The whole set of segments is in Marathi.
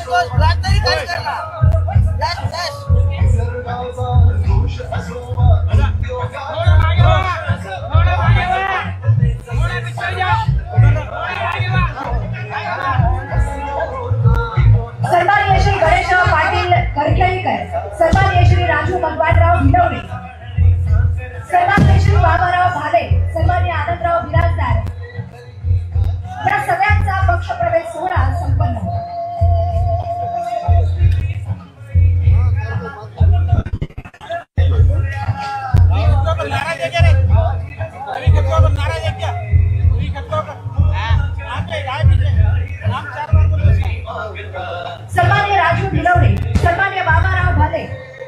सन्माननीय श्री गणेशराव पाटील करखेळकर, सन्माननीय श्री राजू भगवानराव भिलवणे, सन्माननीय श्री बाबाराव भाले, सन्माननीय आनंदराव बिराजदार या सगळ्यांचा पक्षप्रवेश सोहळा संपन्न झाला। सन्माननीय राजू भिलवणे, सन्माननीय बाबाराव भाले,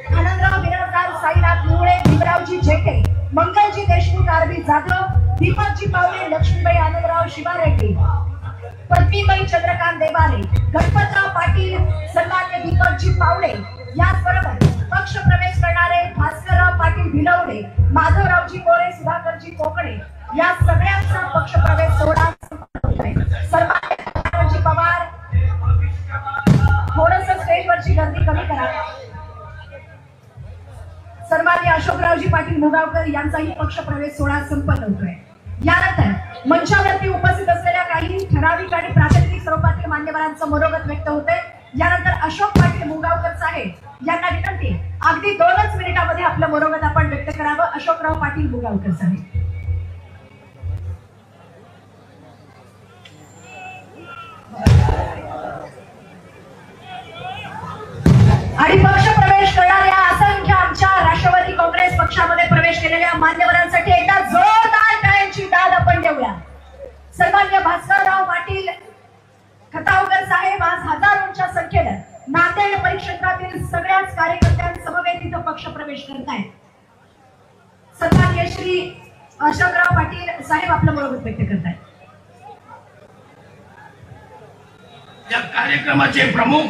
आनंदराव बिराजदार, साईनाथ मुळे, भीमरावजी झेके, मंगलजी देशमुख, आरबी जाधव, दीपकजी पावले, लक्ष्मीबाई आनंदराव शिवारेड्डी, पद्मीबाई चंद्रकांत देवारे, गणपतराव पाटील, सन्माननीय दीपकजी पावले याचबरोबर पक्ष प्रवेश करणारे भास्करराव पाटील भिलवणे, माधवरावजी कोळे, सुधाकरजी कोकणे या सगळ्यांचा पक्ष प्रवेश सोहळा सन्माननीय पवार थोडस स्टेजवरची गर्दी कमी करा। सन्माननीय अशोकरावजी पाटील मुगावकर यांचाही पक्ष प्रवेश सोहळा संपन्न होतोय। यानंतर मंचावरती उपस्थित असलेल्या काही ठराविक आणि प्रातिनिधिक स्वरूपातील मान्यवरांचं मनोगत व्यक्त होतंय। यानंतर अशोक पाटील मुगावकर साहेब यांना विनंती अगदी 2च मिनिटांमध्ये आपलं मनोगत आपण व्यक्त करावं। अशोकराव पाटील मुगावकर साहेब। आणि पक्ष प्रवेश करणाऱ्या असंख्य आमच्या राष्ट्रवादी काँग्रेस पक्षामध्ये प्रवेश केलेल्या मान्यवरांसाठी एकदा जोरदार टाळ्यांची दाद आपण देऊया। सन्माननीय भास्करराव पाटील खतावकर साहेब आज हजारोंच्या संख्येनं नांदेड परिक्षेत्रातील सगळ्याच कार्यकर्त्यांसमवेत इथं पक्ष प्रवेश करत आहेत। सन्माननीय श्री अशोकराव पाटील साहेब आपलं मनोगत व्यक्त करत आहेत। या कार्यक्रमाचे प्रमुख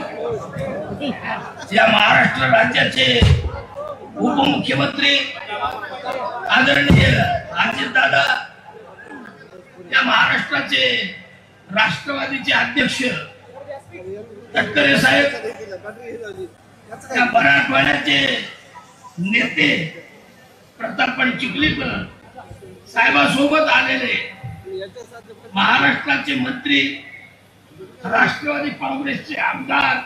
या महाराष्ट्र राज्याचे उपमुख्यमंत्री आदरणीय अजितदादा, या महाराष्ट्राचे राष्ट्रवादीचे अध्यक्ष तटकरे साहेब, या मराठवाड्याचे नेते प्रतापण चिखलीकर साहेबांसोबत आलेले महाराष्ट्राचे मंत्री, राष्ट्रवादी काँग्रेसचे आमदार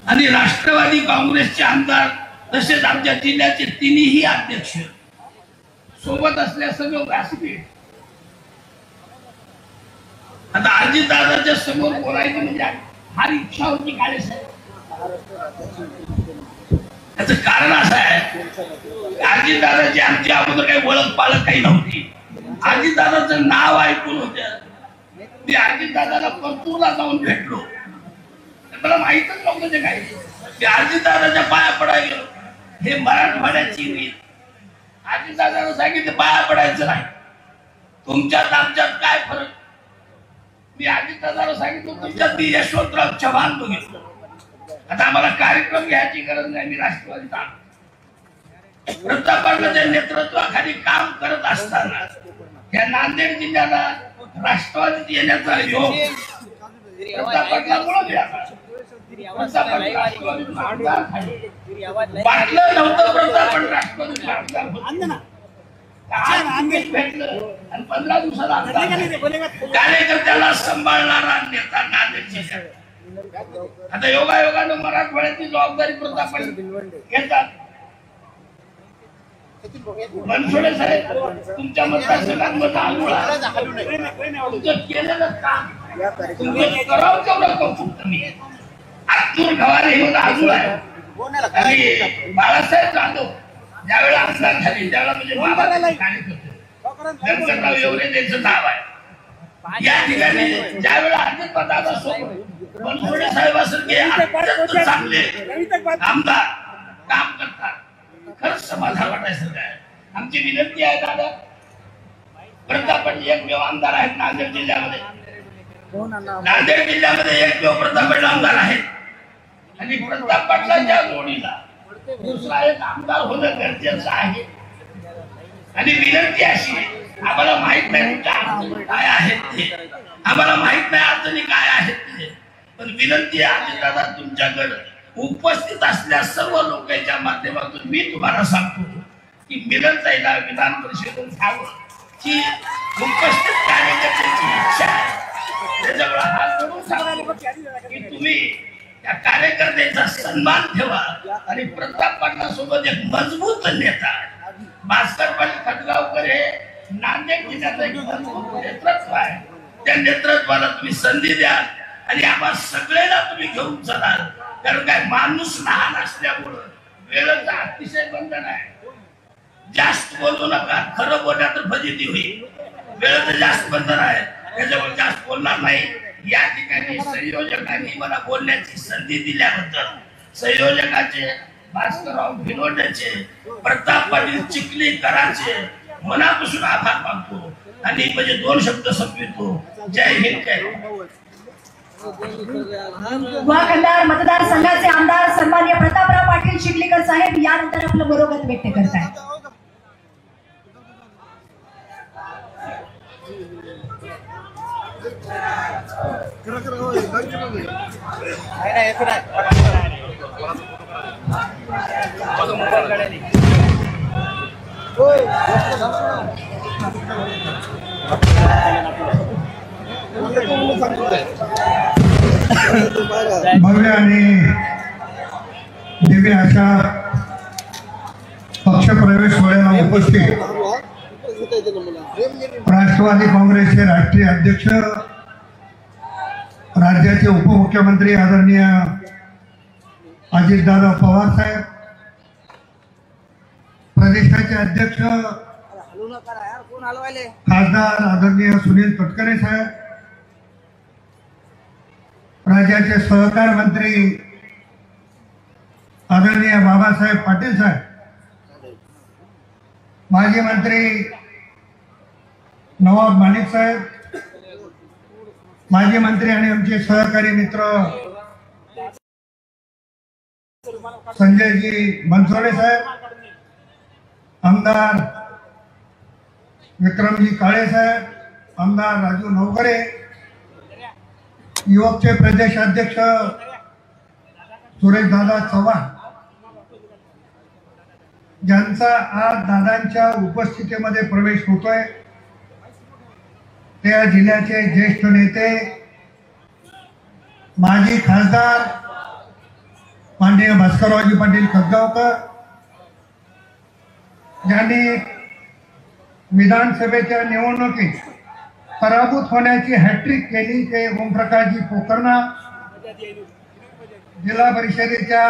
आणि राष्ट्रवादी काँग्रेसचे आमदार तसेच आमच्या जिल्ह्याचे तिन्ही अध्यक्ष सोबत असल्या सगळं व्यासपीठ। आता अजितदादाच्या समोर बोलायचं म्हणजे फार इच्छा होती काळे साहेब। त्याचं कारण असं आहे अजितदादाची आमची अगोदर काही ओळख पालक काही नव्हती। अजितदादाचं नाव ऐकून होतं, मी अजितदादाला परतूरला जाऊन भेटलो, मला माहितच नव्हतं ते काय। मी अजितदादाच्या पाया पडायला गेलो, हे मराठवाड्याची रीत। अजितदादाला सांगितलं पाया पडायचं नाही, तुमच्यात आमच्यात काय फरक। मी अजितदादाला सांगितलं तुमच्यात मी यशवंतराव चव्हाण बघितलं, आता आम्हाला कार्यक्रम घ्यायची गरज नाही, मी राष्ट्रवादीचा। प्रतापच्या नेतृत्वाखाली काम करत असताना या नांदेड जिल्ह्याला राष्ट्रवादीत येण्याचा योग प्रतापला मिळाला। वाटलं नव्हतं प्रतापण राष्ट्रवादीचा आमदार भेटलं आणि 15 दिवसाला कार्यकर्त्याला सांभाळणारा नेता नांदेड जिल्ह्यात। आता योगायोगानं मराठवाड्याची जबाबदारी प्रतापण घेतात। बनसोडे साहेब, तुमच्या मतदारसंघात मत केलेलं काम तुम्ही करावं तेवढं कौतुक तुम्ही। आत्तूर गवारे हे आजूळ आहे आणि बाळासाहेब जाधव ज्यावेळेला आमदार झाले त्यावेळेला म्हणजे बाबाला कार्यकर्ते एवढे त्यांचं नाव आहे। या ठिकाणी ज्यावेळेला अजितदादा सोबत बनसोडे साहेबांसारखे चांगले आमदार काम करतात, खरंच समाधान वाटायचं काय। आमची विनंती आहे दादा, प्रतापण एकमेव आमदार आहेत नांदेड जिल्ह्यामध्ये, नांदेड जिल्ह्यामध्ये एकमेव प्रतापण आमदार आहेत आणि प्रताप पाटलांच्या जोडीला दुसरा एक आमदार होणं गरजेचं आहे। आणि विनंती अशी आहे, आम्हाला माहित नाही तुमच्या अडचणी काय आहेत ते, आम्हाला माहित नाही अडचणी काय आहेत पण विनंती आहे दादा तुमच्याकडे उपस्थित असलेल्या सर्व लोकांच्या माध्यमातून मी तुम्हाला सांगतो की मिलनताईला विधान परिषदेत घ्यावं की उपस्थित कार्यकर्त्यांची इच्छा आहे. त्याच्यामुळे हात जोडून सांगतो की तुम्ही त्या कार्यकर्त्यांचा सन्मान ठेवा आणि प्रताप पाटलासोबत एक मजबूत नेता भास्कर पाटील खटगावकर हे नांदेड जिल्ह्याचं एक मजबूत नेतृत्व आहे. त्या नेतृत्वाला तुम्ही संधी द्या आणि आम्हा सगळ्यांना तुम्ही घेऊन चला. कारण काय माणूस लहान असल्यामुळं वेळेचं अतिशय बंधन आहे. जास्त बोलू नका, खरं बोलल्या तर फजिती होईल. वेळेचं जास्त बंधन आहे, त्याच्यामुळे जास्त बोलणार नाही. या ठिकाणी संयोजकांनी मला बोलण्याची संधी दिल्याबद्दल संयोजकाचे भास्करराव भिलोंडेचे प्रताप पाटील चिखलीकरांचे मनापासून आभार मानतो आणि म्हणजे 2 शब्द संपवितो. जय हिंद. जय वाखंडार मतदारसंघाचे आमदार सन्माननीय प्रतापराव पाटील चिखलीकर साहेब यानंतर आपलं मनोगत व्यक्त करतायत. भव्य आणि दिव्य अशा पक्षप्रवेश सोहळ्याला उपस्थित राष्ट्रवादी काँग्रेसचे राष्ट्रीय अध्यक्ष राज्याचे उपमुख्यमंत्री आदरणीय अजितदादा पवार साहेब, प्रदेशाचे अध्यक्ष खासदार आदरणीय सुनील तटकरे साहेब, राज्याचे सहकार मंत्री आदरणीय बाबासाहेब पाटील साहेब, माजी मंत्री नवाब माणिक साहेब, माजी मंत्री आणि आमचे सहकारी मित्र संजयजी बनसोडे साहेब, आमदार विक्रमजी काळे साहेब, आमदार राजू नवकरे, युवकचे प्रदेश अध्यक्ष सुरेशदादा चव्हाण, ज्यांचा आज दादांच्या उपस्थितीमध्ये प्रवेश होतोय, त्या जिल्ह्याचे ज्येष्ठ नेते माजी खासदार माननीय भास्कररावजी पाटील खतगावकर, ज्यांनी विधानसभेच्या निवडणुकीत पराभूत होण्याची हॅट्रिक केली, ते ओमप्रकाशजी पोकर्णा, जिल्हा परिषदेच्या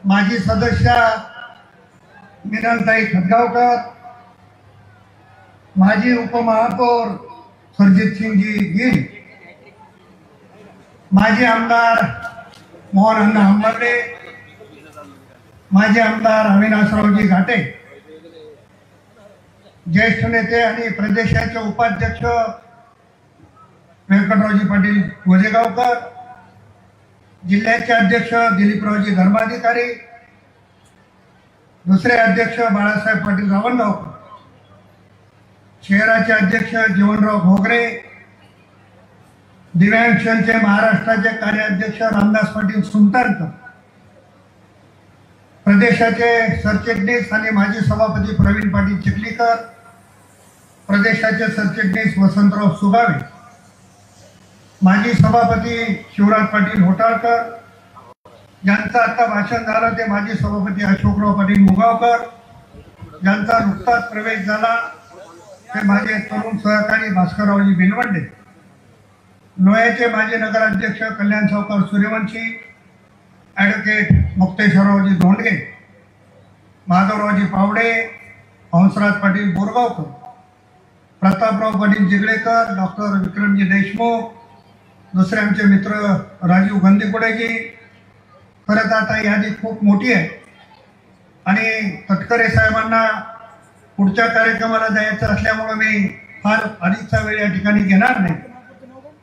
माजी सदस्य मिलनताई खतगावकर, माजी उपमहापौर सरजितसिंगजी गिल, माजी आमदार मोहनअण्णा हंबर्डे, माजी आमदार अविनाशरावजी घाटे, ज्येष्ठ नेते आणि प्रदेशाचे उपाध्यक्ष व्यंकटरावजी पाटील गोजेगावकर, जिल्ह्याचे अध्यक्ष दिलीपरावजी धर्माधिकारी, दुसरे अध्यक्ष बाळासाहेब पाटील रावणगावकर, शहराचे अध्यक्ष जीवनराव भोगरे, दिव्यांग सेलचे महाराष्ट्राचे कार्याध्यक्ष रामदास पाटील सुंटारकर, प्रदेशाचे सरचिटणीस आणि माजी सभापती प्रवीण पाटील चिखलीकर, प्रदेशाचे सरचिटणीस वसंतराव सुगावे, माजी सभापती शिवराज पाटील होटाळकर, ज्यांचं आता भाषण झालं ते माजी सभापती अशोकराव पाटील मुगावकर, ज्यांचा नुकताच प्रवेश झाला ते माझे तरुण सहकारी भास्कररावजी भिलवंडे, नोयाचे माजी नगराध्यक्ष कल्याण सावकार सूर्यवंशी, ॲडव्होकेट मुक्तेश्वररावजी धोंडगे, माधवरावजी पावडे, हंसराज पाटील बोरगावकर, प्रतापराव पाटील जिगळेकर, डॉक्टर विक्रमजी देशमुख, दुसरे आमचे मित्र राजीव गंदीकुडेजी. खरंच आता यादी खूप मोठी आहे आणि तटकरे साहेबांना पुढच्या कार्यक्रमाला जायचं असल्यामुळे मी फार अधिकचा वेळ या ठिकाणी घेणार नाही.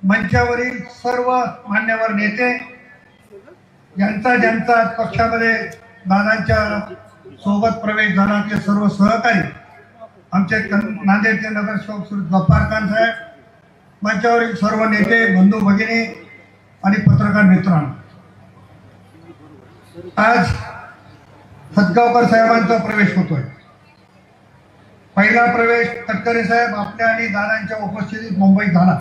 मंचावरील सर्व मान्यवर नेते, ज्यांचा ज्यांचा पक्षामध्ये दादांच्या सोबत प्रवेश झाला, ते सर्व सहकारी, आमचे नांदेडचे नगरसेवक गफ्फार खान साहेब, मंचावरील सर्व नेते, बंधू भगिनी, आणि पत्रकार मित्रांनो, आज खतगावकर साहेबांचा प्रवेश होतोय. पहिला प्रवेश तटकरे साहेब आपल्या आणि दादांच्या उपस्थितीत मुंबईत झाला.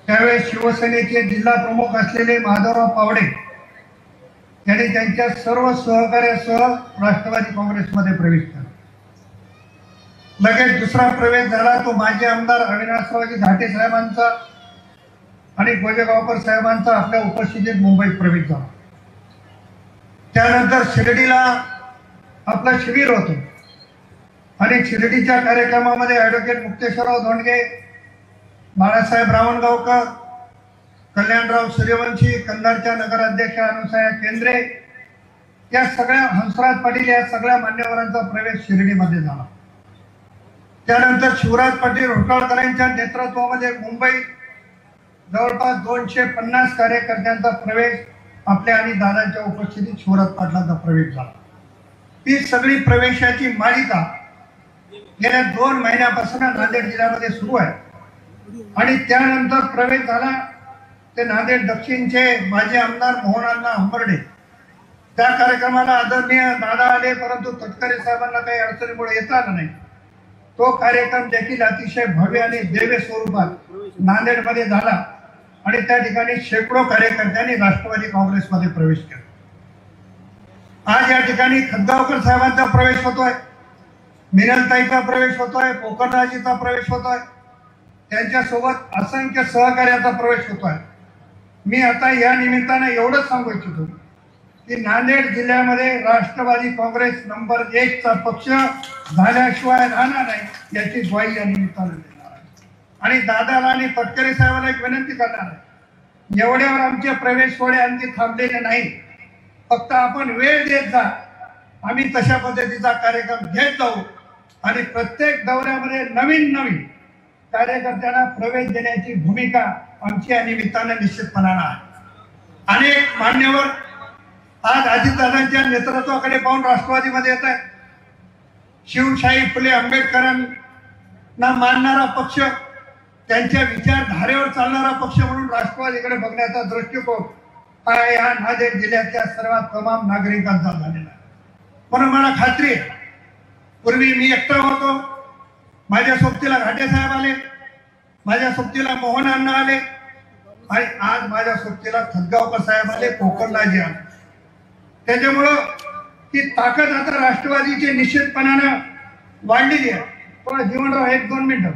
त्यावेळेस शिवसेनेचे जिल्हा प्रमुख असलेले माधवराव पावडे यांनी त्यांच्या सर्व सहकार्यासह राष्ट्रवादी काँग्रेसमध्ये प्रवेश केला. लगेच दुसरा प्रवेश झाला तो माजी आमदार अविनाशरावजी घाटे साहेबांचा आणि गोजेगावकर साहेबांचा आपल्या उपस्थितीत मुंबईत प्रवेश झाला. त्यानंतर शिर्डीला आपलं शिबिर होतं आणि शिर्डीच्या कार्यक्रमामध्ये ॲडव्होकेट मुक्तेश्वरराव धोंडगे, बाळासाहेब रावणगावकर, कल्याणराव सूर्यवंशी, कंधारच्या नगराध्यक्षा अनुसया केंद्रे, या सगळ्या, हंसराज पाटील, या सगळ्या मान्यवरांचा प्रवेश शिर्डीमध्ये झाला. त्यानंतर शिवराज पाटील होटाळकरांच्या नेतृत्वामध्ये मुंबईत जवळपास 250 कार्यकर्त्यांचा प्रवेश आपल्या आणि दादांच्या उपस्थितीत शिवराज पाटलांचा प्रवेश झाला. ही सगळी प्रवेशाची मालिका गेल्या 2 महिन्यापासून नांदेड जिल्ह्यामध्ये सुरू आहे. आणि त्यानंतर प्रवेश झाला ते नांदेड दक्षिणचे माजी आमदार मोहनअण्णा हंबर्डे. त्या कार्यक्रमाला आदरणीय दादा आले, परंतु तटकरे साहेबांना काही अडचणीमुळे येता आलं नाही. तो कार्यक्रम देखील अतिशय भव्य आणि दिव्य स्वरूपात नांदेडमध्ये झाला आणि त्या ठिकाणी शेकडो कार्यकर्त्यांनी राष्ट्रवादी काँग्रेसमध्ये प्रवेश केला. आज या ठिकाणी खतगावकर साहेबांचा प्रवेश होतोय, मिनलताईचा प्रवेश होतोय, पोकरराजीचा प्रवेश होतोय, त्यांच्यासोबत असंख्य सहकार्याचा प्रवेश होतोय. मी आता या निमित्तानं एवढंच सांगू इच्छितो की नांदेड जिल्ह्यामध्ये राष्ट्रवादी काँग्रेस नंबर 1 चा पक्ष झाल्याशिवाय राहणार नाही याची ग्वाही या निमित्तानं देणार आहे. आणि दादाला आणि तटकरे साहेबांना एक विनंती करणार आहे, एवढ्यावर आमचे प्रवेश सोहळे आणखी थांबलेले नाही. फक्त आपण वेळ देत जा, आम्ही तशा पद्धतीचा कार्यक्रम घेत जाऊ आणि प्रत्येक दौऱ्यामध्ये नवीन कार्यकर्त्यांना प्रवेश देण्याची भूमिका आमची या निमित्तानं निश्चितपणानं आहे. अनेक मान्यवर आज अजितदादांच्या नेतृत्वाकडे पाहून राष्ट्रवादीमध्ये येत आहे. शिवशाही फुले आंबेडकरांना मानणारा पक्ष, त्यांच्या विचारधारेवर चालणारा पक्ष म्हणून राष्ट्रवादीकडे बघण्याचा दृष्टिकोन हा या नांदेड जिल्ह्यातल्या सर्वात तमाम नागरिकांचा झालेला आहे. म्हणून मला खात्री आहे, पूर्वी मी एकटा होतो, माझ्या सोबतीला घाटे साहेब आले, माझ्या सोबतीला मोहन अण्णा आले आणि आज माझ्या सोबतीला खतगावकर साहेब आले, कोकणराजी आले. त्याच्यामुळं ती ताकद आता राष्ट्रवादीची निश्चितपणानं वाढलेली आहे. थोडा जीवनराव 1-2 मिनिटं.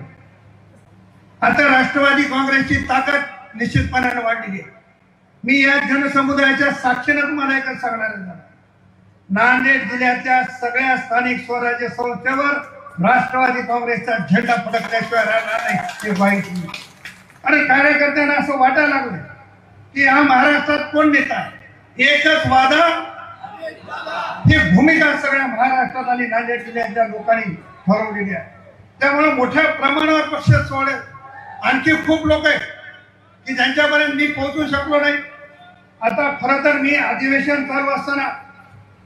आता राष्ट्रवादी काँग्रेसची ताकद निश्चितपणानं वाढलेली आहे. मी या जनसमुदायाच्या साक्षीनं तुम्हाला एकच सांगणार आहे, नांदेड जिल्ह्याच्या सगळ्या स्थानिक स्वराज्य संस्थेवर राष्ट्रवादी काँग्रेसचा झेंडा फडकल्याशिवाय राहणार नाही हे ग्वाही. आणि कार्यकर्त्यांना असं वाटायला लागलं की हा महाराष्ट्रात कोण नेता आहे, एकच वादा, ही भूमिका सगळ्या महाराष्ट्रात आणि नांदेड जिल्ह्याच्या लोकांनी ठरवलेली आहे. त्यामुळे मोठ्या प्रमाणावर पक्ष सोडे आणखी खूप लोक आहेत की ज्यांच्यापर्यंत मी पोहोचू शकलो नाही. आता खरं तर मी अधिवेशन चालू असताना,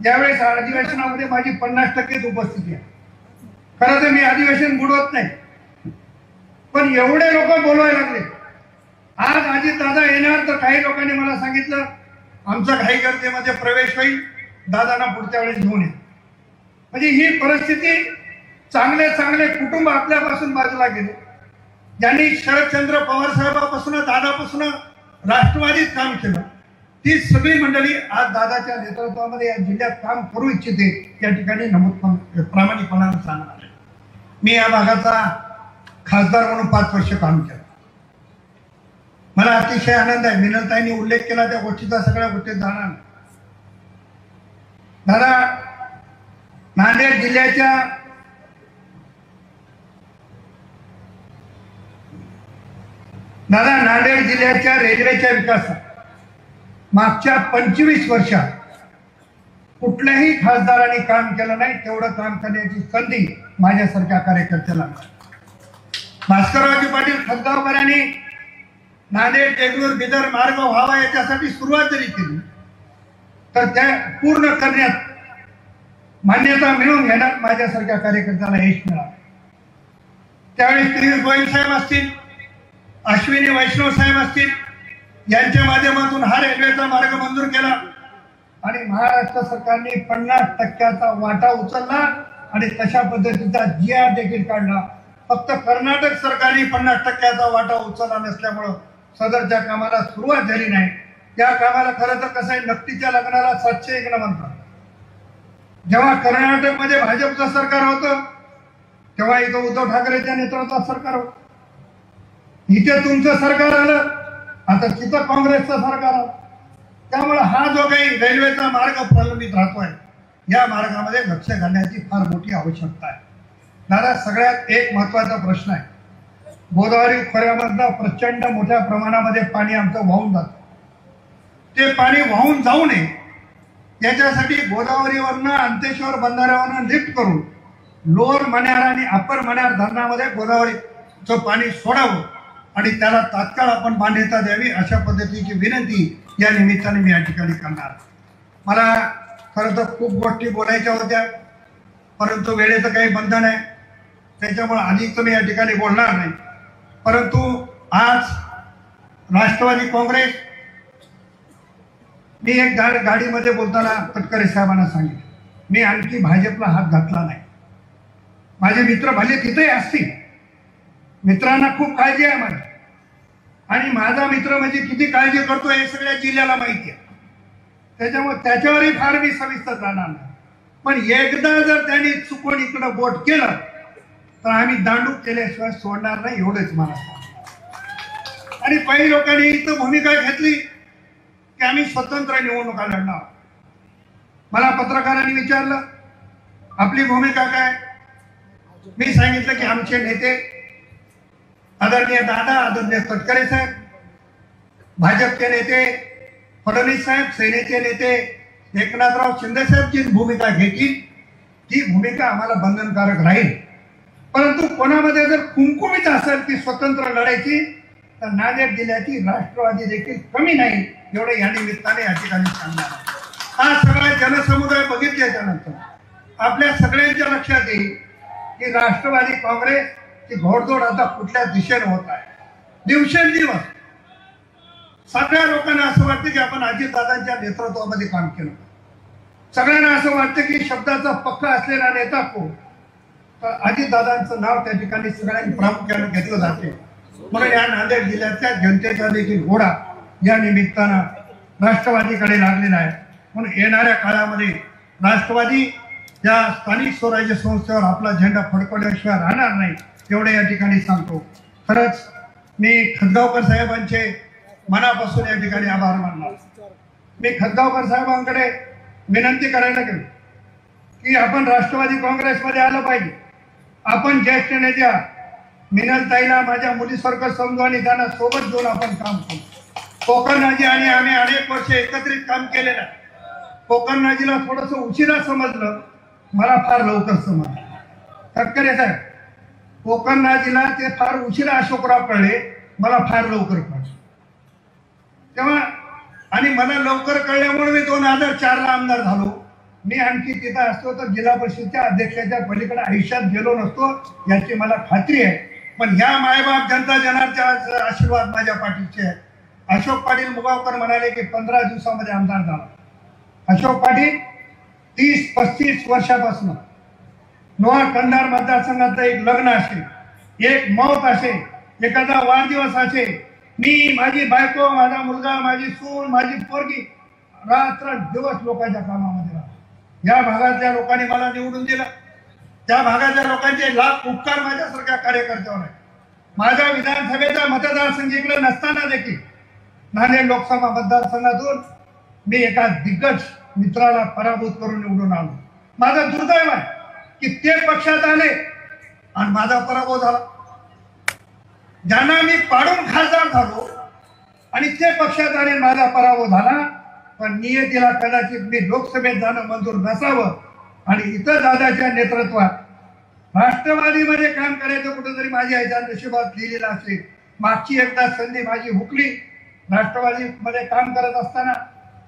ज्यावेळेस अधिवेशनामध्ये माझी 50% उपस्थिती आहे, खरं तर मी अधिवेशन बुडवत नाही, पण एवढे लोक बोलवायला लागले. आज अजितदादा येणार तर काही लोकांनी मला सांगितलं आमचा घाई गर्दीमध्ये प्रवेश होईल, दादांना पुढच्या वेळेस घेऊन ये. म्हणजे ही परिस्थिती, चांगले कुटुंब आपल्यापासून बाजूला गेले, ज्यांनी शरदचंद्र पवार साहेबापासून, दादापासून राष्ट्रवादीत काम केलं, ती सगळी मंडळी आज दादाच्या नेतृत्वामध्ये या जिल्ह्यात काम करू इच्छिते या ठिकाणी नमूद प्रामाणिकपणाने सांगणार आहे. मी या भागाचा खासदार म्हणून 5 वर्ष काम केलं. मला अतिशय आनंद आहे. मिनलताईंनी उल्लेख केला त्या गोष्टीचा, सगळ्या गोष्टीत जाणार. दादा नांदेड जिल्ह्याच्या रेल्वेच्या विकासात मागच्या 25 वर्षात कुठल्याही खासदारांनी काम केलं नाही तेवढं काम करण्याची संधी माझ्यासारख्या कार्यकर्त्याला मिळाली. भास्कररावजी पाटील खतगावकरांनी नांदेड देगलूर बिदर मार्ग व्हावा याच्यासाठी सुरुवात जरी केली तर त्या पूर्ण करण्यात, मान्यता मिळवून घेण्यात माझ्यासारख्या कार्यकर्त्याला यश मिळालं. त्यावेळी पियुष गोयल साहेब असतील, अश्विनी वैष्णव साहेब असतील, यांच्या माध्यमातून हा रेल्वेचा मार्ग मंजूर केला आणि महाराष्ट्र सरकारने 50% वाटा उचलला आणि तशा पद्धतीचा GR देखील काढला. फक्त कर्नाटक सरकारने 50% वाटा उचलला नसल्यामुळं सदरच्या कामाला सुरुवात झाली नाही. त्या कामाला खरं तर कसं आहे, नक्कीच्या लग्नाला 701 म्हणतात. जेव्हा कर्नाटकमध्ये भाजपचं सरकार होतं तेव्हा इथं उद्धव ठाकरेच्या नेतृत्वात सरकार होतं. इथे तुमचं सरकार आलं, आता तिथं काँग्रेसचं सरकार आलं. त्यामुळे हा जो काही रेल्वेचा मार्ग प्रलंबित राहतोय या मार्गामध्ये लक्ष घालण्याची फार मोठी आवश्यकता आहे. दादा, सगळ्यात एक महत्वाचा प्रश्न आहे. गोदावरी खोऱ्यामधनं प्रचंड मोठ्या प्रमाणामध्ये पाणी आमचं वाहून जातं. ते पाणी वाहून जाऊ नये याच्यासाठी गोदावरीवरनं अंतेश्वर बंधाऱ्यावरनं लिफ्ट करून लोअर मण्यार आणि अप्पर मण्यार धरणामध्ये गोदावरीचं पाणी सोडावं आणि त्याला तात्काळ आपण मान्यता द्यावी अशा पद्धतीची विनंती या निमित्ताने मी या ठिकाणी करणार. मला खरं तर खूप गोष्टी बोलायच्या होत्या, परंतु वेळेचं काही बंधन आहे, त्याच्यामुळे अधिक मी या ठिकाणी बोलणार नाही. परंतु आज राष्ट्रवादी काँग्रेस, मी एक गाडीमध्ये बोलताना तटकरे साहेबांना सांगितलं, मी आणखी भाजपला हात घातला नाही. माझे मित्र भले तिथे असतील, मित्रांना खूप काळजी आहे माझी, आणि माझा मित्र म्हणजे किती काळजी करतो हे सगळ्या जिल्ह्याला माहिती आहे. त्याच्यामुळे त्याच्यावरही फार मी सविस्तर जाणार नाही. पण एकदा जर त्यांनी चुकून इकडं बोट केलं तर आम्ही दांडूक केल्याशिवाय सोडणार नाही, एवढंच मला. आणि काही लोकांनी इथं भूमिका घेतली की आम्ही स्वतंत्र निवडणुका लढणार. मला पत्रकारांनी विचारलं आपली भूमिका काय. मी सांगितलं की आमचे नेते आदरणीय दादा, आदरणीय तटकरे साहेब, भाजपचे नेते फडणवीस साहेब, सेनेचे नेते एकनाथराव शिंदे साहेब जी भूमिका घेतील ती भूमिका आम्हाला बंधनकारक राहील. परंतु कोणामध्ये जर कुमकुमीत असेल की स्वतंत्र लढायची तर नांदेड जिल्ह्याची राष्ट्रवादी देखील कमी नाही, एवढं या निमित्ताने या ठिकाणी सांगणार. हा सगळा जनसमुदाय बघितल्याच्या नंतर आपल्या सगळ्यांच्या लक्षात येईल की राष्ट्रवादी काँग्रेस ची घोडदौड आता कुठल्या दिशेने होत आहे. दिवसेंदिवस सगळ्या लोकांना असं वाटतं की आपण अजितदादांच्या नेतृत्वामध्ये काम केलं. सगळ्यांना असं वाटतं की शब्दाचा पक्का असलेला नेता कोण, तर अजितदादांचं नाव त्या ठिकाणी सगळ्यांनी प्रामुख्याने घेतलं जाते. म्हणून या नांदेड जिल्ह्याच्या जनतेचा देखील घोडा या निमित्तानं राष्ट्रवादीकडे लागलेला आहे. म्हणून येणाऱ्या काळामध्ये राष्ट्रवादी या स्थानिक स्वराज्य संस्थेवर आपला झेंडा फडकवल्याशिवाय राहणार नाही, एवढे या ठिकाणी सांगतो. खरंच मी खतगावकर साहेबांचे मनापासून या ठिकाणी आभार मानणार. मी खतगावकर साहेबांकडे विनंती करायला गेलो की आपण राष्ट्रवादी काँग्रेसमध्ये आलं पाहिजे. आपण ज्येष्ठ नेत्या मिनलताईला माझ्या मुलीसारखं समजू आणि त्यांना सोबत घेऊन आपण काम करू. कोकणराजी आणि आम्ही अनेक वर्ष एकत्रित काम केलेलं आहे. कोकणराजीला थोडंसं उशिरा समजलं, मला फार लवकर समजलं. तटकरे साहेब, कोकणराजीला ते फार उशिरा अशोकराव कळले, मला फार लवकर कळलं. तेव्हा आणि मला लवकर कळल्यामुळे मी 2004ला आमदार झालो. मी आणखी तिथं असतो तर जिल्हा परिषदच्या अध्यक्षाच्या पलीकडे आयुष्यात गेलो नसतो याची मला खात्री आहे. पण ह्या मायबाप जनता जनार्दनचा आशीर्वाद माझ्या पाठीचे आहे. अशोक पाटील मुगावकर म्हणाले की 15 दिवसामध्ये आमदार झाला. अशोक पाटील 30-35 वर्षापासून लोहार कंधार मतदारसंघात एक लग्न असेल, एक मौत असेल, एखादा वाढदिवस असेल, मी, माझी बायको, माझा मुलगा, माझी सून, माझी पोरगी रात्र दिवस लोकांच्या कामामध्ये राहतो. या भागातल्या लोकांनी मला निवडून दिलं. त्या भागातल्या लोकांचे लाख उपकार माझ्यासारख्या कार्यकर्त्यावर आहे. माझ्या विधानसभेचा मतदारसंघ इकडे नसताना देखील नांदेड लोकसभा मतदारसंघातून मी एका दिग्गज मित्राला पराभूत करून निवडून आलो. माझं दुर्दैव आहे की ते पक्षात आले आणि माझा पराभव झाला. ज्यांना मी पाडून खासदार झालो आणि ते पक्षात आले, माझा पराभव झाला. पण नियतीला कदाचित मी लोकसभेत जाणं मंजूर नसावं आणि इतर दादाच्या नेतृत्वात राष्ट्रवादीमध्ये काम करायचं कुठेतरी माझ्या ह्याच्या नशिबात लिहिलेलं असेल. मागची एकदा संधी माझी हुकली. राष्ट्रवादीमध्ये काम करत असताना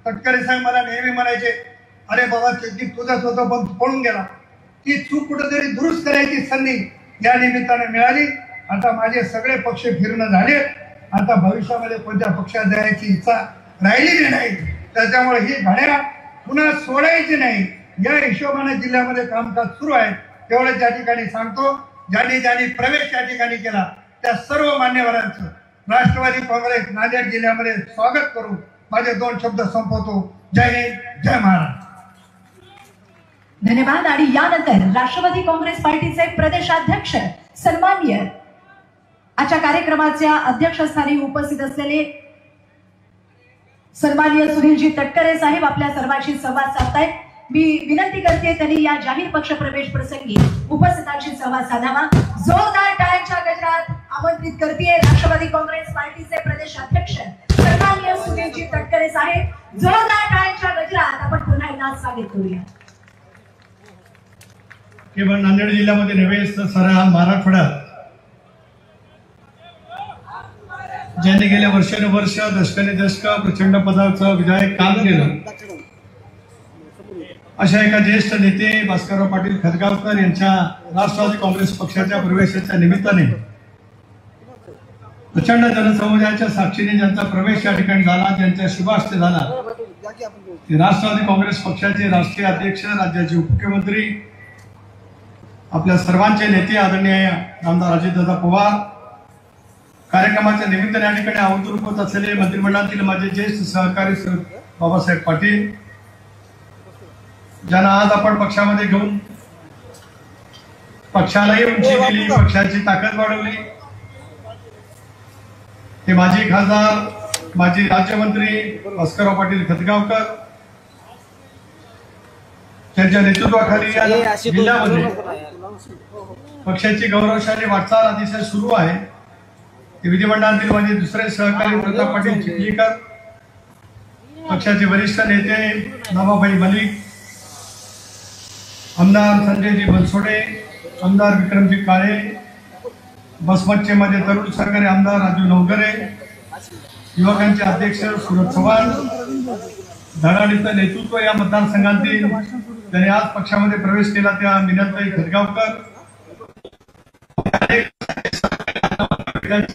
तटकरे साहेब मला नेहमी म्हणायचे, अरे बाबा चेक तुझंच होतं पण पळून गेला. ती चूक कुठेतरी दुरुस्त करायची संधी या निमित्ताने मिळाली. आता माझे सगळे पक्ष फिरणं झाले आता भविष्यामध्ये कोणत्या पक्षात जायची इच्छा राहिलेली नाही. त्याच्यामुळे ही घड्याळ पुन्हा सोडायची नाही. या हिशोबाने जिल्ह्यामध्ये कामकाज सुरू आहे. तेवढं त्या ठिकाणी सांगतो, ज्यांनी प्रवेश त्या ठिकाणी केला त्या सर्व मान्यवरांचं राष्ट्रवादी काँग्रेस नांदेड जिल्ह्यामध्ये स्वागत करून माझे 2 शब्द संपवतो. जय हिंद, जय महाराष्ट्र. धन्यवाद. आणि यानंतर राष्ट्रवादी काँग्रेस पार्टीचे प्रदेशाध्यक्ष सन्माननीय आजच्या कार्यक्रमाच्या अध्यक्षस्थानी उपस्थित असलेले सन्माननीय सुनीलजी तटकरे साहेब आपल्या सर्वांशी संवाद साधतायत. मी विनंती करते त्यांनी या जाहीर पक्ष प्रवेश प्रसंगी उपस्थितांशी संवाद साधावा. जोरदार टाळ्यांच्या गजरात आमंत्रित करते राष्ट्रवादी काँग्रेस पार्टीचे प्रदेशाध्यक्ष सन्माननीय सुनीलजी तटकरे साहेब. जोरदार टाळ्यांच्या गजरात आपण पुन्हा एकदा स्वागत करूया. केवळ नांदेड जिल्ह्यामध्ये नव्हे तर साऱ्या मराठवाड्यात ज्यांनी गेल्या वर्षानुवर्ष दशकाने दशक प्रचंड पदाचं विधायक काम केलं अशा एका ज्येष्ठ नेते भास्करराव पाटील खतगावकर यांच्या राष्ट्रवादी काँग्रेस पक्षाच्या प्रवेशाच्या निमित्ताने प्रचंड जनसमुदायाच्या साक्षीने ज्यांचा प्रवेश या ठिकाणी झाला, ज्यांच्या शुभास्ते झाला, ते राष्ट्रवादी काँग्रेस पक्षाचे राष्ट्रीय अध्यक्ष, राज्याचे उपमुख्यमंत्री, आपल्या सर्वांचे नेते आदरणीय आमदार अजितदादा पवार, कार्यक्रमाच्या निमित्ताने या ठिकाणी आमंत्रित होत असलेले मंत्रिमंडळातील माझे ज्येष्ठ सहकारी बाबासाहेब पाटील, ज्यांना आज आपण पक्षामध्ये घेऊन पक्षालाही उंची दिली, पक्षाची ताकद वाढवली, ते माजी खासदार, माजी राज्यमंत्री भास्करराव पाटील खतगावकर, त्यांच्या नेतृत्वाखाली या जिल्ह्यामध्ये पक्षाची गौरवशाली वाटचाल अतिशय सुरू आहे. विधिमंडळातील माझे दुसरे सहकारी प्रताप पाटील चिखलीकर, पक्षाचे वरिष्ठ नेते नवाबाई मलिक, आमदार संजयजी बनसोडे, आमदार विक्रमजी काळे, बसमतचे माझे तरुण सहकारी आमदार राजू नवगरे, युवकांचे अध्यक्ष सुरज चव्हाण, धडाडीचं नेतृत्व या मतदारसंघातील ज्यांनी आज पक्षामध्ये प्रवेश केला त्या मीनाताई खतगावकर,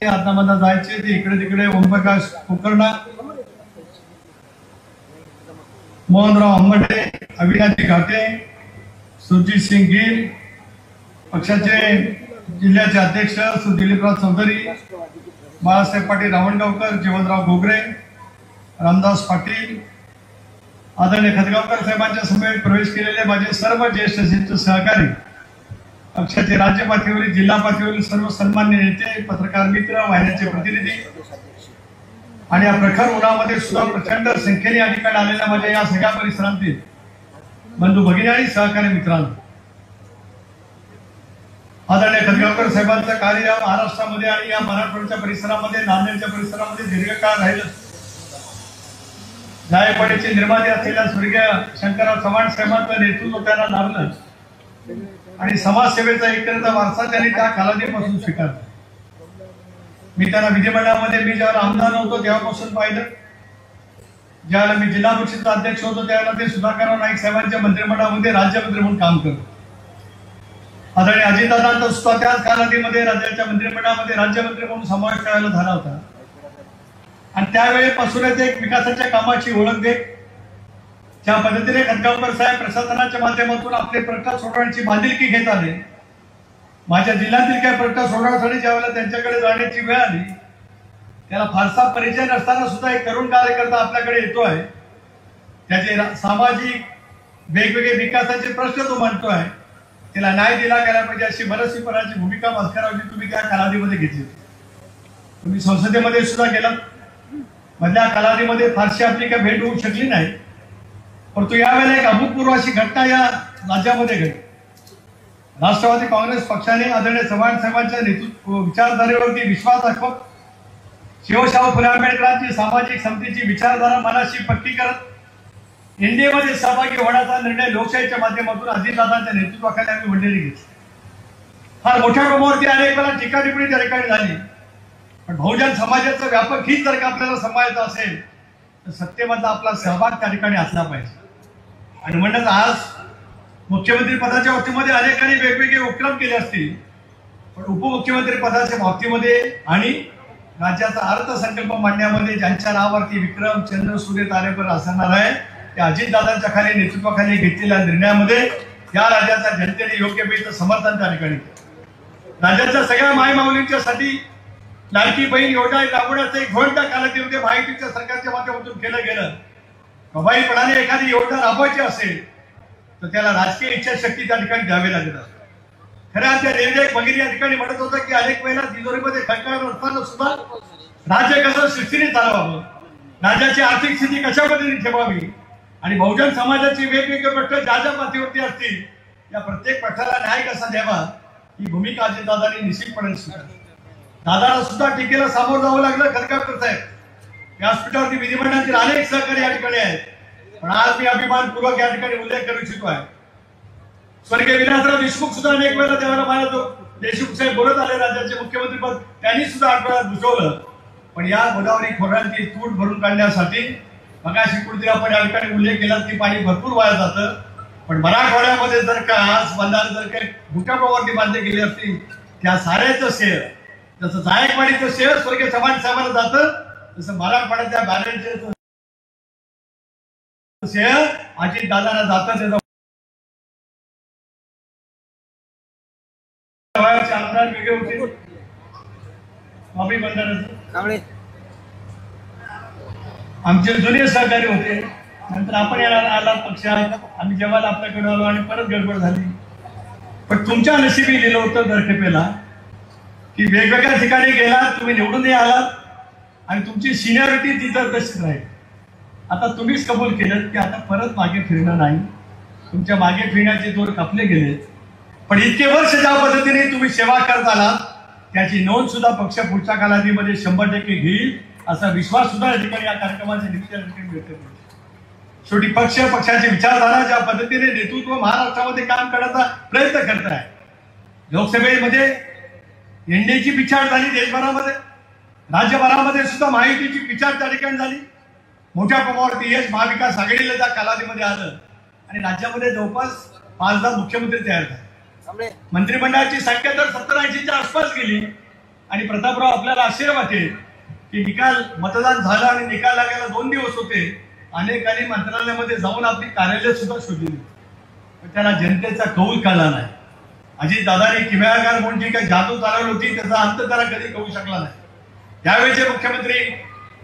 आत्मामध्ये जायचे ते इकडे तिकडे ओमप्रकाश कुकर्णा, मोहनराव आंबडे, अविनाशी घाटे, सुरजीत सिंग गिल, पक्षाचे जिल्ह्याचे अध्यक्ष दिलीपराव चौधरी, बाळासाहेब पाटील रावणगावकर, जीवनराव घोगरे, रामदास पाटील, आदरणीय खतगावकर साहेबांच्या समेत प्रवेश केलेले माझे सर्व ज्येष्ठ सहकारी, पक्षाचे राज्य पातळीवरील, जिल्हा पातळीवरील सर्व सन्मान्य नेते, पत्रकार मित्र, वाहिन्यांचे प्रतिनिधी आणि या प्रखर उन्हामध्ये सुद्धा प्रचंड संख्येने या ठिकाणी आलेल्या माझ्या या सगळ्या परिसरातील बंधू भगिनी आणि सहकारी मित्रांनो, आदरणीय खतगावकर साहेबांचं कार्य या महाराष्ट्रामध्ये आणि या मराठवाड्याच्या परिसरामध्ये, नांदेडच्या परिसरामध्ये दीर्घकाळ राहिलं. जायकवाडीचे निर्माते असलेल्या स्वर्गीय शंकरराव चव्हाण साहेबांचं नेतृत्व त्यांना लाभलं आणि समाजसेवेचा एकत्रित वारसा त्यांनी त्या कालावधीपासून स्वीकारला. मी त्यांना विधिमंडळामध्ये मी ज्यावेळेला आमदार नव्हतो तेव्हापासून पाहिलं, ज्यावेळेला मी जिल्हा परिषद अध्यक्ष होतो त्यावेळेला ते सुधाकरराव नाईक साहेबांच्या मंत्रिमंडळामध्ये राज्यमंत्री म्हणून काम करतो. आदरणीय अजितदादांचा सुद्धा त्याच कालावधीमध्ये राज्याच्या मंत्रिमंडळामध्ये राज्यमंत्री म्हणून समावेश करायला झाला होता आणि त्यावेळेपासूनच एक विकासाच्या कामाची ओळख देत ज्या पद्धतीने खतगावकर साहेब प्रशासनाच्या माध्यमातून आपले प्रश्न सोडवण्याची बांधिलकी घेत आले, माझ्या जिल्ह्यातील काही प्रश्न सोडवण्यासाठी ज्यावेळेला त्यांच्याकडे जाण्याची वेळ आली, त्याला फारसा परिचय नसताना सुद्धा एक तरुण कार्यकर्ता आपल्याकडे येतो आहे, त्याचे सामाजिक वेगवेगळे विकासाचे प्रश्न तो मांडतोय, त्याला न्याय दिला गेला पाहिजे अशी मनस्वीपणाची भूमिका भास्कररावजी तुम्ही त्या कालावधीमध्ये घेतली. तुम्ही संसदेमध्ये सुद्धा गेलात, मधल्या कालावधीमध्ये फारशी आपली काही भेट होऊ शकली नाही, परंतु यावेळेला एक अभूतपूर्व अशी घटना या राज्यामध्ये घडली. राष्ट्रवादी काँग्रेस पक्षाने आदरणीय चव्हाण साहेबांच्या नेतृत्व विचारधारेवरती विश्वास दाखवत शिवशाहू फुले आंबेडकरांची सामाजिक समतेची विचारधारा मनाशी पक्की करत एनडीएमध्ये सहभागी होण्याचा निर्णय लोकशाहीच्या माध्यमातून अजितदादांच्या नेतृत्वाखाली आम्ही मंडळी घेतली. फार मोठ्या प्रमाणावरती अनेक वेळा टीका टिप्पणी त्या ठिकाणी झाली, पण बहुजन समाजाचं व्यापक हित जर का आपल्याला सांभाळायचं असेल तर सत्तेमधला आपला सहभाग त्या ठिकाणी असला पाहिजे. आणि म्हणूनच आज मुख्यमंत्री पदाच्या बाबतीमध्ये अनेकांनी वेगवेगळे उपक्रम केले असतील, पण उपमुख्यमंत्री पदाच्या बाबतीमध्ये आणि राज्याचा अर्थसंकल्प मांडण्यामध्ये ज्यांच्या नावावरती विक्रम चंद्र सूर्य तारेवर असणार आहे त्या अजितदादांच्या खाली नेतृत्वाखाली घेतलेल्या निर्णयामध्ये या राज्याच्या जनतेने योग्य वेळेचं समर्थन त्या ठिकाणी राज्याच्या सगळ्या मायमाऊलींच्या साठी लाडकी बहीण योजना राबवण्याचं एक घोळ त्या कालावधीमध्ये महायुतीच्या सरकारच्या माध्यमातून केलं गेलं. प्रभावीपणाने एखादी योजना राबवायची असेल तर त्याला राजकीय इच्छाशक्ती त्या ठिकाणी द्यावी लागत असते. खऱ्या त्या रेल्वे भगिनी या ठिकाणी म्हणत होतं की अनेक वेळेला तिजोरीमध्ये खटकाळ असताना सुद्धा राज्य कसं शिस्तीने चालवावं, राज्याची आर्थिक स्थिती कशा पद्धतीने ठेवावी आणि बहुजन समाजाची वेगवेगळे प्रश्न ज्या ज्या पातळीवरती असतील या प्रत्येक प्रश्नाला न्याय कसा द्यावा ही भूमिका अजितदादांनी निश्चितपणे स्वीकारली. दादाला सुद्धा टीकेला सामोरं जावं लागलं. खरगावकर साहेब व्यासपीठावरती विधिमंडळातील अनेक सहकारी या ठिकाणी आहेत, पण आज मी अभिमानपूर्वक या ठिकाणी उल्लेख करू इच्छितो आहे स्वर्गीय विलासराव देशमुख सुद्धा अनेक वेळेला तेव्हा मला जो देशमुख साहेब बोलत आले राज्याचे मुख्यमंत्री पद त्यांनी सुद्धा आठवड्यात भूषवलं. पण या गोदावरी खोऱ्यांची तूट भरून काढण्यासाठी मगाशी कुठेतरी आपण या ठिकाणी उल्लेख केला की पाणी भरपूर वाया जातं, पण मराठवाड्यामध्ये जर का आज बंधारे जर काही मोठ्या प्रमाणात बांधले गेले असतील त्या साऱ्याचं श्रेय जसं जायकवाडीचं श्रेय स्वर्गीय चव्हाण साहेबांना जातं तसं मराठवाड्याच्या बॅरेजचं श्रेय अजितदादांना जातं. त्याचा आमदार वेगळे होते बाबरी बंधाऱ्याचे आमचे जुने सहकारी होते. नंतर आपण याला आला पक्षात आम्ही जेव्हा आपल्याकडे आलो आणि परत गडबड झाली. पण तुमच्या नशिबी लिहिलं होतं दरखेपेला की वेगवेगळ्या ठिकाणी गेलात तुम्ही निवडून आलात आणि तुमची सिनियरिटी तिथं तशीच राहील. आता तुम्हीच कबूल केलं की आता परत मागे फिरणं नाही, तुमच्या मागे फिरण्याचे दोर कापले गेले. पण इतके वर्ष ज्या पद्धतीने तुम्ही सेवा करत आलात त्याची नोंद सुद्धा पक्ष पुढच्या कालावधीमध्ये 100% घेईल असा विश्वास सुद्धा या ठिकाणी या कार्यक्रमाच्या निमित्ताने मिळतो. शेवटी पक्षाची विचारधारा ज्या पद्धतीने नेतृत्व महाराष्ट्रामध्ये काम करण्याचा प्रयत्न करत आहे. लोकसभेमध्ये एनडीएची पिछाड झाली, देशभरामध्ये राज्यभरामध्ये सुद्धा महायुतीची पिछाड त्या ठिकाणी झाली. मोठ्या प्रमाणावरती यश महाविकास आघाडीला त्या कालावधीमध्ये आलं आणि राज्यामध्ये जवळपास 5 मुख्यमंत्री तयार झाले. मंत्रिमंडळाची संख्या तर 70-80च्या आसपास गेली आणि प्रतापराव आपल्याला आश्चर्य वाटेल की निकाल मतदान झालं आणि निकाल लागायला 2 दिवस होते. अनेकांनी मंत्रालयामध्ये जाऊन आपली कार्यालय सुद्धा शोधली पण त्याला जनतेचा कौल कळला नाही. अजितदादांनी किमयागार म्हणून जी काही जादू चालवली होती त्याचा अंत त्याला कधी कळू शकला नाही. यावेळेचे मुख्यमंत्री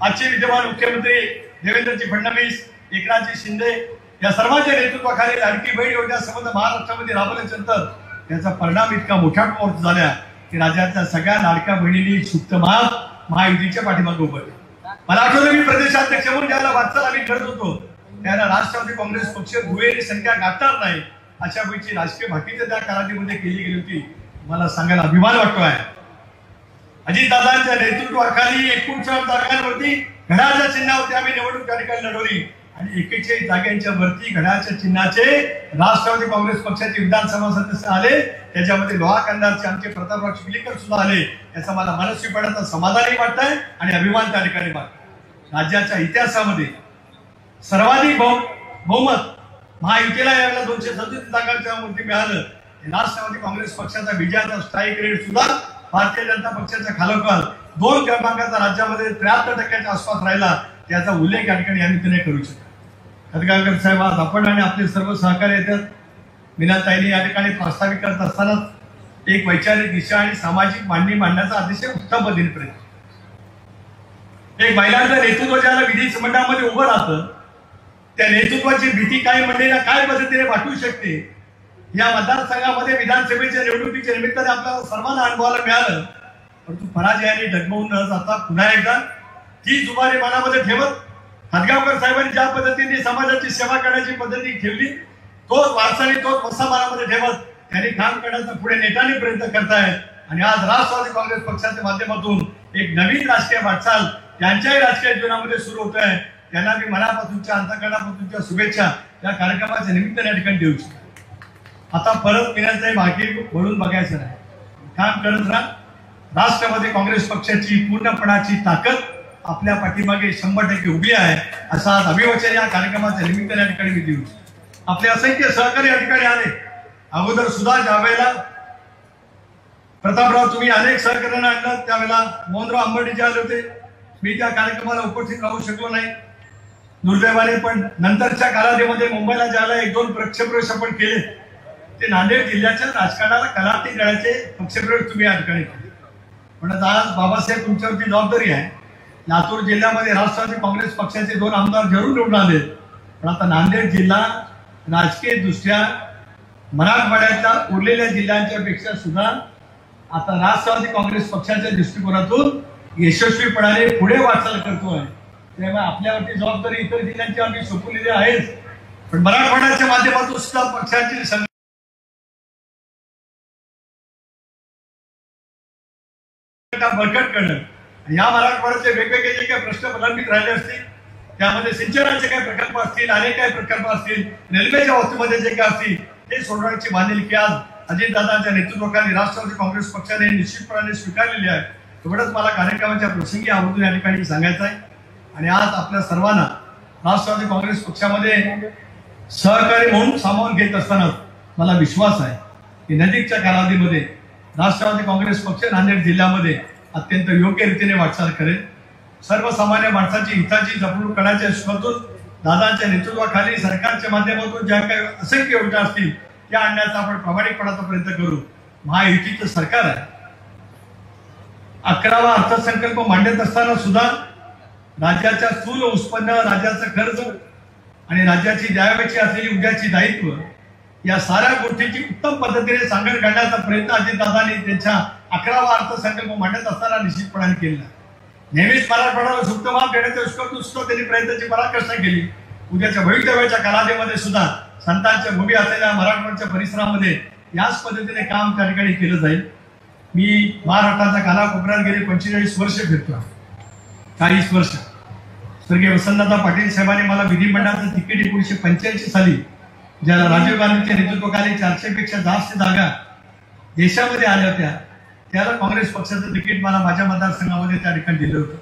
आजचे विद्यमान मुख्यमंत्री देवेंद्रजी फडणवीस, एकनाथजी शिंदे या सर्वांच्या नेतृत्वाखाली लाडकी बहीण योजना संबंध महाराष्ट्रामध्ये राबवल्यानंतर त्याचा परिणाम इतका मोठ्या प्रमाणात झाला की राज्याच्या सगळ्या लाडक्या बहिणींनी सुप्त महायुतीच्या पाठीमागे उभं. मला आठवलं मी प्रदेशाध्यक्ष म्हणून ज्याला वाटचाल आम्ही करत होतो त्याला राष्ट्रवादी काँग्रेस पक्ष दुहेरी संख्या गाठणार नाही अशा पैकी राजकीय भाकीच्या त्या कालावधीमध्ये केली गेली होती. मला सांगायला अभिमान वाटतो आहे. अजितदादांच्या नेतृत्वाखाली 69 जागांवरती घड्याळाच्या चिन्हावरती आम्ही निवडणूक त्या ठिकाणी लढवली आणि 41 जागांच्या वरती घड्याळाच्या चिन्हाचे राष्ट्रवादी काँग्रेस पक्षाचे विधानसभा सदस्य आले. त्याच्यामध्ये लोहा कंदारचे आमचे प्रतापराव चिखलीकर सुद्धा आले. याचा मला मनस्वीपणाचा समाधानही वाटतंय आणि अभिमान त्या ठिकाणी वाटतो. राज्याच्या इतिहासामध्ये सर्वाधिक बहुमत महायुतीला यावेळेला 237 जागांच्या वरती मिळालं. राष्ट्रवादी काँग्रेस पक्षाचा विजयाचा स्ट्राईक रेट सुद्धा भारतीय जनता पक्षाच्या खालोखाल 2 क्रमांकाचा राज्यामध्ये 73% आसपास राहिला. त्याचा उल्लेख या ठिकाणी आम्ही त्याने करू शकतो. खतगावकर साहेब आज आपण आणि आपले सर्व सहकारी येतात. मीनाताईंनी या ठिकाणी प्रास्ताविक करत असताना एक वैचारिक दिशा आणि सामाजिक मांडणी मांडण्याचा अतिशय उत्तम पद्धतीने प्रयत्न. एक महिलांचं नेतृत्व ज्याला विधी मंडळामध्ये उभं राहतं त्या नेतृत्वाची भीती काही मंडळीला काय पद्धतीने वाटू शकते या मतदारसंघामध्ये विधानसभेच्या निवडणुकीच्या निमित्ताने आपल्याला सर्वांना अनुभवायला मिळालं. परंतु पराजयाने डगमवून न जाता पुन्हा एकदा ती जुबानी मनामध्ये ठेवत हदगावकर साहेबांनी ज्या पद्धतीने समाजाची सेवा करण्याची पद्धती ठेवली तोच वारसाने तोच वसा मनामध्ये ठेवत त्यांनी काम करण्याचा पुढे नेटाने प्रयत्न करतायत. आणि आज राष्ट्रवादी काँग्रेस पक्षाच्या माध्यमातून एक नवीन राजकीय वाटचाल त्यांच्याही राजकीय जीवनामध्ये सुरू होत आहे. त्यांना मी मनापासूनच्या अंतःकरणापासूनच्या शुभेच्छा या कार्यक्रमाच्या निमित्ताने या ठिकाणी देऊ शकतो. आता परत पिण्याचाही भागी वळून बघायचं नाही, काम करत राहा. राष्ट्रवादी काँग्रेस पक्षाची पूर्णपणाची ताकद आपल्या पाठीमागे 100% उभी आहे असा आज अभिवचन या कार्यक्रमाच्या निमित्ताने या ठिकाणी मी देऊ. आपले असंख्य सहकारी या ठिकाणी आले. अगोदर सुद्धा ज्या वेळेला प्रतापराव, तुम्ही अनेक सहकार्यानं आणलं. त्यावेळेला मोहनराव आंबर्डे आले होते. मी त्या कार्यक्रमाला उपस्थित राहू शकलो नाही दुर्दैवाने. पण नंतरच्या कालावधीमध्ये मुंबईला ज्याला 1-2 प्रक्षेप्रवेश आपण केले, ते नांदेड जिल्ह्याच्या राजकारणाला कलाटी करण्याचे प्रक्षेप्रवेश तुम्ही या ठिकाणी केले. म्हणून आज बाबासाहेब तुमच्यावरती जबाबदारी आहे. लातूर जिल्ह्यामध्ये राष्ट्रवादी काँग्रेस पक्षाचे 2 आमदार जरूर निवडून आले. पण आता नांदेड जिल्हा राजकीय दृष्ट्या मराठवाड्यातल्या उरलेल्या जिल्ह्यांच्या पेक्षा सुद्धा आता राष्ट्रवादी काँग्रेस पक्षाच्या दृष्टिकोनातून यशस्वीपणाने पुढे वाटचाल करतोय. त्यामुळे आपल्यावरती जबाबदारी इतर जिल्ह्यांची आम्ही सोपवलेली आहेच, पण मराठवाड्याच्या माध्यमातून सुद्धा पक्षाची बळकट करणं. या मराठवाड्याचे वेगवेगळे जे काही प्रश्न प्रलंबित राहिले असतील, त्यामध्ये सिंचनाचे काही प्रकल्प असतील, अनेक काही प्रकल्प असतील, रेल्वेच्या बाबतीमध्ये जे काही असतील, ते सोडवण्याची बांधिलकी आज अजितदादांच्या नेतृत्वाखाली राष्ट्रवादी काँग्रेस पक्षाने निश्चितपणाने स्वीकारलेली आहे. एवढंच मला कार्यक्रमाच्या प्रसंगी आवर्जून या ठिकाणी सांगायचं आहे. आणि आज आपल्या सर्वांना राष्ट्रवादी काँग्रेस पक्षामध्ये सहकारी म्हणून सामावून घेत असताना मला विश्वास आहे की नजीकच्या कालावधीमध्ये राष्ट्रवादी काँग्रेस पक्ष नांदेड जिल्ह्यामध्ये अत्यंत योग्य रीतीने वाटचाल करेल. सर्वसामान्य माणसाची हिताची जपणूक करण्याच्या हेतून दादांच्या नेतृत्वाखाली सरकारच्या माध्यमातून ज्या काही असंख्य योजना असतील त्या आणण्याचा आपण प्रामाणिकपणाचा प्रयत्न करू. महायुतीचं सरकार आहे. 11वा अर्थसंकल्प मांडत असताना सुद्धा राज्याच्या स्थूल उत्पन्न, राज्याचं कर्ज आणि राज्याची द्यावयाची असलेली उद्याची दायित्व या साऱ्या गोष्टीची उत्तम पद्धतीने सांगड काढण्याचा प्रयत्न अजितदादांनी त्यांच्या 11वा अर्थसंकल्प मांडत असताना निश्चितपणाने केला. नेहमीच मराठवाड्याला सुप्त माप देण्याच्या सुद्धा त्यांनी प्रयत्नाची पराकाष्ठा केली. उद्याच्या भवितव्याच्या कालावधीमध्ये सुद्धा संतांच्या भूमी असलेल्या मराठवाड्याच्या परिसरामध्ये याच पद्धतीने काम त्या ठिकाणी केलं जाईल. मी महाराष्ट्राच्या कानाकोपऱ्यात गेले 45 वर्ष फिरतो. 40 वर्ष स्वर्गीय वसंतदादा पाटील साहेबांनी मला विधिमंडळाचं तिकीट 1985 साली, ज्याला राजीव गांधीच्या नेतृत्वाखाली 400 पेक्षा जास्त जागा देशामध्ये आल्या होत्या, त्याला काँग्रेस पक्षाचं तिकीट मला माझ्या मतदारसंघामध्ये त्या ठिकाणी दिलं होतं.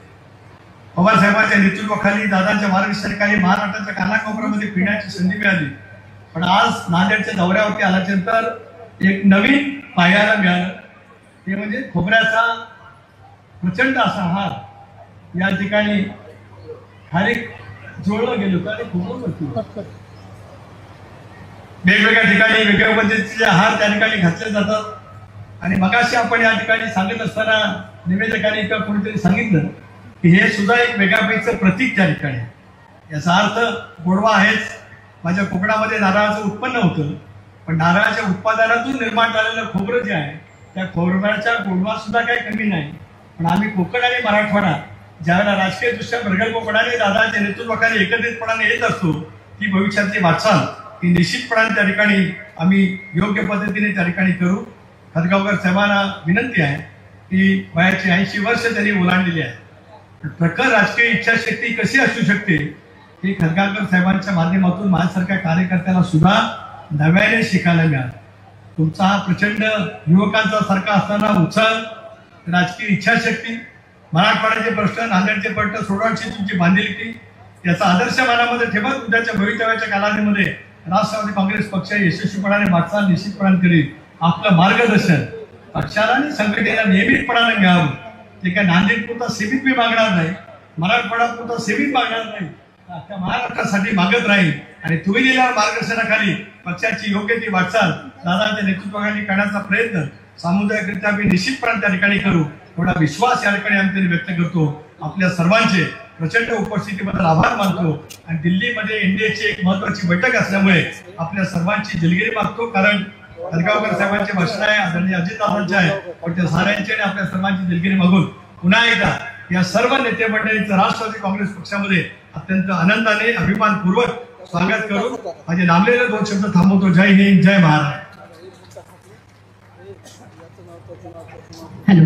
पवार साहेबांच्या नेतृत्वाखाली, दादांच्या मार्गदर्शनाखाली महाराष्ट्राच्या कानाकोपऱ्यामध्ये फिरण्याची संधी मिळाली. पण आज नांदेडच्या दौऱ्यावरती आल्यानंतर एक नवीन पाहायला मिळालं, ते म्हणजे खोबऱ्याचा प्रचंड असा हार या ठिकाणी खाली जोडलं गेलं होतं. आणि खोबरं वेगवेगळ्या ठिकाणी वेगवेगळ्या पद्धतीचे हार त्या ठिकाणी घातले जातात. आणि मगाशी आपण या ठिकाणी सांगत असताना निवेदकांनी किंवा कोणीतरी सांगितलं की हे सुद्धा एक वेगळ्यापैकीचं प्रतीक त्या ठिकाणी. याचा अर्थ गोडवा आहेच. माझ्या कोकणामध्ये नारळाचं उत्पन्न होतं, पण नारळाच्या उत्पादनातून निर्माण झालेलं खोबरं जे आहे त्या खोबऱ्याच्या गोडवा सुद्धा काही कमी नाही. पण आम्ही कोकण आणि मराठवाडा ज्यावेळेला राजकीय दृष्ट्या प्रगल्भपणाने दादांच्या नेतृत्वाखाली एकत्रितपणाने येत असतो, ती भविष्यातली वाटचाल ही निश्चितपणाने त्या ठिकाणी आम्ही योग्य पद्धतीने त्या ठिकाणी करू. खतगावकर साहेबांना विनंती आहे की वयाची 80 वर्ष त्यांनी ओलांडलेली आहे. प्रखर राजकीय इच्छाशक्ती कशी असू शकते हे खतगावकर साहेबांच्या माध्यमातून माझ्यासारख्या कार्यकर्त्याला सुद्धा नव्याने शिकायला मिळालं. तुमचा हा प्रचंड युवकांचा सारखा असताना उत्साह, राजकीय इच्छाशक्ती, मराठवाड्याचे प्रश्न, नांदेडचे प्रश्न सोडवण्याची तुमची बांधिलकी, याचा आदर्श मनामध्ये ठेवत उद्याच्या भवितव्याच्या कालावधीमध्ये राष्ट्रवादी काँग्रेस पक्ष यशस्वीपणाने वाटचाल निश्चितपणाने करेल. आपलं मार्गदर्शन पक्षाला आणि संघटनेला नियमितपणाने मिळावं. ते काय नांदेडपुरता सीमित मी मागणार नाही, मराठवाड्यापुरता सीमित मागणार नाही, अख्ख्या महाराष्ट्रासाठी मागत राहील. आणि तुम्ही दिलेल्या मार्गदर्शनाखाली पक्षाची योग्य ती वाटचाल दादांच्या नेतृत्वाखाली करण्याचा प्रयत्न सामुदायिकरित्या आम्ही निश्चितपणे त्या ठिकाणी करू. थोडा विश्वास या ठिकाणी आम्ही व्यक्त करतो. आपल्या सर्वांचे प्रचंड उपस्थितीबद्दल आभार मानतो. आणि दिल्लीमध्ये एनडीएची एक महत्वाची बैठक असल्यामुळे आपल्या सर्वांची दिलगिरी मागतो. कारण खतगावकर साहेबांचे भाषण आहे, आदरणीय अजितदादांचे आहे, पण त्या साऱ्यांची आणि आपल्या सर्वांची दिलगिरी मागून पुन्हा एकदा या सर्व नेते मंडळींचं राष्ट्रवादी काँग्रेस पक्षामध्ये अत्यंत आनंदाने अभिमानपूर्वक स्वागत करून माझे लांबलेले 2 शब्द थांबवतो. जय हिंद, जय महाराष्ट्र. हॅलो,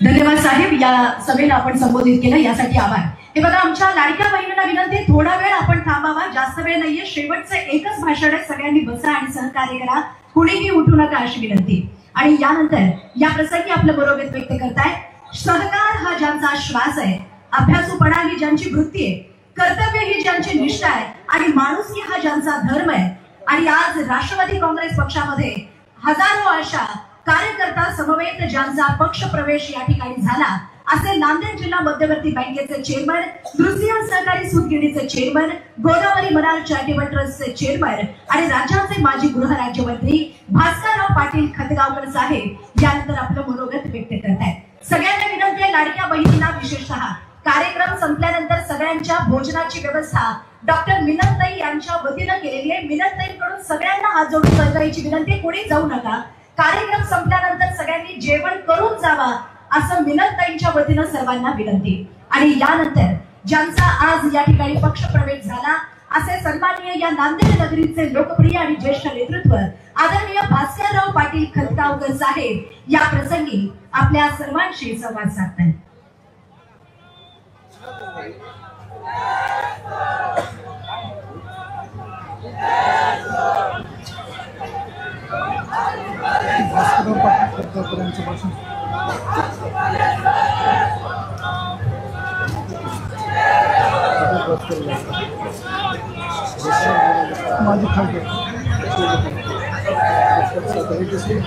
धन्यवाद साहेब. या सभेला आपण संबोधित केलं यासाठी आभार. हे बघा, आमच्या लाडक्या बहिणींना विनंती, थोडा वेळ आपण थांबावा, जास्त वेळ नाहीये. शेवटचं एकच भाषण आहे. सगळ्यांनी बसा आणि सहकार्य करा, कुणीही उठू नका अशी विनंती. आणि यानंतर या प्रसंगी आपलं बरोबर व्यक्त करताय, सहकार हा ज्यांचा श्वास आहे, अभ्यासूपणा ही ज्यांची वृत्ती आहे, कर्तव्य ही ज्यांची निष्ठा आहे आणि माणुसकी हा ज्यांचा धर्म आहे. आणि आज राष्ट्रवादी काँग्रेस पक्षामध्ये हजारो अशा कार्यकर्ता समवेत ज्यांचा पक्ष प्रवेश या ठिकाणी झाला असे नांदेड जिल्हा मध्यवर्ती बँकेचे चेअरमन, दृश्य सहकारी सूतगिरणीचे चेअरमन, गोदावरी मनार चॅरिटेबल ट्रस्टचे चेअरमन आणि राज्याचे माजी गृहराज्यमंत्री भास्करराव पाटील खतगावकर साहेब यानंतर आपलं मनोगत व्यक्त करत आहेत। सगळ्यांना विनंती आहे, लाडक्या बहिणींना विशेषतः कार्यक्रम संपल्यानंतर सगळ्यांच्या भोजनाची व्यवस्था डॉक्टर मिनलताई यांच्या वतीनं केलेली आहे। मिनलताईंकडून सगळ्यांना हात जोडून करायची विनंती, कोणी जाऊ नका। कार्यक्रम संपल्यानंतर सगळ्यांनी जेवण करून जावा असं मिनलताईंच्या वतीनं सर्वांना विनंती। आणि यानंतर ज्यांचा आज या ठिकाणी पक्ष प्रवेश झाला असे सन्माननीय या नांदेड नगरीचे लोकप्रिय आणि ज्येष्ठ नेतृत्व आदरणीय भास्करराव पाटील खतगावकर साहेब या प्रसंगी आपल्या सर्वांशी संवाद साधतात।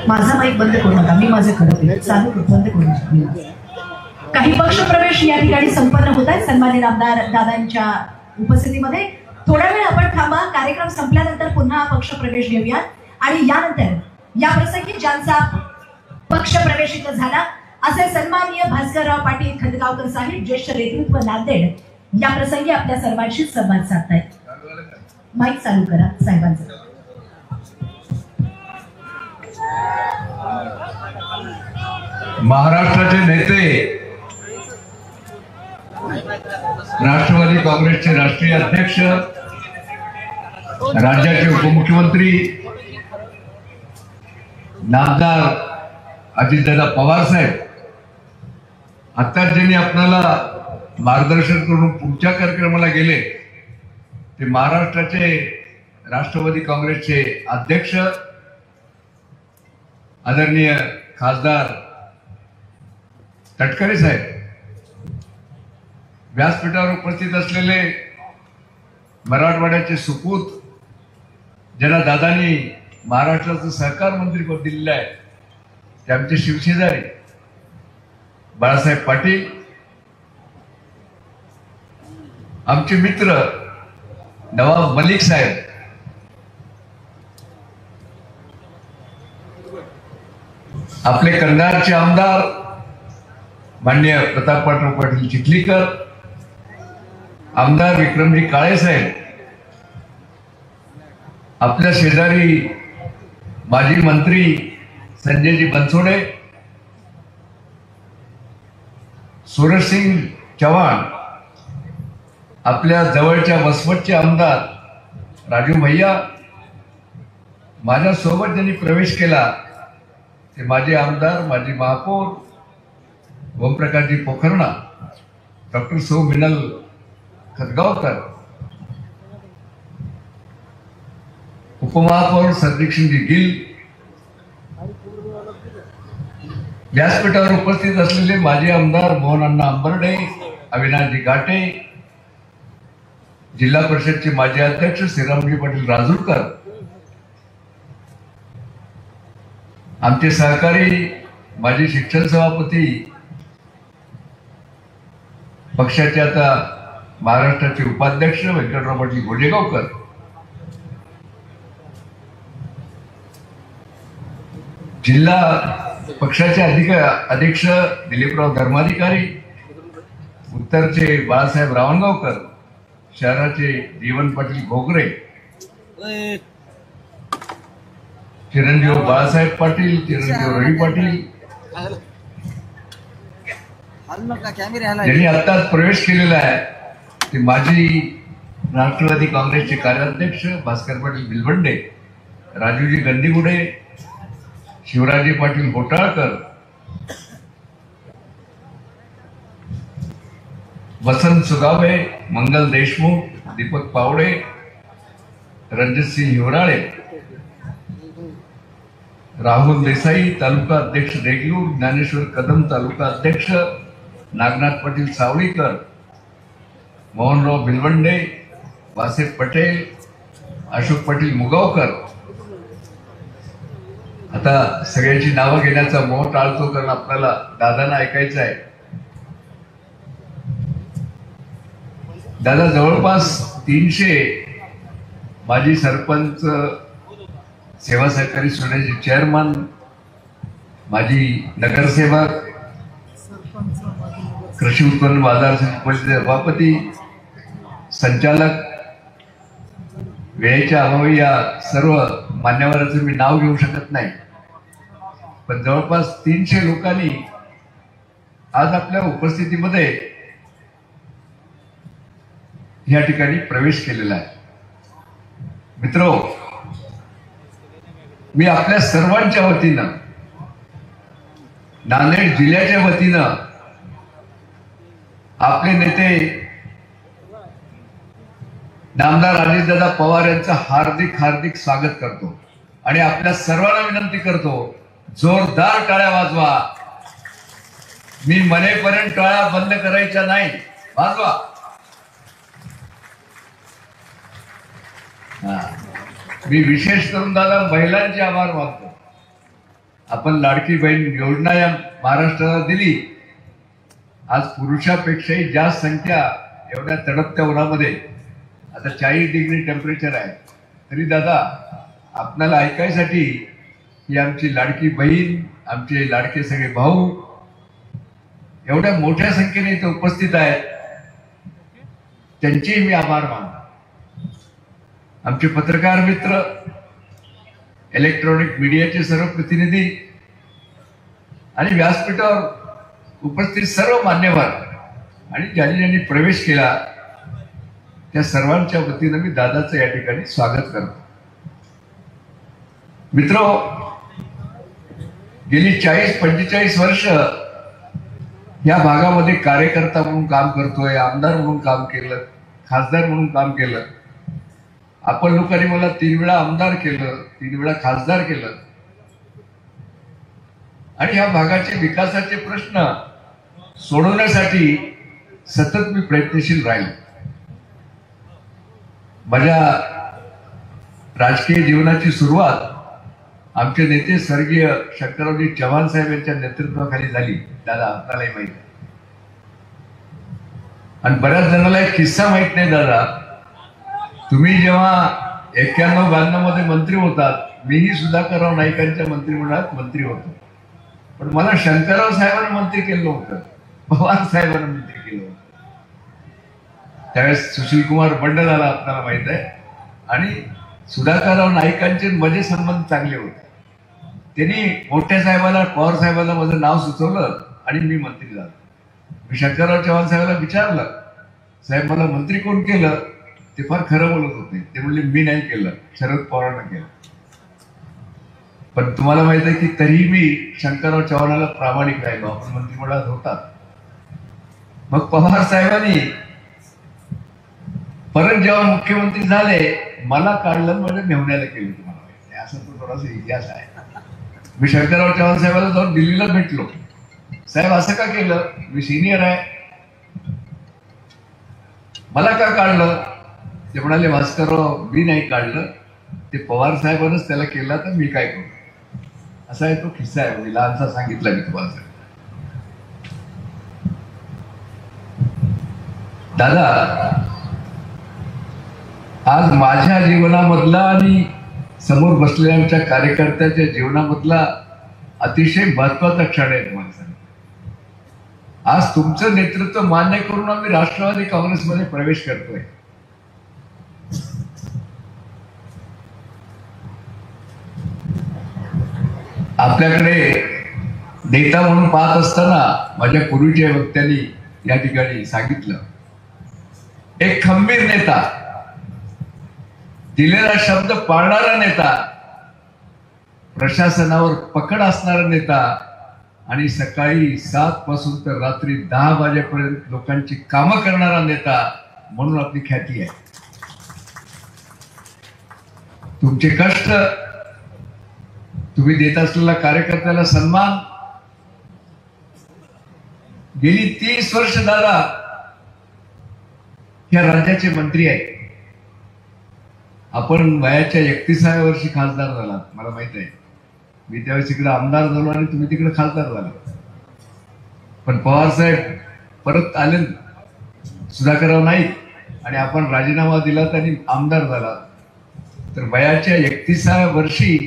माझा माईक बंद करू नका, मी माझं करते, चालू बंद करू नका। काही पक्ष प्रवेश या ठिकाणी संपन्न होत आहेत सन्माननीय आमदार दादांच्या उपस्थितीमध्ये। थोडा वेळ आपण थांबा, कार्यक्रम संपल्यानंतर पुन्हा पक्ष प्रवेश घेऊया। आणि यानंतर या प्रसंगी ज्यांचा पक्ष प्रवेश इथं झाला असे सन्माननीय भास्करराव पाटील खतगावकर साहेब ज्येष्ठ नेतृत्व नांदेड या प्रसंगी आपल्या सर्वांशी संवाद साधतायत। माईक चालू करा साहेबांचं। महाराष्ट्राचे नेते, राष्ट्रवादी काँग्रेसचे राष्ट्रीय अध्यक्ष, राज्याचे उपमुख्यमंत्री नामदार अजितदादा पवार साहेब आता ज्यांनी आपल्याला मार्गदर्शन करून पुढच्या कार्यक्रमाला गेले ते महाराष्ट्राचे राष्ट्रवादी काँग्रेसचे अध्यक्ष आदरणीय खासदार तटकरे साहेब, व्यासपीठावर उपस्थित असलेले मराठवाड्याचे सुपूत ज्यांना दादांनी महाराष्ट्राचं सहकार मंत्रीपद दिलेलं आहे ते आमचे शिवशेजारी बाळासाहेब पाटील, आमचे मित्र नवाब मलिक साहेब, आपले कंधारचे आमदार माननीय प्रतापराव पाटील चिखलीकर, आमदार विक्रमजी काळे साहेब, आपल्या शेजारी माजी मंत्री संजयजी बनसोडे, सूरजसिंग चव्हाण, आपल्या जवळच्या वसमतचे आमदार राजू भैया, माझ्यासोबत ज्यांनी प्रवेश केला ते माझे आमदार माजी महापौर ओमप्रकाशजी पोखरणा, डॉक्टर सौ मिनल खतगावकर, उपमहापौर सरदीपसिंगजी गिल, व्यासपीठावर उपस्थित असलेले माजी आमदार मोहनअण्णा अंबर्डे, अविनाशजी घाटे, जिल्हा परिषदचे माजी अध्यक्ष श्रीरामजी पाटील राजूरकर, आमचे सहकारी माजी शिक्षण सभापती पक्षाचे आता महाराष्ट्राचे उपाध्यक्ष व्यंकटराव पाटील गोजेगावकर, जिल्हा पक्षाचे अध्यक्ष दिलीपराव धर्माधिकारी, उत्तरचे बाळासाहेब रावणगावकर, शहराचे जीवन पाटील घोगरे, चिरंजीव बाळासाहेब पाटील, चिरंजीव रवी पाटील ज्यांनी आत्ताच प्रवेश केलेला आहे ते माजी राष्ट्रवादी काँग्रेसचे कार्याध्यक्ष भास्कर पाटील भिलवंडे, राजूजी गंदीगुडे, शिवराजी पाटील घोटाळकर, वसंत सुगावे, मंगल देशमुख, दीपक पावडे, रणजितसिंह हिवराळे, राहुल देसाई तालुका अध्यक्ष देगलूर, ज्ञानेश्वर कदम तालुका अध्यक्ष, नागनाथ पाटील सावळीकर, मोहनराव भिलवंडे, वासेफ पटेल, अशोक पाटील मुगावकर, आता सगळ्यांची नावं घेण्याचा मोह टाळतो, कारण आपल्याला दादांना ऐकायचं आहे. दादा जवळपास 300 माजी सरपंच, सेवा सहकारी सोसायटीचे चेअरमन, माजी नगरसेवक, कृषी उत्पन्न बाजार समितीचे सभापती, संचालक, वेळेच्या अभावी या सर्व मान्यवरांचं मी नाव घेऊ शकत नाही, पण जवळपास 300 लोकांनी आज आपल्या उपस्थितीमध्ये या ठिकाणी प्रवेश केलेला आहे. मित्रो, मी आपल्या सर्वांच्या वतीनं, नांदेड जिल्ह्याच्या वतीनं आपले नेते नामदार अजितदादा पवार यांचं हार्दिक हार्दिक स्वागत करतो आणि आपल्या सर्वांना विनंती करतो, जोरदार टाळ्या वाजवा. मी मनेपर्यंत टाळ्या बंद करायच्या नाही, वाजवा. मी विशेष करून दादा महिलांचे आभार मानतो. आपण लाडकी बहीण योजना या महाराष्ट्राला दिली. आज पुरुषापेक्षाही जास्त संख्या एवढ्या तडकत्या उन्हामध्ये, आता 40 डिग्री टेम्परेचर आहे, तरी दादा आपल्याला ऐकायसाठी ही आमची लाडकी बहीण, आमचे लाडके सगळे भाऊ एवढ्या मोठ्या संख्येने इथे उपस्थित आहेत, त्यांचेही मी आभार मानतो. आमचे पत्रकार मित्र, इलेक्ट्रॉनिक मीडियाचे सर्व प्रतिनिधी आणि व्यासपीठावर उपस्थित सर्व मान्यवर आणि ज्यांनी ज्यांनी प्रवेश केला त्या सर्वांच्या वतीनं मी दादाचं या ठिकाणी स्वागत करतो. मित्रो, गेली 40-45 वर्ष या भागामध्ये कार्यकर्ता म्हणून काम करतोय, आमदार म्हणून काम केलं, खासदार म्हणून काम केलं. आपण लोकांनी मला 3 वेळा आमदार केलं, 3 वेळा खासदार केलं आणि या भागाचे विकासाचे प्रश्न सोडवण्यासाठी सतत मी प्रयत्नशील राहील. माझ्या राजकीय जीवनाची सुरुवात आमचे नेते स्वर्गीय शंकररावजी चव्हाण साहेब यांच्या नेतृत्वाखाली झाली. दादा आपल्यालाही माहित आहे आणि बऱ्याच जणांना एक किस्सा माहित नाही. दादा, तुम्ही जेव्हा 91-92 मध्ये मंत्री होतात, मीही सुधाकरराव नाईकांच्या मंत्रिमंडळात मंत्री होतो, पण मला शंकरराव साहेबांना मंत्री केलं नव्हतं, पवार साहेबांना मंत्री केलं होतं. त्यावेळेस सुशीलकुमार बंडल आला, आपल्याला माहित आहे, आणि सुधाकरराव नाईकांचे माझे संबंध चांगले होते. त्यांनी मोठ्या साहेबाला, पवार साहेबांना माझं नाव सुचवलं आणि मी मंत्री झालो. मी शंकरराव चव्हाण साहेबांना विचारलं, साहेब मला मंत्री कोण केलं? ते फार खरं बोलत होते. ते म्हणले मी नाही केलं, शरद पवारांना केलं. पण तुम्हाला माहित आहे की तरीही मी शंकरराव चव्हाणाला प्रामाणिक राहिलो. आपण मंत्रिमंडळात होतात. मग पवार साहेबांनी परत जेव्हा मुख्यमंत्री झाले, मला काढलं, म्हणजे मेहुण्याला केलं. तुम्हाला माहिती आहे, असं तो थोडासा इतिहास आहे. मी शंकरराव चव्हाण साहेबांना जाऊन दिल्लीला भेटलो. साहेब असं का केलं? मी सिनियर आहे, मला का काढलं? ते म्हणाले, भास्करराव मी नाही काढलं, ते पवार साहेबांनाच त्याला केलं, तर मी काय करू? असा आहे तो किस्सा आहे. मी लहानसा सांगितला मी तुम्हाला. दादा, आज माझ्या जीवनामधला आणि समोर बसलेल्या आमच्या कार्यकर्त्याच्या जीवनामधला अतिशय महत्वाचा क्षण आहे. तुम्हाला सांगतो, आज तुमचं नेतृत्व मान्य करून आम्ही राष्ट्रवादी काँग्रेसमध्ये प्रवेश करतोय. आपल्याकडे नेता म्हणून पाहत असताना माझ्या पूर्वीच्या वक्त्यांनी या ठिकाणी सांगितलं, एक खंबीर नेता, दिलेला शब्द पाळणारा नेता, प्रशासनावर पकड असणारा नेता आणि सकाळी 7 पासून तर रात्री 10 वाजेपर्यंत लोकांची कामं करणारा नेता म्हणून आपली ख्याती आहे. तुमचे कष्ट, तुम्ही देत असलेला कार्यकर्त्याला सन्मान, गेली 30 वर्ष दादा या राज्याचे मंत्री आहेत. आपण वयाच्या 31व्या वर्षी खासदार झाला, मला माहित आहे. मी त्यावेळेस इकडे आमदार झालो आणि तुम्ही तिकडे खासदार झाले. पण पवार साहेब परत आले, सुधाकरराव नाईक, आणि आपण राजीनामा दिला आणि आमदार झाला. तर वयाच्या 31व्या वर्षी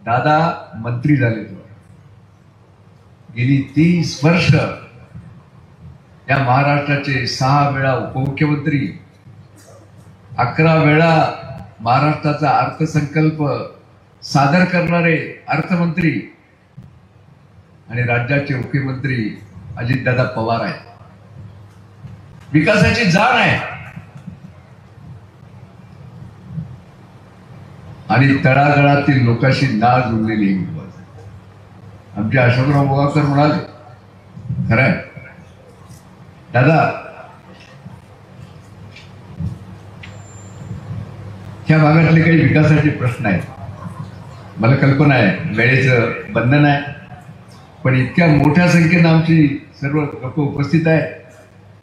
दादा मंत्री झाले. गेली 30 वर्ष या महाराष्ट्राचे 6 वेळा उपमुख्यमंत्री, 11 वेळा महाराष्ट्राचा अर्थसंकल्प सादर करणारे अर्थमंत्री आणि राज्याचे मुख्यमंत्री अजितदादा पवार आहेत. विकासाची जाण आहे आणि तळागाळातील लोकांशी नाळ जुळलेली आहे. आमचे अशोकराव बोगाकर म्हणाले, खरंय दादा, ह्या भागातले काही विकासाचे प्रश्न आहेत. मला कल्पना आहे वेळेचं बंधन आहे, पण इतक्या मोठ्या संख्येनं आमची सर्व लोक उपस्थित आहेत,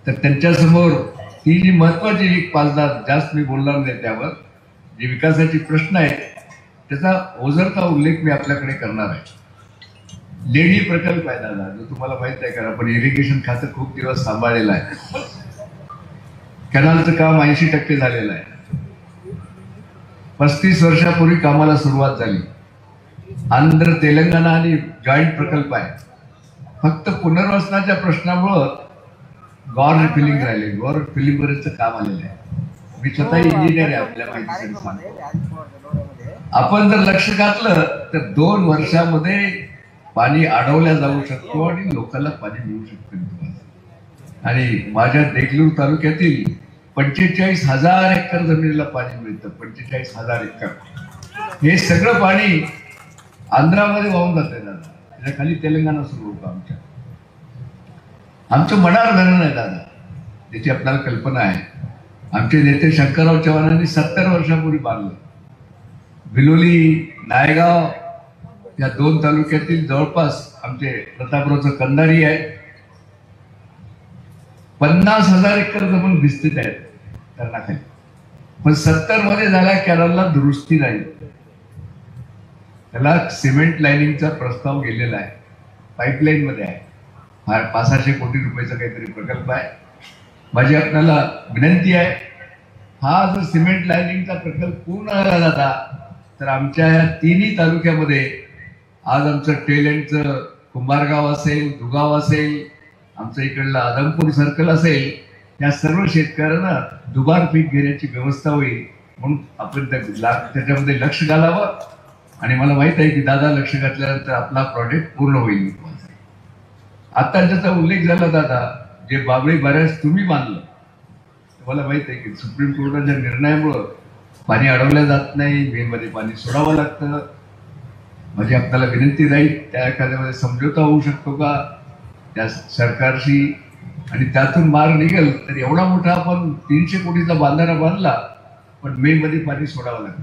तर त्यांच्यासमोर ही जी महत्वाची 1-5 जास्त मी बोलणार नाही त्यावर, जे विकासाचे प्रश्न आहेत त्याचा ओझरता उल्लेख मी आपल्याकडे करणार आहे. लेणी प्रकल्प आहे दादा, जो तुम्हाला माहित आहे का, आपण इरिगेशन खातं खूप दिवस सांभाळलेलं आहे. कॅनलचं काम 80% झालेलं आहे. 35 वर्षापूर्वी कामाला सुरुवात झाली. आंध्र, तेलंगणा आणि जॉईंट प्रकल्प आहे. फक्त पुनर्वसनाच्या प्रश्नामुळं गॉर रिफिलिंग राहिले. गॉर रिफिलिंग वरचं काम आलेलं आहे. मी स्वतः इंजिनियर आहे, आपल्या माहितीसाठी सांगतो. आपण जर लक्ष घातलं तर 2 वर्षामध्ये पाणी अडवल्या जाऊ शकतो आणि लोकांना पाणी मिळू शकतं. आणि माझ्या देगलूर तालुक्यातील 45,000 एकर जमिनीला पाणी मिळतं. 45,000 एकर. हे सगळं पाणी आंध्रामध्ये वाहून जाते दादा. त्याच्या खाली तेलंगणा सुरू होतं. आमचं मडार धरण आहे दादा, त्याची आपल्याला कल्पना आहे. आमचे नेते शंकरराव चव्हाणांनी 70 वर्षापूर्वी बांधलं. बिलोली, नायगाव या 2 तालुक्यातील जवळपास आमचे प्रतापरावचं कंधारी आहे. 50,000 एकर जमीन विस्तृत आहेत धरणाखाली. पण 70 मध्ये झाल्या कॅनलला दुरुस्ती नाही. त्याला सिमेंट लाईनिंगचा प्रस्ताव गेलेला आहे. पाईपलाईन मध्ये आहे. 500 कोटी रुपयाचा काहीतरी प्रकल्प आहे. माझी आपल्याला विनंती आहे, हा जर सिमेंट लाईनिंगचा प्रकल्प पूर्ण झाला जाता तर आमच्या या 3ही तालुक्यामध्ये आज आमचं टेलंटचं कुंभारगाव असेल, दुगाव असेल, आमचं इकडलं आदमपूर सर्कल असेल, या सर्व शेतकऱ्यांना दुबार पीक घेण्याची व्यवस्था होईल. म्हणून आपण त्याच्यामध्ये लक्ष घालावं. आणि मला माहित आहे की दादा लक्ष घातल्यानंतर आपला प्रोजेक्ट पूर्ण होईल. आता ज्याचा उल्लेख झाला दादा, जे बाबळी बऱ्याच तुम्ही मानलं, मला माहित आहे की सुप्रीम कोर्टाच्या निर्णयामुळं पाणी अडवलं जात नाही, मे मध्ये पाणी सोडावं लागतं. माझी आपल्याला विनंती राहील, त्या एखाद्यामध्ये समझोता होऊ शकतो का त्या सरकारशी, आणि त्यातून मार्ग निघेल. तर एवढा मोठा आपण 300 कोटीचा बांधारा बांधला, पण मे मध्ये पाणी सोडावं लागतं.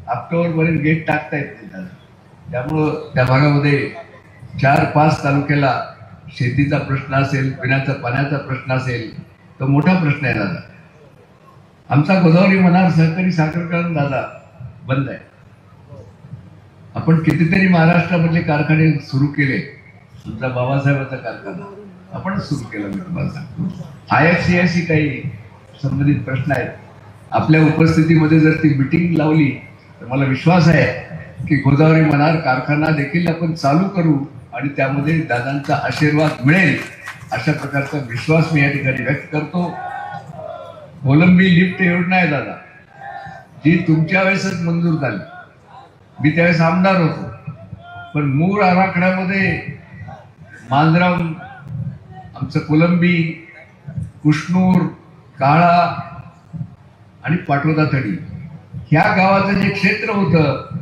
ऑक्टोबर पर्यंत गेट टाकता येत नाही. त्यामुळं त्या भागामध्ये 4-5 तालुक्याला शेतीचा प्रश्न असेल, पिण्याचा पाण्याचा प्रश्न असेल, तो मोठा प्रश्न आहे दादा. आमचा गोदावरी मनार सहकारी साखर कारखाना दादा बंद आहे. आपण कितीतरी महाराष्ट्रामधले कारखाने सुरू केले. तुमचा बाबासाहेबांचा कारखाना आपणच सुरू केला. मी तुम्हाला सांगतो, IFCIC काही संबंधित प्रश्न आहेत. आपल्या उपस्थितीमध्ये जर ती मिटिंग लावली तर मला विश्वास आहे की गोदावरी मनार कारखाना देखील आपण चालू करू आणि त्यामध्ये दादांचा आशीर्वाद मिळेल, अशा प्रकारचा विश्वास मी या ठिकाणी व्यक्त करतो. कोलंबी लिफ्ट योजना आहे दादा, जी तुमच्या वेळेसच मंजूर झाली. मी त्यावेळेस आमदार होतो. पण मूळ आराखड्यामध्ये मांजराम, आमचं कोलंबी, कुष्णूर, काळा आणि पाटोदा थडी ह्या गावाचं जे क्षेत्र होतं,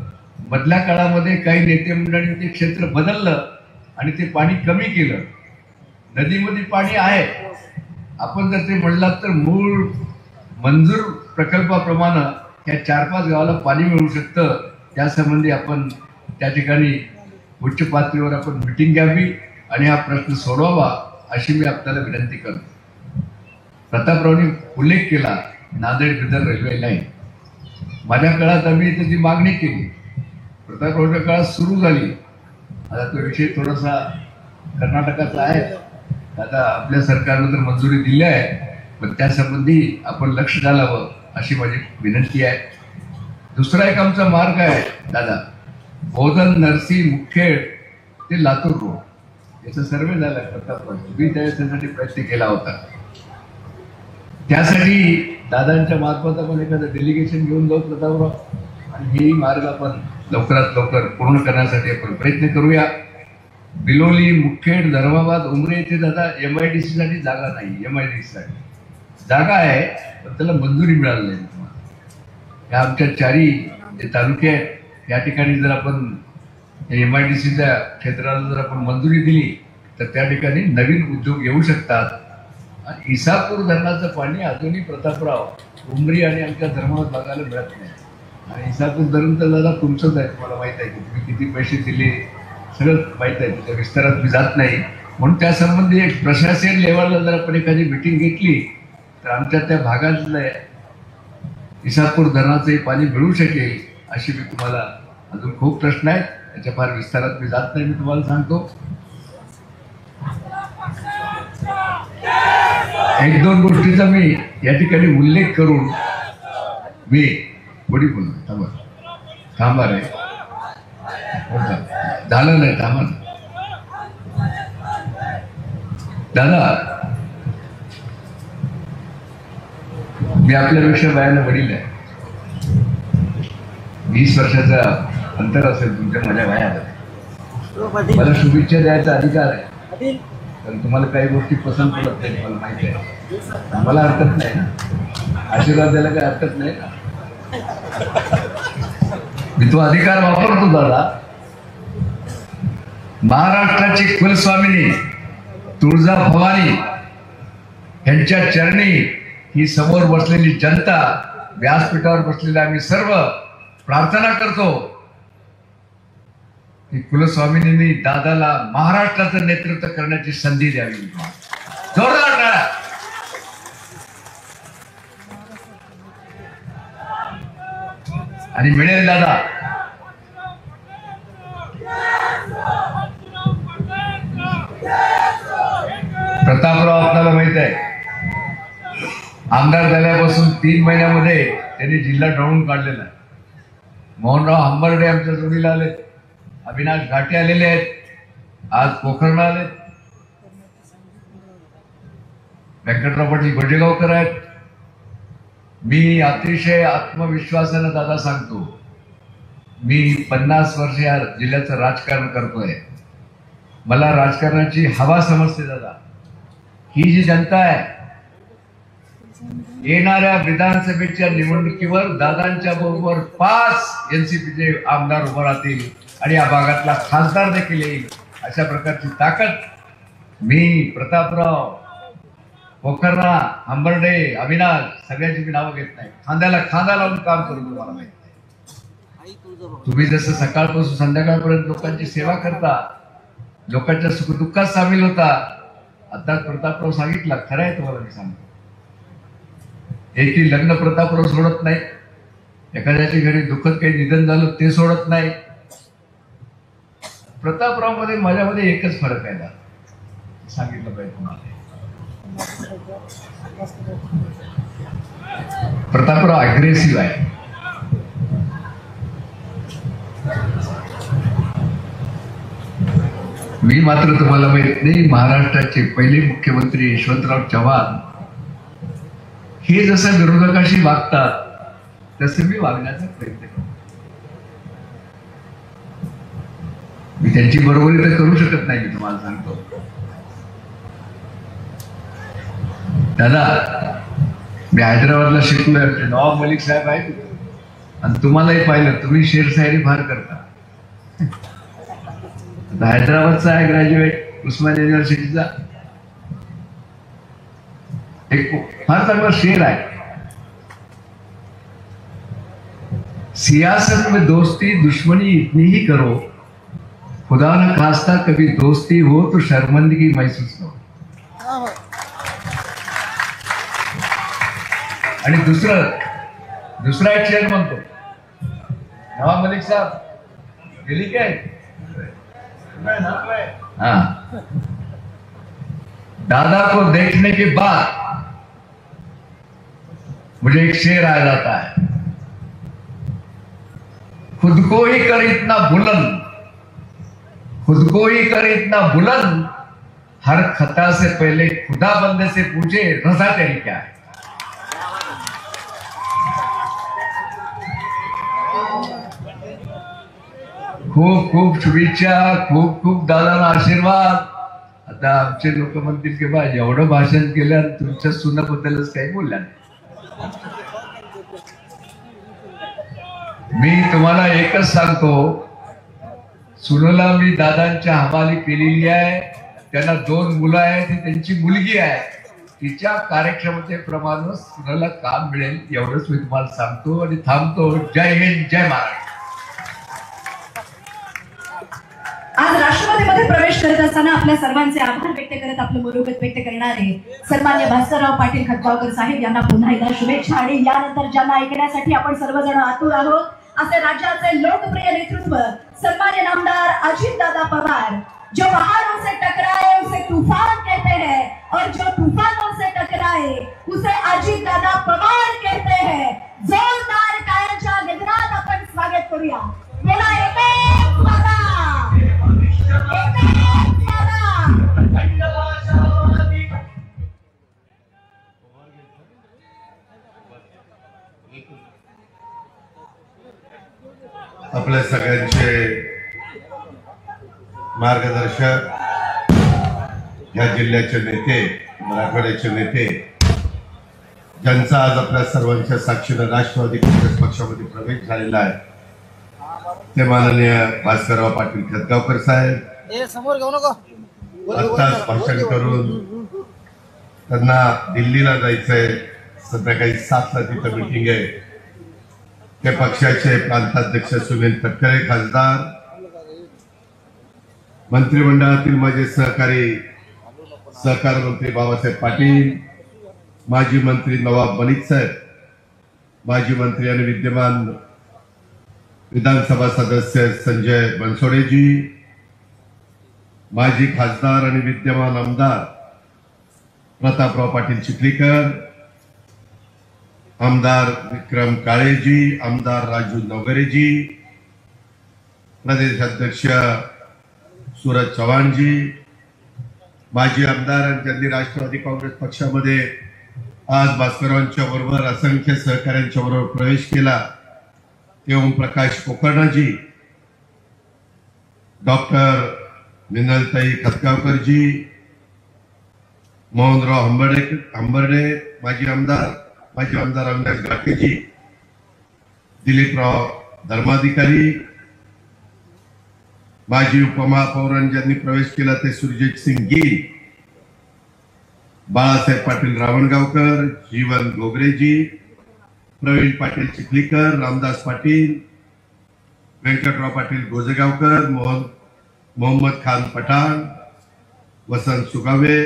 मधल्या काळामध्ये काही नेते मंडळींनी ते क्षेत्र बदललं आणि ते पाणी कमी केलं. नदीमध्ये पाणी आहे. आपण जर ते म्हणलात तर मूळ मंजूर प्रकल्पाप्रमाणे या 4-5 गावाला पाणी मिळू शकतं. त्यासंबंधी आपण त्या ठिकाणी उच्च पातळीवर आपण मिटिंग घ्यावी आणि हा प्रश्न सोडवावा, अशी मी आपल्याला विनंती करतो. प्रतापरावनी उल्लेख केला नांदेड बिदर रेल्वे लाईन. माझ्या काळात आम्ही त्याची मागणी केली. प्रतापरावच्या काळात सुरू झाली. आता तो विषय थोडासा कर्नाटकाचा आहे. आता आपल्या सरकारनं तर मंजुरी दिली आहे, पण त्यासंबंधी आपण लक्ष घालावं अशी माझी विनंती आहे. दुसरा एक आमचा मार्ग आहे दादा, बोधन नरसी मुखेड ते लातूर रोड, याचा सर्वे झाला प्रतापराव. मी त्यासाठी प्रयत्न केला होता. त्यासाठी दादांच्या मार्फत आपण एखादं डेलिगेशन घेऊन जाऊ प्रतापराव, आणि हे मार्ग आपण लवकरात लवकर पूर्ण करण्यासाठी आपण प्रयत्न करूया. बिलोली, मुखेड, धर्माबाद, उमरे येथे दादा MIDC साठी जागा नाही. MIDC साठी जागा आहे, पण त्याला मंजुरी मिळाली नाही. या आमच्या चारी जे तालुके आहेत या ठिकाणी जर आपण MIDCच्या क्षेत्राला जर आपण मंजुरी दिली तर त्या ठिकाणी नवीन उद्योग येऊ शकतात. आणि इसापूर धरणाचं पाणी अजूनही प्रतापराव, उमरी आणि आमच्या धर्माबाद भागाला मिळत नाही. आणि इसापूर धरण तर दादा तुमचंच आहे, तुम्हाला माहित आहे की तुम्ही किती पैसे दिले सगळं माहित आहे. त्याच्या विस्तारात मी जात नाही. म्हणून त्यासंबंधी एक प्रशासन लेवलला जर आपण एखादी मिटिंग घेतली तर आमच्या त्या भागातलं इसापूर धरणाचंही पाणी मिळू शकेल. अशी मी तुम्हाला, अजून खूप प्रश्न आहेत, त्याच्या फार विस्तारात मी जात नाही. मी तुम्हाला सांगतो, एक दोन गोष्टीचा मी या ठिकाणी उल्लेख करून मी थोडी बोलतो. थांबा रे, झालं नाही, थांबा दादा. मी आपल्यापेक्षा वयानं वडील आहे. 20 वर्षाचा अंतर असेल तुमच्या माझ्या वयात. मला शुभेच्छा द्यायचा अधिकार आहे, पण तुम्हाला काही गोष्टी पसंत पडत नाही, मला माहिती आहे. मला हरकत नाही ना, आशीर्वाद द्यायला काही हरकत नाही ना. मी तो अधिकार वापरतो दादा. महाराष्ट्राची कुलस्वामिनी तुळजा भवानी यांच्या चरणी ही समोर बसलेली जनता, व्यासपीठावर बसलेले आम्ही सर्व प्रार्थना करतो की कुलस्वामिनींनी दादाला महाराष्ट्राचं नेतृत्व करण्याची संधी द्यावी. जोरदार टाळ्या. आणि मिळेल दादा. प्रतापराव आपल्याला माहित आहे, आमदार झाल्यापासून 3 महिन्यामध्ये त्यांनी जिल्हा ढवळून काढलेला आहे. मोहनराव हंबर्डे आमच्या जोडीला आले, अविनाश घाटे आलेले आहेत, आज पोखरणला आले, व्यंकटराव पाटील गोजेगावकर आहेत. मी अतिशय आत्मविश्वासानं दादा सांगतो, मी 50 वर्ष या जिल्ह्याचं राजकारण करतोय. मला राजकारणाची हवा समजते दादा. ही जी जनता आहे, येणाऱ्या विधानसभेच्या निवडणुकीवर दादांच्या बरोबर 5 NCPचे आमदार उभं राहतील आणि या भागातला खासदार देखील येईल. अशा प्रकारची ताकद मी, प्रतापराव, पोखरणा, हंबर्डे, अविनाश, सगळ्यांची मी नावं घेत नाही, खांद्याला खांदा लावून काम करू. तुम्हाला माहिती आहे, तुम्ही जसं सकाळपासून संध्याकाळपर्यंत लोकांची सेवा करता, लोकांच्या सुखदुःखात सामील होता. आता प्रतापराव सांगितलं, खरं आहे तुम्हाला मी सांगतो, एकही लग्न प्रतापराव सोडत नाही, एखाद्याच्या घरी दुःखद काही निधन झालं ते सोडत नाही. प्रतापराव मध्ये माझ्यामध्ये एकच फरक आहे ना, सांगितलं पाहिजे तुम्हाला. प्रतापराव अग्रेसिव्ह आहे. मी मात्र तुम्हाला माहित नाही, महाराष्ट्राचे पहिले मुख्यमंत्री यशवंतराव चव्हाण हे जसं विरोधकाशी वागतात तसं मी वागण्याचा प्रयत्न करतो. मी त्यांची बरोबरी तर करू शकत नाही, मी तुम्हाला सांगतो दादा. मी हैदराबादला शिकलोय, नवाब मलिक साहेब आहेत, आणि तुम्हालाही पाहिलं, तुम्ही शेरशायरी फार करता. हैदराबादचा आहे ग्रॅज्युएट, उस्मानिया युनिव्हर्सिटीचा. एक फार चांगला शेर आहे, सियासत में दोस्ती दुश्मनी इतनी ही करो, खुदा न खास्ता कभी दोस्ती हो तो शर्मंदगी महसूस हो. आणि दुसरा एक शेर म्हणतो, नवाब मलिक साहेब, गेली काय? हाँ, दादा को देखने के बाद मुझे एक शेर आ जाता है, खुद को ही कर इतना बुलंद, खुद को ही कर इतना बुलंद, हर खता से पहले खुदा बंदे से पूछे रजा तेरी क्या है। खूप खूप शुभेच्छा, खूप खूप दादांना आशीर्वाद. आता आमचे लोक म्हणतील की बा एवढं भाषण केलं तुमच्या सुनाबद्दलच काही बोलल्या नाही. मी तुम्हाला एकच सांगतो, सुनला मी दादांच्या हवाली केलेली आहे. त्यांना 2 मुलं आहेत, त्यांची मुलगी आहे. तिच्या कार्यक्षमतेप्रमाणे सुनला काम मिळेल एवढंच मी तुम्हाला सांगतो आणि थांबतो. जय हिंद, जय महाराष्ट्र. आज राष्ट्रवादीमध्ये प्रवेश करत असताना आपल्या सर्वांचे आभार व्यक्त करत आपलं मनोगत व्यक्त करणारे सन्मान्य भास्करराव पाटील खतगावकर साहेब यांना पुन्हा एकदा शुभेच्छा. आणि यानंतर ज्यांना ऐकण्यासाठी आपण सर्वजण आतुर आहोत असे राज्याचे लोकप्रिय नेतृत्व सन्मान्य नामदार अजितदादा पवार. जो पहाड़ों से टकराए उसे तूफान कहते हैं और जो तूफानों से टकराए उसे अजितदादा पवार कहते हैं. जोरदार टाळ्यांच्या गजरात आपण स्वागत करूया. बोला एक वादा, आपल्या सगळ्यांचे मार्गदर्शक, या जिल्ह्याचे नेते, मराठवाड्याचे नेते, ज्यांचा आज आपल्या सर्वांच्या साक्षीने राष्ट्रवादी काँग्रेस पक्षामध्ये प्रवेश झालेला आहे, ते माननीय भास्करराव पाटील खतगावकर साहेब. आत्ताच भाषण करून त्यांना दिल्लीला जायचंय, संध्याकाळी 7ला तिथं मीटिंग आहे. ते पक्षाचे प्रांताध्यक्ष सुनील तटकरे खासदार, मंत्रिमंडळातील माझे सहकारी सहकार मंत्री बाबासाहेब पाटील, माजी मंत्री नवाब मलिक साहेब, माजी मंत्री आणि विद्यमान विधानसभा सदस्य संजय बनसोडेजी, माजी खासदार आणि विद्यमान आमदार प्रतापराव पाटील चिखलीकर, आमदार विक्रम काळेजी, आमदार राजू नवगरेजी, प्रदेश अध्यक्ष सूरज चव्हाणजी, माजी आमदार आणि ज्यांनी राष्ट्रवादी काँग्रेस पक्षामध्ये आज भास्कररावांच्या बरोबर असंख्य सहकाऱ्यांच्या बरोबर प्रवेश केला, ते ओमप्रकाश कोकर्णजी, डॉक्टर मिनलताई खतगावकरजी, मोहनराव हंबर्डे, माजी आमदार अविनाश घाटेजी, दिलीपराव धर्माधिकारी, माजी उपमहापौरांनी ज्यांनी प्रवेश केला ते सुरजित सिंग गिल, बाळासाहेब पाटील रावणगावकर, जीवन घोगरेजी, प्रवीण पाटील चिखलीकर, रामदास पाटील, व्यंकटराव पाटील गोजेगावकर, मोहम्मद खान पठाण, वसंत सुगावे,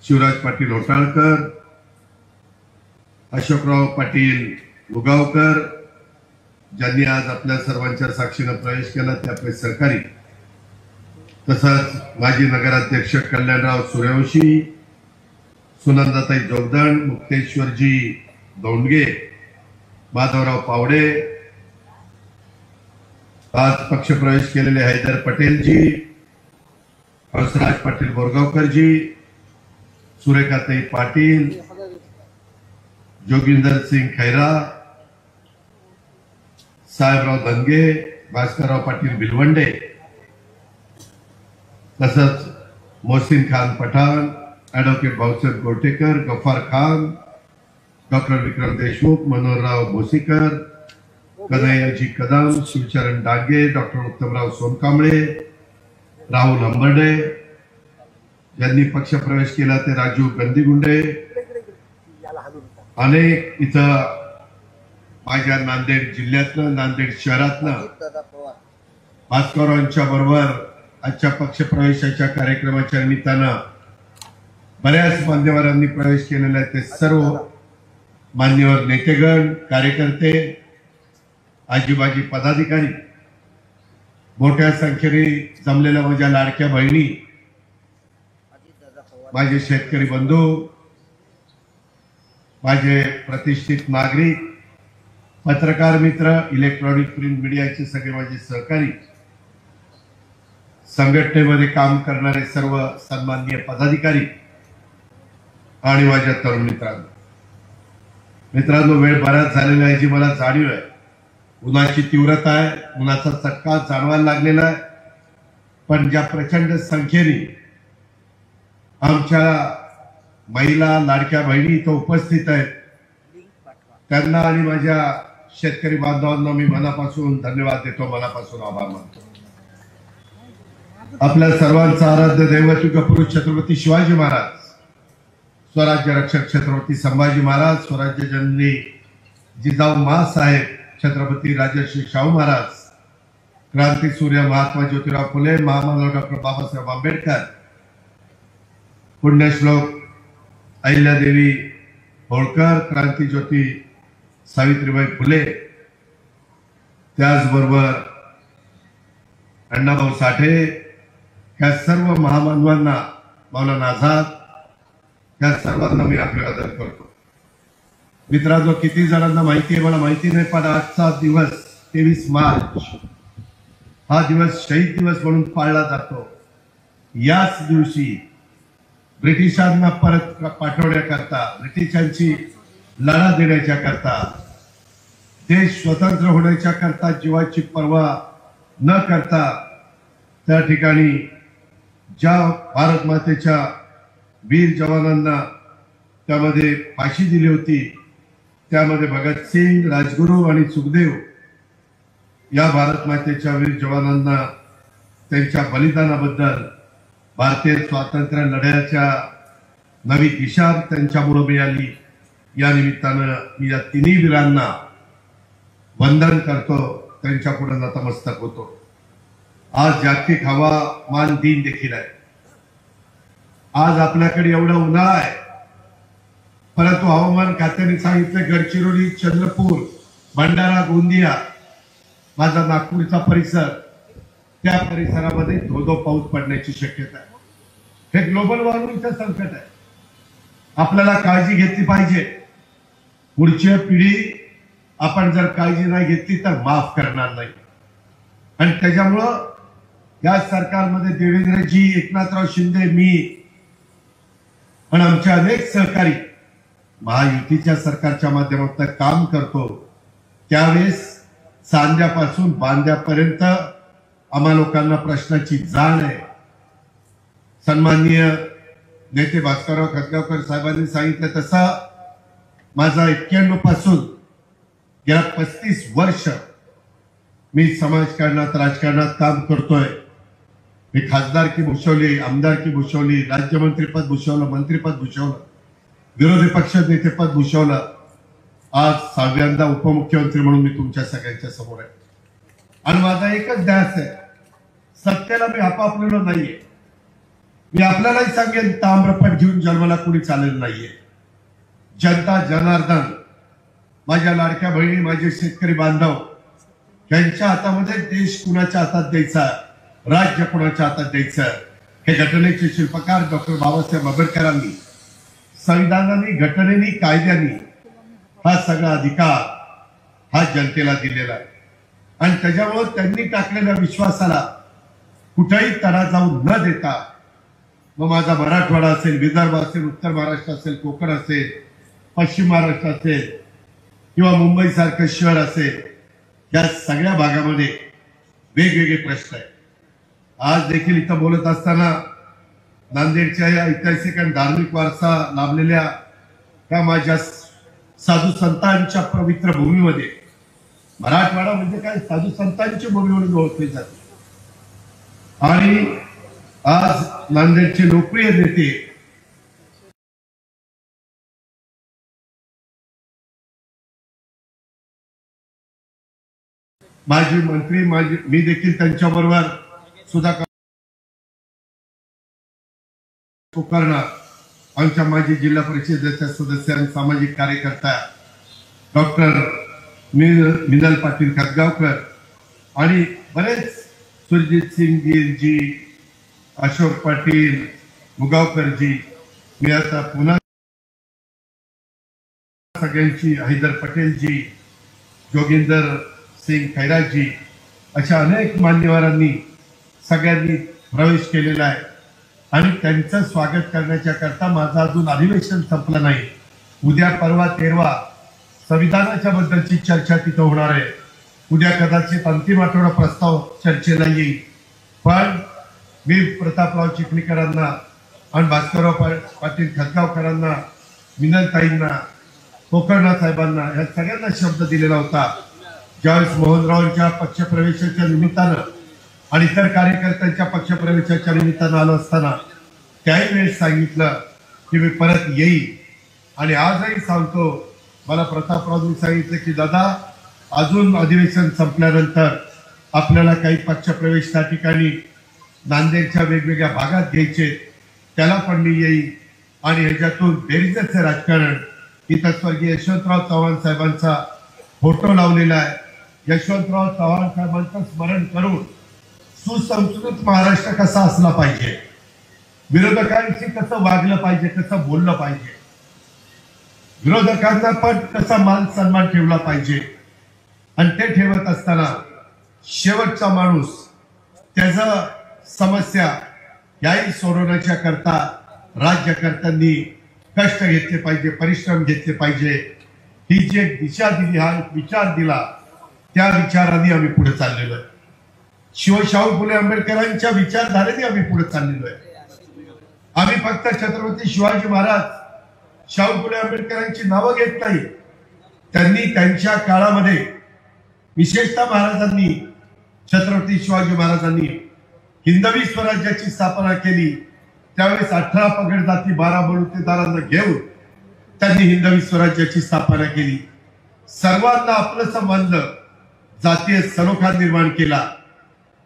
शिवराज पाटील होटाळकर, अशोकराव पाटील मुगावकर, ज्यांनी आज आपल्या सर्वांच्या साक्षीने प्रवेश केला ते आपले सहकारी, तसंच माजी नगराध्यक्ष कल्याणराव सूर्यवंशी, सुनंदाताई जोगदंड, मुक्तेश्वरजी दोंडगे, माधवराव पावडे, आज पक्षप्रवेश केलेले हैदर पटेलजी, हंसराज पाटील बोरगावकरजी, सुरेखाताई पाटील, जोगिंदर सिंग खैरा, साहेबराव धनगे, भास्करराव पाटील भिलवंडे, तसंच मोहसिन खान पठाण, ॲडव्होकेट भाऊसाहेब गोटेकर, गफ्फार खान, डॉक्टर विक्रम देशमुख, मनोहरराव भोसीकर, कन्हैयाजी कदम, शिवचरण डांगे, डॉक्टर उत्तमराव सोनकांबळे, राहुल हंबर्डे, ज्यांनी पक्षप्रवेश केला ते राजू गंदीगुंडे, अनेक इथं माझ्या नांदेड जिल्ह्यातलं, नांदेड शहरातलं भास्कररावांच्या बरोबर आजच्या पक्षप्रवेशाच्या कार्यक्रमाच्या निमित्तानं बऱ्याच मान्यवरांनी प्रवेश केलेला आहे. ते सर्व मान्यवर नेतेगण, कार्यकर्ते, आजीबाजी पदाधिकारी मोठ्या संख्येने जमलेल्या माझ्या लाडक्या बहिणी, माझे शेतकरी बंधू, माझे प्रतिष्ठित नागरिक, पत्रकार मित्र, इलेक्ट्रॉनिक प्रिंट मीडियाचे सगळे माझे सहकारी, संघटनेमध्ये काम करणारे सर्व सन्माननीय पदाधिकारी आणि माझ्या तरुण मित्रांनो, वेळ बराच झालेला आहे जी मला जाणीव आहे. उन्हाची तीव्रता आहे, उन्हाचा चटका जाणवायला लागलेला आहे. पण ज्या प्रचंड संख्येने आमच्या महिला लाडक्या बहिणी इथं उपस्थित आहेत, त्यांना आणि माझ्या शेतकरी बांधवांना मी मनापासून धन्यवाद देतो, मनापासून आभार मानतो. आपल्या सर्वांचा आराध्य दैवत युगपुरुष छत्रपती शिवाजी महाराज, स्वराज्य रक्षक छत्रपती संभाजी महाराज, स्वराज्य जननी जिजाऊ माँसाहेब, छत्रपती राजर्षी शाहू महाराज, क्रांती सूर्य महात्मा ज्योतिराव फुले, महामानव डॉक्टर बाबासाहेब आंबेडकर, पुण्यश्लोक अहिल्यादेवी होळकर, क्रांती ज्योती सावित्रीबाई फुले, त्याचबरोबर अण्णाभाऊ साठे, या सर्व महामानवांना, मौलाना आझाद, या सर्वांना मी अभिवादन करतो. मित्रांनो, किती जणांना माहिती आहे मला माहिती नाही, पण आजचा दिवस 23 मार्च हा दिवस शहीद दिवस म्हणून पाळला जातो. याच दिवशी ब्रिटिशांना परत पाठवण्याकरता, ब्रिटिशांची लढा देण्याच्या करता, देश स्वतंत्र होण्याच्या करता जीवाची पर्वा न करता त्या ठिकाणी ज्या भारत मातेच्या वीर जवानांना त्यामध्ये फाशी दिली होती, त्यामध्ये भगतसिंग, राजगुरू आणि सुखदेव या भारत मातेच्या वीर जवानांना त्यांच्या बलिदानाबद्दल, भारतीय स्वातंत्र्य लढ्याच्या नवी दिशा त्यांच्यामुळे मिळाली. या निमित्तानं मी या तिन्ही वीरांना वंदन करतो, त्यांच्या पुढे नतमस्तक होतो. आज जागतिक हवामान दिन देखील आहे. आज आपल्याकडे एवढा उन्हाळा आहे, परंतु हवामान खात्याने सांगितलं गडचिरोली, चंद्रपूर, भंडारा, गोंदिया, माझा नागपूरचा परिसर, त्या परिसरामध्ये धो पाऊस पडण्याची शक्यता आहे. हे ग्लोबल वॉर्मिंगचं संकट आहे. आपल्याला काळजी घेतली पाहिजे. पुढची पिढी आपण जर काळजी नाही घेतली तर माफ करणार नाही. आणि त्याच्यामुळं या सरकारमध्ये देवेंद्रजी, एकनाथराव शिंदे, मी आणि आमचे अनेक सहकारी महायुतीच्या सरकारच्या माध्यमातून काम करतो. त्यावेळेस सांध्यापासून बांध्यापर्यंत आम्हा लोकांना प्रश्नाची जाण आहे. सन्माननीय नेते भास्करराव खतगावकर साहेबांनी सांगितलं तसं माझा 91 पासून गेल्या 35 वर्ष मी समाजकारणात, राजकारणात काम करतोय. मी खासदारकी भूषवली, आमदारकी भूषवली, राज्यमंत्रीपद भूषवलं, मंत्रीपद भूषवलं, विरोधी पक्ष नेतेपद भूषवलं. आज 6व्यांदा उपमुख्यमंत्री म्हणून मी तुमच्या सगळ्यांच्या समोर आहे. आणि माझा एकच ध्यास आहे, सत्तेला मी हपापलेलो नाहीये. मी आपल्यालाही सांगेन, ताम्रपट घेऊन जन्माला कुणी चालेल नाहीये. जनता जनार्दन, माझ्या लाडक्या बहिणी, माझे शेतकरी बांधव, यांच्या हातामध्ये देश कुणाच्या हातात द्यायचा, राज्य कुणाच्या हातात द्यायचं, हे घटनेचे शिल्पकार डॉक्टर बाबासाहेब आंबेडकरांनी, संविधानाने, घटनेने, कायद्याने हा सगळा अधिकार हा जनतेला दिलेला आहे. आणि त्याच्यामुळे त्यांनी टाकलेल्या विश्वासाला कुठेही तडा जाऊ न देता, मग माझा मराठवाडा असेल, विदर्भ असेल, उत्तर महाराष्ट्र असेल, कोकण असेल, पश्चिम महाराष्ट्र असेल किंवा मुंबई सारखं शहर असेल, या सगळ्या भागामध्ये वेगवेगळे प्रश्न आहेत. आज देखील इथं बोलत असताना नांदेडच्या या ऐतिहासिक आणि धार्मिक वारसा लाभलेल्या त्या माझ्या साधू संतांच्या पवित्र भूमीमध्ये, मराठवाडा म्हणजे काय, साधू संतांची भूमी म्हणून ओळखली जाते. आणि आज नांदेडचे लोकप्रिय नेते माजी मंत्री, मी देखील त्यांच्याबरोबर सुधाकर कुलकर्णी, आमच्या माजी जिल्हा परिषदेच्या सदस्य आणि सामाजिक कार्यकर्ता डॉक्टर मिनल पाटील खतगावकर आणि बरेच सुरजीत सिंग गिरजी, अशोक पाटील, मुगावकरजी, मी आता पुन्हा सगळ्यांची, हैदर पटेलजी, जोगिंदर सिंग खैराजी, अशा अनेक मान्यवरांनी सगळ्यांनी प्रवेश केलेला आहे आणि त्यांचं स्वागत करण्याच्या करता माझं अजून अधिवेशन संपलं नाही. उद्या परवा 13 संविधानाच्या बद्दलची चर्चा तिथं होणार आहे. उद्या कदाचित अंतिम आठवडा प्रस्ताव चर्चेला येईल. पण मी प्रतापराव चिखलीकरांना आणि भास्करराव पाटील खतगावकरांना, मिनलताईंना, कोकणनाथ साहेबांना या सगळ्यांना शब्द दिलेला होता. ज्यावेळेस मोहनरावांच्या पक्षप्रवेशाच्या निमित्तानं आणि इतर कार्यकर्त्यांच्या पक्षप्रवेशाच्या निमित्तानं आलो असताना त्याही वेळेस सांगितलं की मी परत येईल. आणि आजही सांगतो, मला प्रतापरावनी सांगितलं की दादा, अजून अधिवेशन संपल्यानंतर आपल्याला काही पक्षप्रवेश त्या ठिकाणी नांदेडच्या वेगवेगळ्या भागात घ्यायचे, त्याला पण मी येईल. आणि ह्याच्यातून बेरीजचं राजकारण, इथं स्वर्गीय यशवंतराव चव्हाण साहेबांचा फोटो लावलेला आहे. यशवंतराव चव्हाण साहेबांचं स्मरण करून सुसंस्कृत महाराष्ट्र कसा असला पाहिजे, विरोधकांशी कसं वागलं पाहिजे, कसं बोललं पाहिजे, विरोधकांना पण कसा मान सन्मान ठेवला पाहिजे. आणि ते ठेवत असताना शेवटचा माणूस त्याचा समस्या याही सोडवण्याच्या करता राज्यकर्त्यांनी कष्ट घेतले पाहिजे, परिश्रम घेतले पाहिजे. ही जी एक दिशा दिली, हा एक विचार दिला, त्या विचाराने आम्ही पुढे चाललेलो आहे. शाहू फुले आंबेडकरांच्या विचारधारेने आम्ही पुढे चाललेलो आहे. आम्ही फक्त छत्रपती शिवाजी महाराज, शाहू फुले आंबेडकरांची नावं घेत नाही. त्यांनी त्यांच्या काळामध्ये, विशेषतः महाराजांनी, छत्रपती शिवाजी महाराजांनी हिंदवी स्वराज्याची स्थापना केली. त्यावेळेस 18 पगड जाती 12 बलुतेदारांना घेऊन त्यांनी हिंदवी स्वराज्याची स्थापना केली. सर्वांना आपलंसं मानलं, जातीय सलोखा निर्माण केला,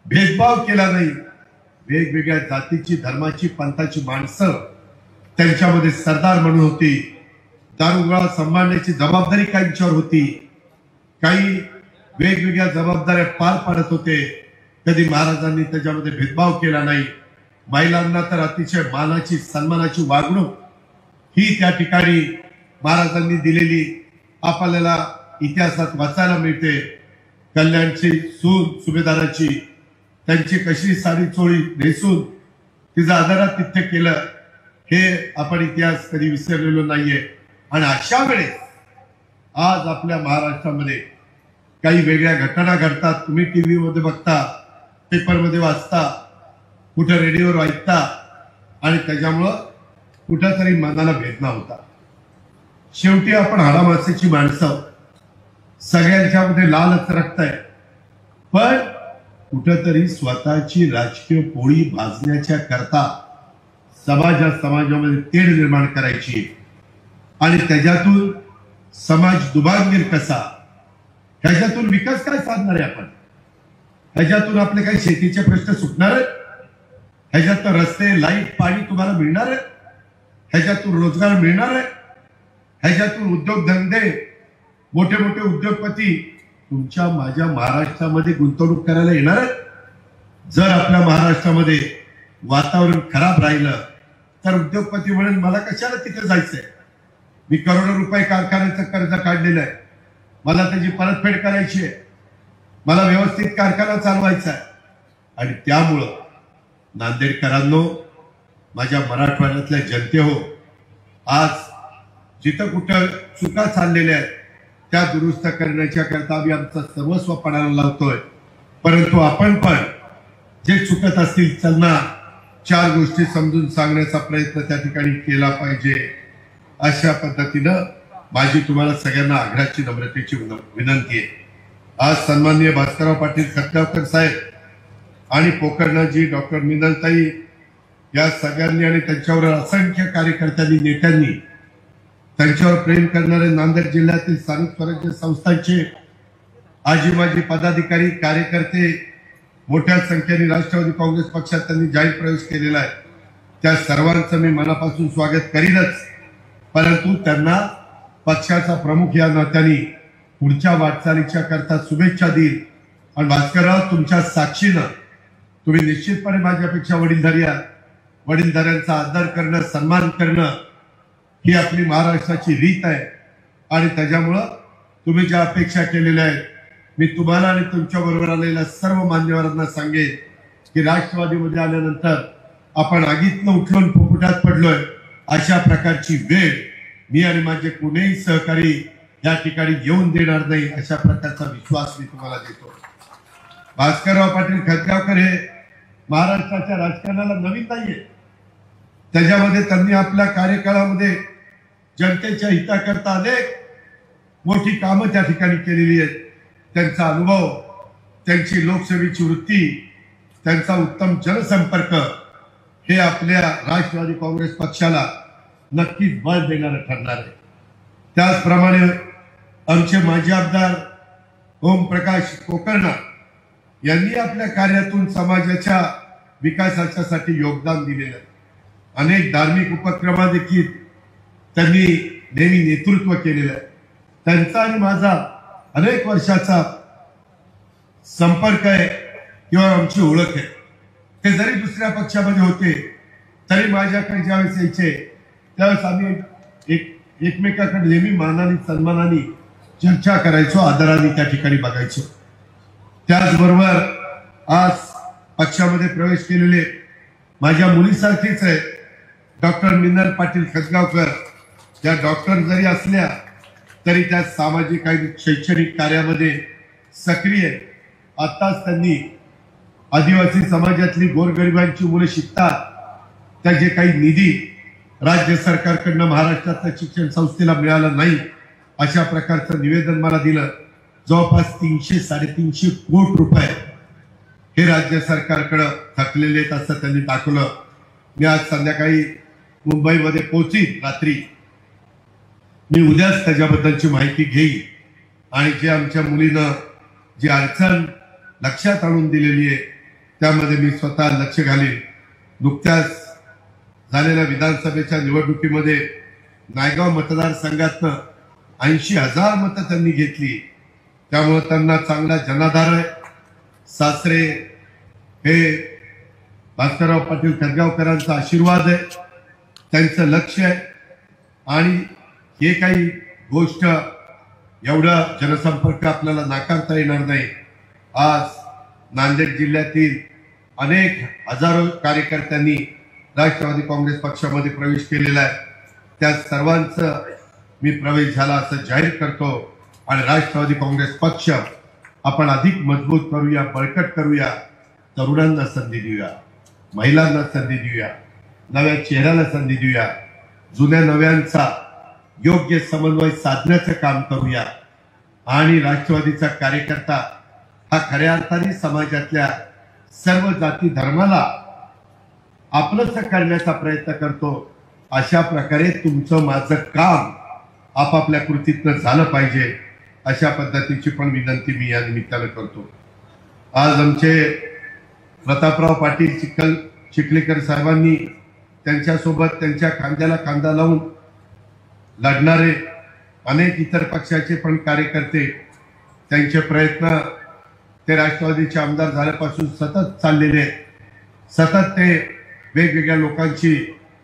भेदभाव केला नाही. वेगवेगळ्या जातीची, धर्माची, पंथाची माणसं त्यांच्यामध्ये सरदार म्हणून होती. दारुगोळा सांभाळण्याची जबाबदारी काहींच्यावर होती. काही वेगवेगळ्या जबाबदाऱ्या पार पाडत होते. कधी महाराजांनी त्याच्यामध्ये भेदभाव केला नाही. महिलांना तर अतिशय मानाची, सन्मानाची वागणूक ही त्या ठिकाणी महाराजांनी दिलेली आपल्याला इतिहासात वाचायला मिळते. कल्याणची सून सुभेदाराची, त्यांची कशी साडी चोळी नेसून तिचं आदरातिथ्य केलं, हे आपण इतिहास कधी विसरलेलो नाहीये. आणि अशा वेळेस आज आपल्या महाराष्ट्रामध्ये काही वेगळ्या घटना घडतात. तुम्ही टीव्ही मध्ये बघता, पेपरमध्ये वाचता, कुठं रेडिओवर ऐकता, आणि त्याच्यामुळं कुठंतरी मनाला वेदना होता. शेवटी आपण हाडामासेची माणसं, सगळ्यांच्यामध्ये लालच रक्त आहे. पण कुठंतरी स्वतःची राजकीय पोळी भाजण्याच्या करता समाजामध्ये तेढ निर्माण करायची आणि त्याच्यातून समाज दुभांगीर कसा, ह्याच्यातून विकास काय साधणार आहे आपण, ह्याच्यातून आपले काही शेतीचे प्रश्न सुटणार आहेत, ह्याच्यात रस्ते, लाईट, पाणी तुम्हाला मिळणार आहे, ह्याच्यातून रोजगार मिळणार आहे, ह्याच्यातून उद्योगधंदे, मोठे मोठे उद्योगपती तुमच्या माझ्या महाराष्ट्रामध्ये गुंतवणूक करायला येणार आहेत. जर आपल्या महाराष्ट्रामध्ये वातावरण खराब राहिलं तर उद्योगपती म्हणेल मला कशाला तिथे जायचंय, मी करोडो रुपये कारखान्याचं कर्ज काढलेलं आहे, मला त्याची परतफेड करायची आहे, मला व्यवस्थित कारखाना चालवायचा आहे. आणि त्यामुळं नांदेडकरांनो, माझ्या मराठवाड्यातल्या जनते हो, आज जिथं कुठं चुका चाललेल्या आहेत त्या दुरुस्त करण्याच्या करता आम्ही आमचं सर्वस्व पणाला लावतोय. परंतु आपण पण जे चुकत असतील त्यांना 4 गोष्टी समजून सांगण्याचा प्रयत्न त्या ठिकाणी केला पाहिजे. अशा पद्धतीनं माझी तुम्हाला सगळ्यांना आग्रहाची, नम्रतेची विनंती आहे. आज सन्माननीय भास्करराव पाटील खतगावकर साहेब आणि पोकर्णजी, डॉक्टर मिनलताई या सगळ्यांनी आणि त्यांच्यावर असंख्य कार्यकर्त्यांनी, नेत्यांनी, त्यांच्यावर प्रेम करणारे नांदेड जिल्ह्यातील स्थानिक स्वराज्य संस्थांचे आजी माजी पदाधिकारी, कार्यकर्ते मोठ्या संख्येने राष्ट्रवादी काँग्रेस पक्षात त्यांनी जाहीर प्रवेश केलेला आहे. त्या सर्वांचं मी मनापासून स्वागत करीनच. परंतु त्यांना पक्षाचा प्रमुख या नात्याने पुढच्या वाटचालीच्या करता शुभेच्छा देईल. आणि भास्करराव, तुमच्या साक्षीनं तुम्ही निश्चितपणे माझ्यापेक्षा वडीलधारी आहात. वडीलधाऱ्यांचा आदर करणं, सन्मान करणं ही आपली महाराष्ट्राची रीत आहे. आणि त्याच्यामुळं तुम्ही ज्या अपेक्षा केलेल्या आहेत, मी तुम्हाला आणि तुमच्या बरोबर आलेल्या सर्व मान्यवरांना सांगेन की राष्ट्रवादीमध्ये आल्यानंतर आपण आगीतनं उठून फुफुटात पडलोय अशा प्रकारची वेळ मी आणि माझे कोणीही सहकारी या ठिकाणी येऊन देणार नाही, अशा प्रकारचा विश्वास मी तुम्हाला देतो. भास्करराव पाटील खतगावकर हे महाराष्ट्राच्या राजकारणाला नवीन नाहीये. त्याच्यामध्ये त्यांनी आपल्या कार्यकाळामध्ये जनतेच्या हिताकरता अनेक मोठी कामं त्या ठिकाणी केलेली आहेत. त्यांचा अनुभव, त्यांची लोकसेवेची वृत्ती, त्यांचा उत्तम जनसंपर्क हे आपल्या राष्ट्रवादी काँग्रेस पक्षाला नक्कीच बळ देणारं ठरणार आहे. त्याचप्रमाणे आमचे माजी आमदार ओमप्रकाश कोकर्णा यांनी आपल्या कार्यातून समाजाच्या विकासासाठी योगदान दिलेलं आहे. अनेक धार्मिक उपक्रमात देखील त्यांनी नेहमी नेतृत्व केलेलं आहे. त्यांचा आणि माझा अनेक वर्षाचा संपर्क आहे किंवा आमची ओळख आहे. ते जरी दुसऱ्या पक्षामध्ये होते तरी माझ्याकडे ज्यावेळेस यायचे त्यावेळेस आम्ही एकमेकाकडे नेहमी मानाने सन्मानाने चर्चा करायचो, आदराने त्या ठिकाणी बघायचो. त्याचबरोबर आज पक्षामध्ये प्रवेश केलेले माझ्या मुलीसारखीच आहे डॉक्टर मिनल पाटील खतगावकर. त्या डॉक्टर जरी असल्या तरी त्या सामाजिक आणि शैक्षणिक कार्यामध्ये सक्रिय. आत्ताच त्यांनी आदिवासी समाजातली गोरगरिबांची मुलं शिकतात त्याचे काही निधी राज्य सरकारकडनं महाराष्ट्रातल्या शिक्षण संस्थेला मिळाला नाही अशा प्रकारचं निवेदन मला दिलं. जवळपास 300-350 कोटी रुपये हे राज्य सरकारकडे थकलेले आहेत असं त्यांनी दाखवलं. मी आज संध्याकाळी मुंबईमध्ये पोहोचीन रात्री. मी उद्याच त्याच्याबद्दलची माहिती घेईन आणि जे आमच्या मुलीनं जी अडचण लक्षात आणून दिलेली आहे त्यामध्ये मी स्वतः लक्ष घालीन. नुकत्याच झालेल्या विधानसभेच्या निवडणुकीमध्ये नायगाव मतदारसंघातनं 80,000 मतं त्यांनी घेतली. त्यामुळे त्यांना चांगला जनाधार आहे. सासरे हे भास्करराव पाटील खतगावकरांचा आशीर्वाद आहे, त्यांचं लक्ष आहे. आणि हे काही गोष्ट एवढा जनसंपर्क आपल्याला नाकारता येणार नाही. आज नांदेड जिल्ह्यातील अनेक हजारो कार्यकर्त्यांनी राष्ट्रवादी काँग्रेस पक्षामध्ये प्रवेश केलेला आहे. त्या सर्वांचं मी प्रवेश झाला असं जाहीर करतो आणि राष्ट्रवादी काँग्रेस पक्ष आपण अधिक मजबूत करूया, बळकट करूया. तरुणांना संधी देऊया, महिलांना संधी देऊया, नव्या चेहऱ्याला संधी देऊया, जुन्या नव्यांचा योग्य समन्वय साधण्याचं काम करूया. आणि राष्ट्रवादीचा कार्यकर्ता हा खऱ्या अर्थाने समाजातल्या सर्व जाती धर्माला आपलंच करण्याचा प्रयत्न करतो. अशा प्रकारे तुमचं माझं काम आपापल्या कृतीतनं झालं पाहिजे अशा पद्धतीची पण विनंती मी या निमित्तानं करतो. आज आमचे प्रतापराव पाटील चिखलीकर साहेबांनी त्यांच्यासोबत त्यांच्या खांद्याला खांदा लावून लढणारे अनेक इतर पक्षाचे पण कार्यकर्ते, त्यांचे प्रयत्न ते राष्ट्रवादीचे आमदार झाल्यापासून सतत चाललेले आहेत. सतत ते वेगवेगळ्या लोकांची,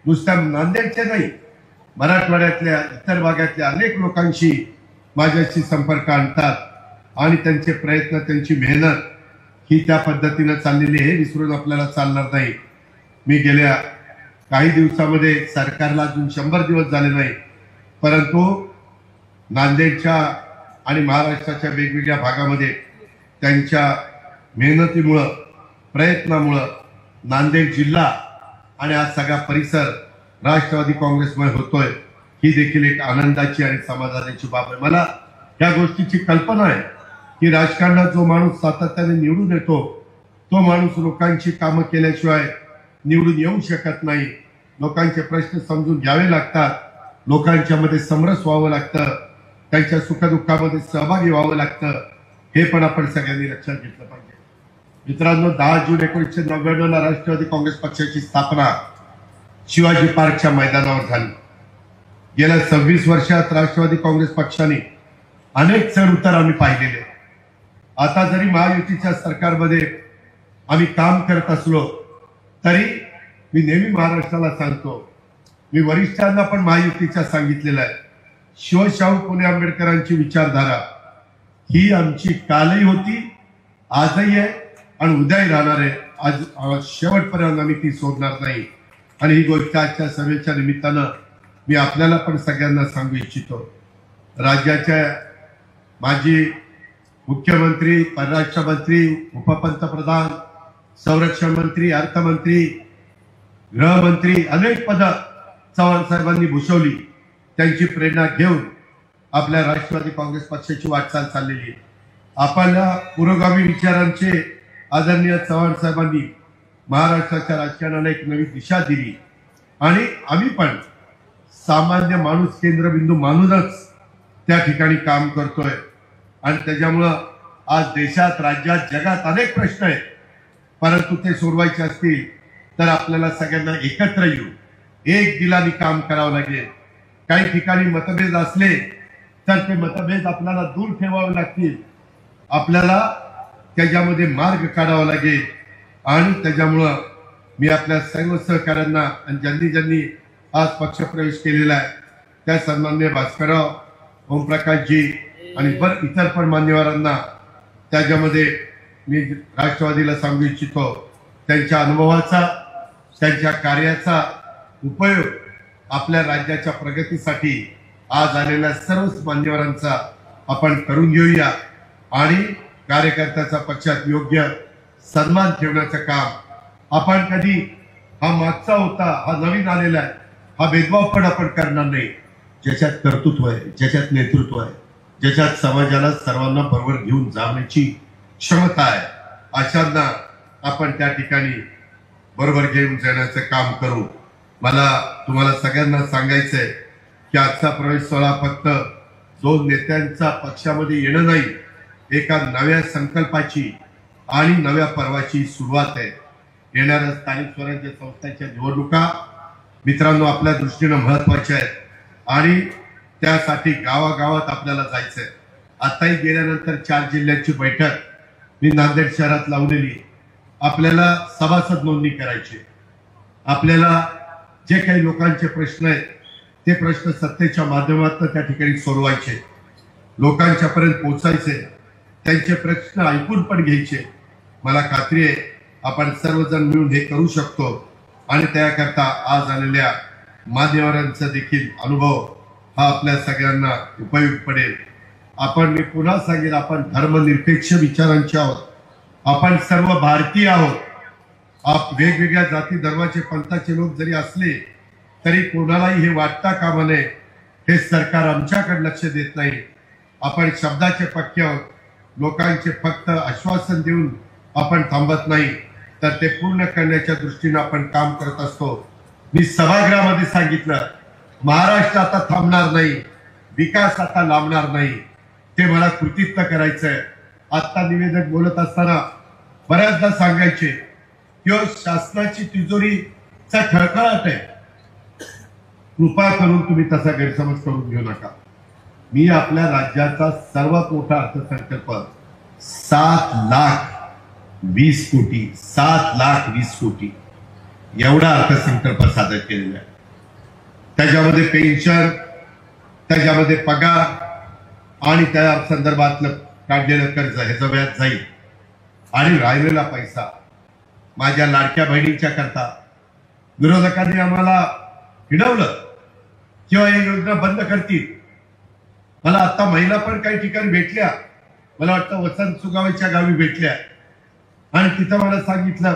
नुसत्या नांदेडचे नाही, मराठवाड्यातल्या इतर भागातल्या अनेक लोकांशी माझ्याशी संपर्क आणतात आणि त्यांचे प्रयत्न, त्यांची मेहनत ही त्या पद्धतीनं चाललेली हे विसरून आपल्याला चालणार नाही. मी गेल्या काही दिवसामध्ये, सरकारला अजून 100 दिवस झाले नाही, परंतु नांदेडच्या आणि महाराष्ट्राच्या वेगवेगळ्या भागामध्ये त्यांच्या मेहनतीमुळं, प्रयत्नामुळं नांदेड जिल्हा आणि आज सगळा परिसर राष्ट्रवादी काँग्रेसमुळे होतोय. ही देखील एक आनंदाची आणि समाधानाची बाब आहे. मला या गोष्टीची कल्पना आहे की राजकारणात जो माणूस सातत्याने निवडून येतो तो माणूस लोकांची कामं केल्याशिवाय निवडून येऊ शकत नाही. लोकांचे प्रश्न समजून घ्यावे लागतात, लोकांच्या मध्ये समरस व्हावं लागतं, त्यांच्या सुखदुःखामध्ये सहभागी व्हावं लागतं. हे पण आपण सगळ्यांनी लक्षात घेतलं पाहिजे. मित्रांनो, 10 जून 1999 राष्ट्रवादी काँग्रेस पक्षाची स्थापना शिवाजी पार्कच्या मैदानावर झाली. गेल्या 26 वर्षात राष्ट्रवादी काँग्रेस पक्षाने अनेक चढ उतार आम्ही पाहिलेले. आता जरी महायुतीच्या सरकारमध्ये आम्ही काम करत असलो तरी मी नेहमी महाराष्ट्राला सांगतो, मी वरिष्ठांना पण महायुतीच्या सांगितलेलं आहे, शिवशाहू फुले आंबेडकरांची विचारधारा ही आमची कालही होती, आजही आहे आणि उद्याही राहणार आहे. आज शेवटपर्यंत आम्ही ती सोडणार नाही. आणि ही गोष्ट आजच्या सभेच्या निमित्तानं मी आपल्याला पण सगळ्यांना सांगू इच्छितो. राज्याच्या माजी मुख्यमंत्री, परराष्ट्र मंत्री, उपपंतप्रधान, संरक्षण मंत्री, अर्थमंत्री, गृहमंत्री अनेक पद चव्हाण साहेबांनी भूषवली. त्यांची प्रेरणा घेऊन आपल्या राष्ट्रवादी काँग्रेस पक्षाची वाटचाल चाललेली आहे. आपल्या पुरोगामी विचारांचे आदरणीय चव्हाण साहेबांनी महाराष्ट्राच्या राजकारणाला एक नवी दिशा दिली आणि आम्ही पण सामान्य माणूस केंद्रबिंदू मानूनच त्या ठिकाणी काम करतोय. आणि त्याच्यामुळं आज देशात, राज्यात, जगात अनेक प्रश्न आहेत, परंतु ते सोडवायचे असतील तर आपल्याला सगळ्यांना एकत्र येऊन एक दिलाने काम करावं लागेल. काही ठिकाणी मतभेद असले तर ते मतभेद आपल्याला दूर ठेवावे लागतील, आपल्याला त्याच्यामध्ये मार्ग काढावा लागेल. आणि त्याच्यामुळं मी आपल्या सर्व सहकाऱ्यांना आणि ज्यांनी ज्यांनी आज पक्षप्रवेश केलेला आहे त्या सन्माननीय भास्करराव, ओमप्रकाशजी आणि इतर पण मान्यवरांना त्याच्यामध्ये मी राष्ट्रवादीला सांगू इच्छितो, त्यांच्या अनुभवाचा, त्यांच्या कार्याचा उपयोग आपल्या राज्याच्या प्रगतीसाठी आज आलेल्या सर्वच मान्यवरांचा आपण करून घेऊया आणि कार्यकर्त्याचा पक्षात योग्य सन्मान ठेवण्याचं काम आपण कधी, हा मागचा होता, हा नवीन आलेला आहे, हा भेदभाव पण आपण करणार नाही. ज्याच्यात कर्तृत्व आहे, ज्याच्यात नेतृत्व आहे, ज्याच्यात समाजाला सर्वांना बरोबर घेऊन जाण्याची क्षमता आहे, अशांना आपण त्या ठिकाणी बरोबर घेऊन जाण्याचं काम करू. मला तुम्हाला सगळ्यांना सांगायचंय की आजचा प्रवेश सोहळा फक्त दोन नेत्यांचा पक्षामध्ये येणं नाही, एका नव्या संकल्पाची आणि नव्या पर्वाची सुरुवात आहे. येणाऱ्या स्थानिक स्वराज्य संस्थांच्या निवडणुका मित्रांनो आपल्या दृष्टीनं महत्वाच्या आहेत आणि त्यासाठी गावागावात आपल्याला जायचंय. आताही गेल्यानंतर 4 जिल्ह्यांची बैठक मी नांदेड शहरात लावलेली. आपल्याला सभासद नोंदणी करायची, आपल्याला जे काही लोकांचे प्रश्न आहेत ते प्रश्न सत्तेच्या माध्यमातून त्या ठिकाणी सोडवायचे, लोकांच्या पर्यंत पोहोचायचे, त्यांचे प्रश्न ऐकून पण घ्यायचे. मला खात्री आहे आपण सर्वजण मिळून हे करू शकतो आणि त्याकरता आज आलेल्या मान्यवरांचा देखील अनुभव हा आपल्या सगळ्यांना उपयोग पडेल. मी पुन्हा सांगेन, आपण धर्मनिरपेक्ष विचारांचे आहोत, आपण सर्व भारतीय आहोत. वेगवेगळ्या जाती धर्माचे पंथाचे लोक जरी असले तरी कोणालाही हे वाटता कामा नये हे सरकार आमच्याकडे लक्ष देत नाही. आपण शब्दाचे पक्के आहोत, लोकांचे फक्त आश्वासन देऊन आपण थांबत नाही, तर ते पूर्ण करण्याच्या दृष्टीने आपण काम करत असतो. मी सभागृहामध्ये सांगितलं, महाराष्ट्र आता थांबणार नाही, विकास आता लांबणार नाही, ते मला कृतित्व करायचंय. आता निवेदक बोलत असताना बऱ्याचदा सांगायचे की शासनाची तिजोरीचा खळखळाट आहे, कृपा करून तुम्ही तसा गैरसमज करून घेऊ नका. मी आपल्या राज्याचा सर्वात मोठा अर्थसंकल्प 7,20,00,000 कोटी 7,20,00,000 कोटी एवढा अर्थसंकल्प सादर केलेला आहे. त्याच्यामध्ये पेन्शन, त्याच्यामध्ये पगार आणि त्या संदर्भातलं काढलेलं कर्ज ह्याचं व्याज जाईल आणि राहिलेला पैसा माझ्या लाडक्या बहिणींच्या करता. विरोधकांनी आम्हाला हिडवलं किंवा ही योजना बंद करतील. मला आता महिला पण काही ठिकाणी भेटल्या, मला वाटतं वसंत सुगावेच्या गावी भेटल्या आणि तिथं मला सांगितलं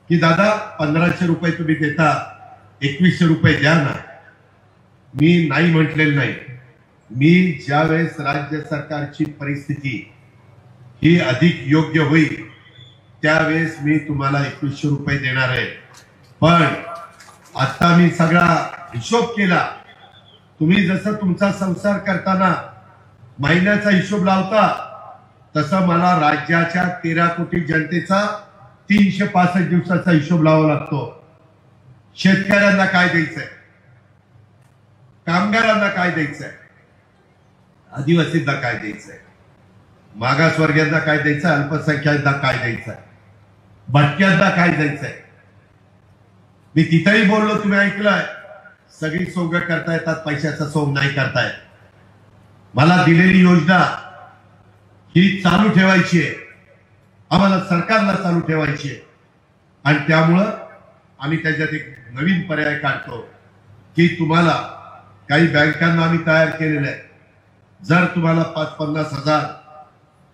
की दादा 1,500 रुपये तुम्ही देता, 2,100 रुपये द्या ना. मी नाही म्हटलेलं नाही. मी ज्यावेळेस राज्य सरकारची परिस्थिती ही अधिक योग्य होईल त्यावेळेस मी तुम्हाला 2,100 रुपये देणार आहे. पण आता मी सगळा हिशोब केला. तुम्ही जसं तुमचा संसार करताना महिन्याचा हिशोब लावता तसं मला राज्याच्या 13 कोटी जनतेचा 365 दिवसाचा हिशोब लावावा लागतो. शेतकऱ्यांना काय द्यायचंय, कामगारांना काय द्यायचंय, आदिवासींना काय द्यायचंय, मागासवर्गीयांना काय द्यायचं, अल्पसंख्याकांना काय द्यायचंय. भटक्यांना काय जायचंय. मी तिथेही बोललो, तुम्ही ऐकलंय, सगळी सोंग करता येतात, पैशाचा सोंग नाही करतायत. मला दिलेली योजना ही चालू ठेवायची आहे, आम्हाला सरकारला चालू ठेवायची आहे. आणि त्यामुळं आम्ही त्याच्यात एक नवीन पर्याय काढतो की तुम्हाला काही बँकांना आम्ही तयार केलेलं आहे. जर तुम्हाला 5-50 हजार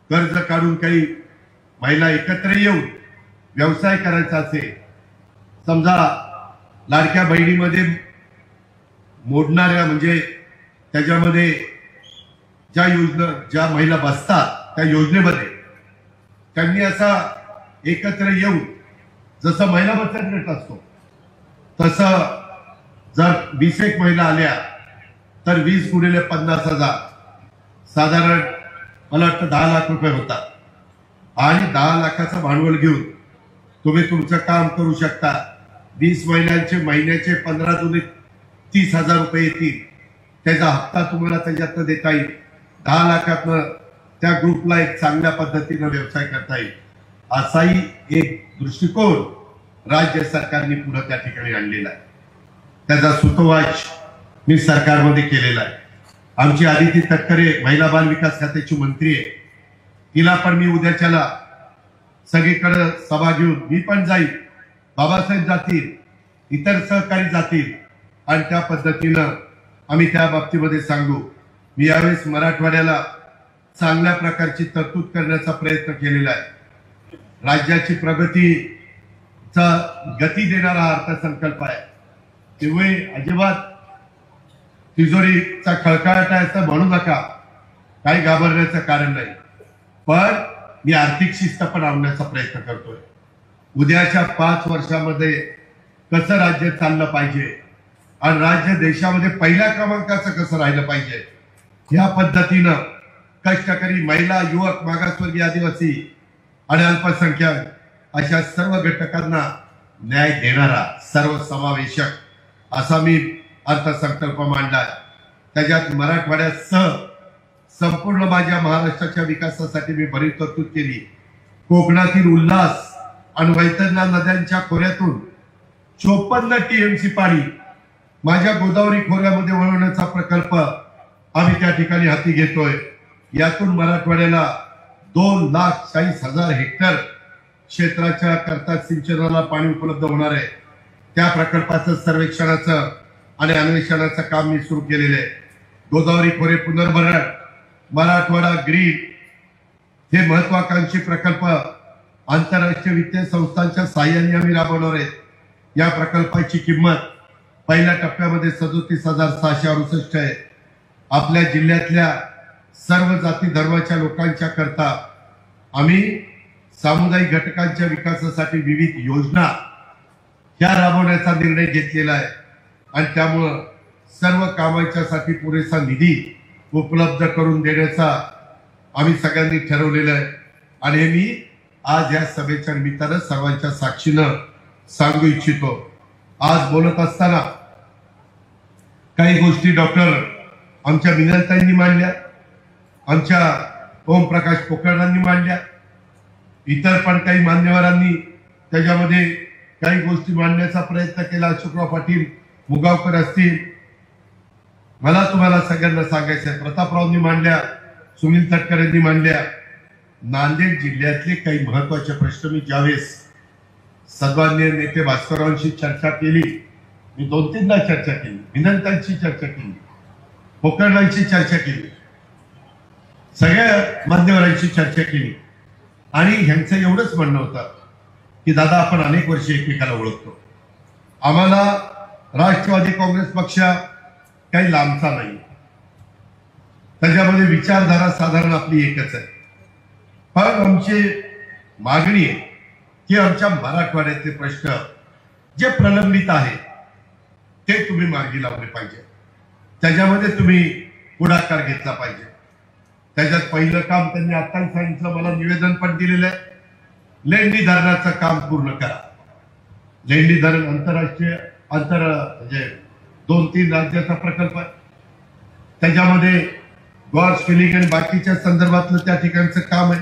कर्ज काढून काही महिला एकत्र येऊन व्यवसाय करायचा असेल, समजा लाडक्या बहिणीमध्ये मोडणाऱ्या म्हणजे त्याच्यामध्ये ज्या महिला बसतात त्या योजनेमध्ये त्यांनी असा एकत्र येऊन, जसं महिला बचत गट असतो तसं जर 20 महिला आल्या तर 20 गुणिले 50,000 साधारण मला वाटतं 10 लाख रुपये होतात. आणि 10 लाखाचं भांडवल घेऊन तुम्ही तुमचं काम करू शकता. 20 महिन्यांचे महिन्याचे 15 जुने 30,000 रुपये येतील. त्याचा हप्ता तुम्हाला त्याच्यातनं देता येईल. 10 लाखातनं त्या ग्रुपला एक चांगल्या पद्धतीनं व्यवसाय करता येईल. असाही एक दृष्टिकोन राज्य सरकारने पुढे त्या ठिकाणी आणलेला आहे. त्याचा सुतोवाच मी सरकारमध्ये केलेला आहे. आमची आदिती तटकरे महिला बाल विकास खात्याची मंत्री आहे. तिला पण मी उद्याच्याला सगळीकडे सभा घेऊन मी पण जाईल, बाबासाहेब जातील, इतर सहकारी जातील आणि त्या पद्धतीनं आम्ही त्या बाबतीमध्ये सांगू. मी यावेळेस मराठवाड्याला चांगल्या प्रकारची तरतूद करण्याचा प्रयत्न केलेला आहे. राज्याची प्रगतीचा गती देणारा अर्थसंकल्प आहे. तेव्हा अजिबात तिजोरीचा खळखळाट आहे असं म्हणू नका, काही घाबरण्याचं कारण नाही. पण मी आर्थिक शिस्त पण आणण्याचा प्रयत्न करतोय. उद्याच्या 5 वर्षामध्ये कसं राज्य चाललं पाहिजे आणि राज्य देशामध्ये पहिल्या क्रमांकाचं कसं राहिलं पाहिजे, या पद्धतीनं कष्टकरी महिला, युवक, मागासवर्गीय, आदिवासी आणि अल्पसंख्याक अशा सर्व घटकांना न्याय देणारा सर्वसमावेशक असा मी अर्थसंकल्प मांडलाय. त्याच्यात मराठवाड्यासह संपूर्ण माझ्या महाराष्ट्राच्या विकासासाठी मी बरीच तरतूद केली. कोकणातील उल्हास आणि वैतरणा नद्यांच्या खोऱ्यातून 54 TMC पाणी माझ्या गोदावरी खोऱ्यामध्ये वळवण्याचा प्रकल्प आम्ही त्या ठिकाणी हाती घेतोय. यातून मराठवाड्याला 2,40,000 हेक्टर क्षेत्राच्या करता सिंचनाला पाणी उपलब्ध होणार आहे. त्या प्रकल्पाचं सर्वेक्षणाचं आणि अन्वेषणाचं काम मी सुरू केलेलं आहे. गोदावरी खोरे पुनर्भरण, मराठवाडा ग्रीन हे महत्वाकांक्षी प्रकल्प आंतरराष्ट्रीय वित्तीय संस्थांच्या साहाय्याने आम्ही राबवणार आहेत. या प्रकल्पाची किंमत पहिल्या टप्प्यामध्ये 37,668 आहे. आपल्या जिल्ह्यातल्या सर्व जाती धर्माच्या लोकांच्या करता आम्ही सामुदायिक घटकांच्या विकासासाठी विविध योजना ह्या राबवण्याचा निर्णय घेतलेला आहे. आणि त्यामुळं सर्व कामांच्यासाठी पुरेसा निधी उपलब्ध करून देण्याचा आम्ही सगळ्यांनी ठरवलेलं आहे. आणि हे मी आज या सभेच्या निमित्तानं सर्वांच्या साक्षीनं सांगू इच्छितो. आज बोलत असताना काही गोष्टी डॉक्टर आमच्या मिनलताईंनी मांडल्या, आमच्या ओमप्रकाश पोकळरांनी मांडल्या, इतर पण काही मान्यवरांनी त्याच्यामध्ये काही गोष्टी मांडण्याचा प्रयत्न केला. अशोकराव पाटील मुगावकर असतील, मला तुम्हाला सगळ्यांना सांगायचं आहे, प्रतापरावांनी मांडल्या, सुनील तटकरेंनी मांडल्या. नांदेड जिल्ह्यातले काही महत्वाचे प्रश्न मी ज्यावेळेस सन्माननीय नेते भास्कररावांशी चर्चा केली, मी 2-3दा चर्चा केली, विनंतांची चर्चा केली, पोकळरांची चर्चा केली, सगळ्या मान्यवरांची चर्चा केली. आणि ह्यांचं एवढंच म्हणणं होतं की दादा आपण अनेक वर्षे एकमेकाला ओळखतो, आम्हाला राष्ट्रवादी काँग्रेस पक्ष काही लांबचा नाही, त्याच्यामध्ये विचारधारा साधारण आपली एकच आहे. पण आमची मागणी आहे की आमच्या मराठवाड्यातले प्रश्न जे प्रलंबित आहेत ते तुम्ही मार्गी लावले पाहिजे, त्याच्यामध्ये तुम्ही पुढाकार घेतला पाहिजे. त्याच्यात पहिलं काम त्यांनी आत्ताही सांगितलं, मला निवेदन पण दिलेलं आहे, लेंडी धरणाचं काम पूर्ण करा. लेंडी धरण आंतरराष्ट्रीय म्हणजे 2-3 राज्याचा प्रकल्प आहे. त्याच्यामध्ये गॉर्ज फिलिंग आणि बाकीच्या संदर्भातलं त्या ठिकाणचं काम आहे.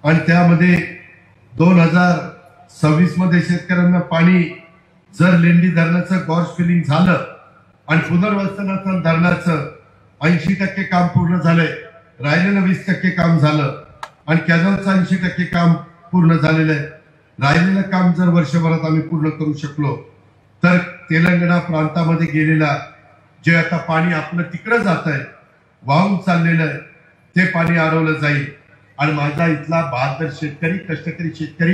आणि त्यामध्ये 2000 26 मध्ये शेतकऱ्यांना पाणी जर लेंडी धरणाचं गॉर्ज फिलिंग झालं आणि पुनर्वसनाचं धरणाचं 80% काम पूर्ण झालंय, राहिलेलं 20% काम झालं आणि कॅनलचं 80% काम पूर्ण झालेलं आहे. राहिलेलं काम जर वर्षभरात आम्ही पूर्ण करू शकलो तर तेलंगणा प्रांतामध्ये गेलेला जे आता पाणी आपलं तिकडं जात आहे, वाहून चाललेलं आहे, ते पाणी अडवलं जाईल आणि माझा इथला बहादर शेतकरी, कष्टकरी शेतकरी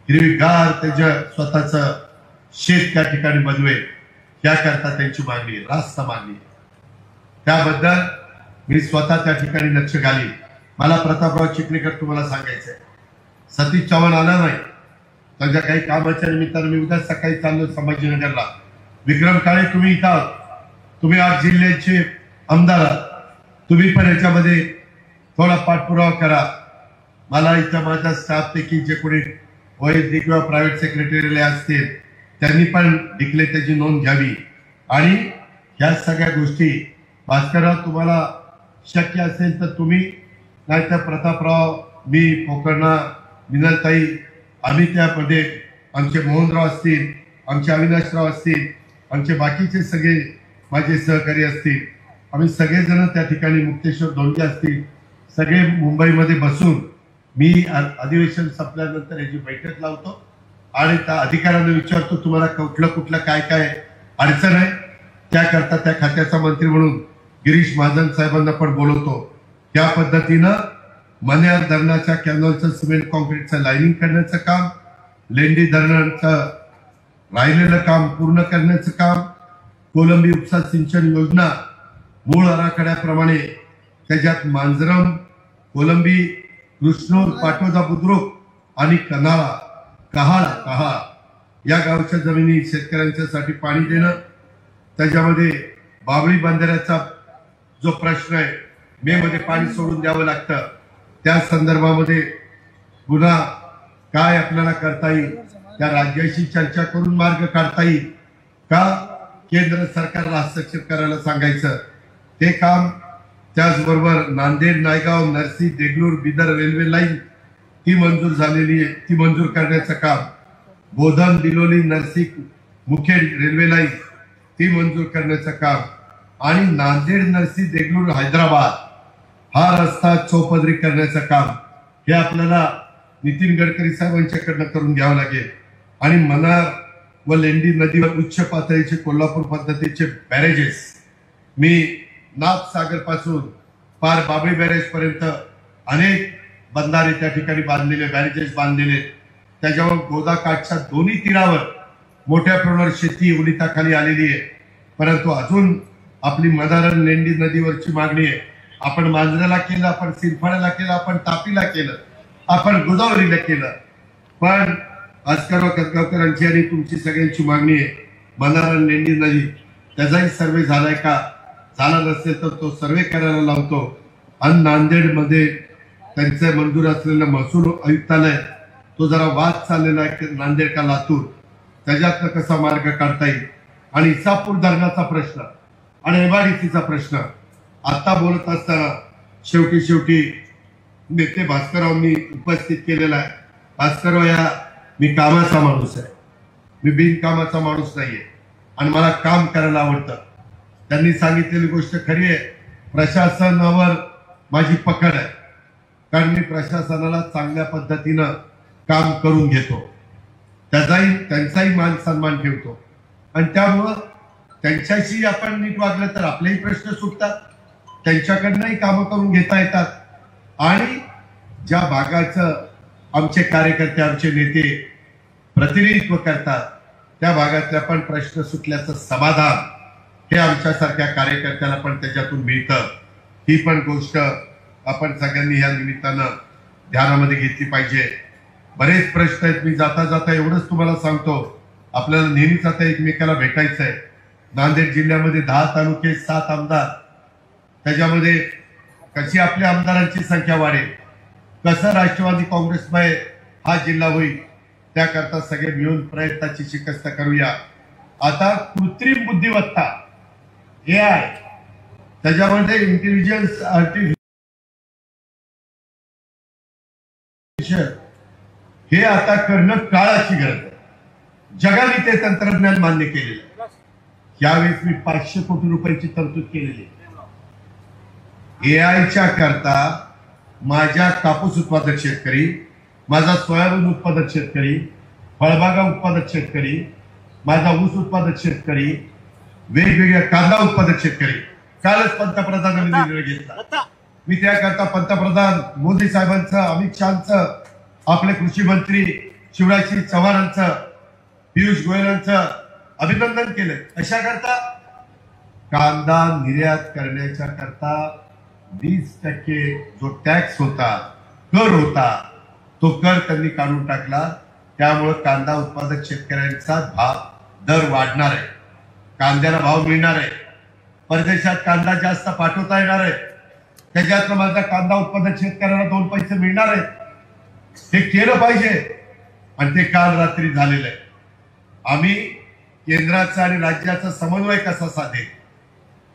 हिरवीगार त्याच्या स्वतःच शेत त्या ठिकाणी बनवेल, याकरता त्यांची मागणी आहे, रास्त मागणी आहे. त्याबद्दल मी स्वतः त्या ठिकाणी लक्ष घालीन. मला प्रतापराव चिखलीकर तुम्हाला सांगायचंय, सतीश चव्हाण आला नाही, त्यांच्या काही कामाच्या निमित्तानं मी उद्या सकाळी चाललो संभाजीनगरला. विक्रम काळे तुम्ही इथं आहात, तुम्ही आज जिल्ह्याचे आमदार आहात, तुम्ही पण याच्यामध्ये थोडा पाठपुरावा करा. मला इथं माझ्या स्टाफ पैकी जे कोणी OSD किंवा प्रायव्हेट सेक्रेटरी असतील त्यांनी पण डिक्लेअर त्याची नोंद घ्यावी. आणि ह्या सगळ्या गोष्टी भास्करराव तुम्हाला शक्य असेल तर तुम्ही, नाहीतर प्रतापराव, मी, पोकर्णा, मिनलताई, आम्ही त्यामध्ये आमचे मोहनराव असतील, आमचे अविनाशराव असतील, आमचे बाकीचे सगळे माझे सहकारी असतील, आम्ही सगळेजण त्या ठिकाणी, मुक्तेश्वर धोंडगे असतील, सगळे मुंबईमध्ये बसून मी अधिवेशन संपल्यानंतर याची बैठक लावतो आणि त्या अधिकाऱ्यांना विचारतो तुम्हाला कुठलं काय काय अडचण आहे. त्याकरता त्या खात्याचा मंत्री म्हणून गिरीश महाजन साहेबांना पण बोलवतो. त्या पद्धतीनं मन्यार धरणाच्या कॅनलचं सिमेंट कॉन्क्रीटचं लाईनिंग करण्याचं काम, लेंडी धरणाचं राहिलेलं काम पूर्ण करण्याचं काम, कोलंबी उपसा सिंचन योजना मूळ आराखड्याप्रमाणे त्याच्यात मांजरम, कोलंबी, कृष्णोर, पाटोदा बुद्रुक आणि कन्हाळा, कहाळा या गावच्या जमिनी शेतकऱ्यांच्यासाठी पाणी देणं. त्याच्यामध्ये बाबळी बंधाऱ्याचा जो प्रश्न आहे, मे मध्ये पाणी सोडून द्यावं लागतं, त्या संदर्भामध्ये पुन्हा काय आपल्याला करता येईल, त्या राज्याशी चर्चा करून मार्ग काढता येईल का केंद्र सरकारला हस्तक्षेप करायला सांगायचं, ते काम. त्याचबरोबर नांदेड, नायगाव, नरसी, देगलूर, बिदर रेल्वे लाईन ती मंजूर झालेली आहे, ती मंजूर करण्याचं काम. बोधन, बिलोली, नरसी, मुखेड रेल्वे लाईन ती मंजूर करण्याचं काम. आणि नांदेड, नरसी, देगलूर, हैदराबाद हा रस्ता चौपदरी करण्याचं काम हे आपल्याला नितीन गडकरी साहेबांच्याकडनं करून घ्यावं लागेल. आणि मनार व लेंडी नदीवर उच्च पातळीचे कोल्हापूर पद्धतीचे बॅरेजेस, मी नाथसागर पासून पार बाबळी बॅरेज पर्यंत अनेक बंधारे त्या ठिकाणी बांधलेले, बॅरेजेस बांधलेले. त्याच्यावर गोदाकाठच्या दोन्ही तीरावर मोठ्या प्रमाणावर शेती उलिताखाली आलेली आहे. परंतु अजून आपली मदार लेंडी नदीवरची मागणी आहे. आपण मांजऱ्याला केलं, आपण सिरफाड्याला केलं, आपण तापीला केलं, आपण गोदावरीला केलं, पण भास्करराव कदगावकरांची आणि तुमची सगळ्यांची मागणी आहे मदार लेंडी नदी, त्याचाही सर्वे झालाय का? झाला नसेल तर तो सर्वे करायला लावतो. आणि नांदेडमध्ये त्यांचं मंजूर असलेलं महसूल आयुक्तालय, तो जरा वाद चाललेला आहे नांदेड का लातूर, त्याच्यातनं कसा मार्ग काढता येईल. आणि इसापूर धरणाचा प्रश्न आणि MIDCचा प्रश्न आता बोलत असताना शेवटी नेते भास्कररावांनी उपस्थित केलेला आहे. भास्करराव या मी कामाचा माणूस आहे, मी बिनकामाचा माणूस नाहीये आणि मला काम करायला आवडतं. त्यांनी सांगितलेली गोष्ट खरी आहे. प्रशासनावर माझी पकड आहे, कारण मी प्रशासनाला चांगल्या पद्धतीनं काम करून घेतो, त्यांचाही मान सन्मान ठेवतो. आणि त्यामुळं त्यांच्याशी आपण नीट वागलं तर आपलेही प्रश्न सुटतात, त्यांच्याकडनंही कामं करून घेता येतात. आणि ज्या भागाचं आमचे कार्यकर्ते, आमचे नेते प्रतिनिधित्व करतात, त्या भागातल्या पण प्रश्न सुटल्याचं समाधान हे आमच्यासारख्या कार्यकर्त्याला पण त्याच्यातून मिळतं. ही पण गोष्ट आपण सगळ्यांनी या निमित्तानं ध्यानामध्ये घेतली पाहिजे. बरेच प्रश्न आहेत. मी जाता एवढंच तुम्हाला सांगतो, आपल्याला नेहमीच आता एकमेकाला भेटायचं आहे. नांदेड जिल्ह्यामध्ये 10 तालुके, 7 आमदार, त्याच्यामध्ये कशी आपल्या आमदारांची संख्या वाढेल, कसं राष्ट्रवादी काँग्रेसमय हा जिल्हा होईल, त्याकरता सगळे मिळून प्रयत्नाची शिकस्त करूया. आता कृत्रिम बुद्धिमत्ता AI, त्याच्यामध्ये इंटेलिजन्स आर्टिफिशियल, हे आता करणं काळाची गरज आहे. जगाने ते तंत्रज्ञान मान्य केलेलं आहे. यावेळेस मी 500 कोटी रुपयाची तरतूद केलेली आहे एआयच्या करता. माझ्या कापूस उत्पादक शेतकरी, माझा सोयाबीन उत्पादक शेतकरी, फळबागा उत्पादक शेतकरी, माझा ऊस उत्पादक शेतकरी, वेगवेगळ्या कांदा उत्पादक शेतकरी, कालच पंतप्रधानांनी निर्णय घेतला. मी त्याकरता पंतप्रधान मोदी साहेबांचं, अमित शहाचं, आपले कृषी मंत्री शिवराजसिंग चव्हाणांचं, पियुष गोयलांचं अभिनंदन केलं. अशा करता कांदा निर्यात करण्याच्या करता 20% जो टॅक्स होता, कर होता, तो कर त्यांनी काढून टाकला. त्यामुळे कांदा उत्पादक शेतकऱ्यांचा दर वाढणार आहे, कांद्याला भाव मिळणार आहे, परदेशात कांदा जास्त पाठवता येणार आहे, त्याच्यातनं माझा कांदा उत्पादक शेतकऱ्यांना 2 पैसे मिळणार आहे. हे केलं पाहिजे आणि ते काल रात्री झालेलं आहे. आम्ही केंद्राचा आणि राज्याचा समन्वय कसा साधेल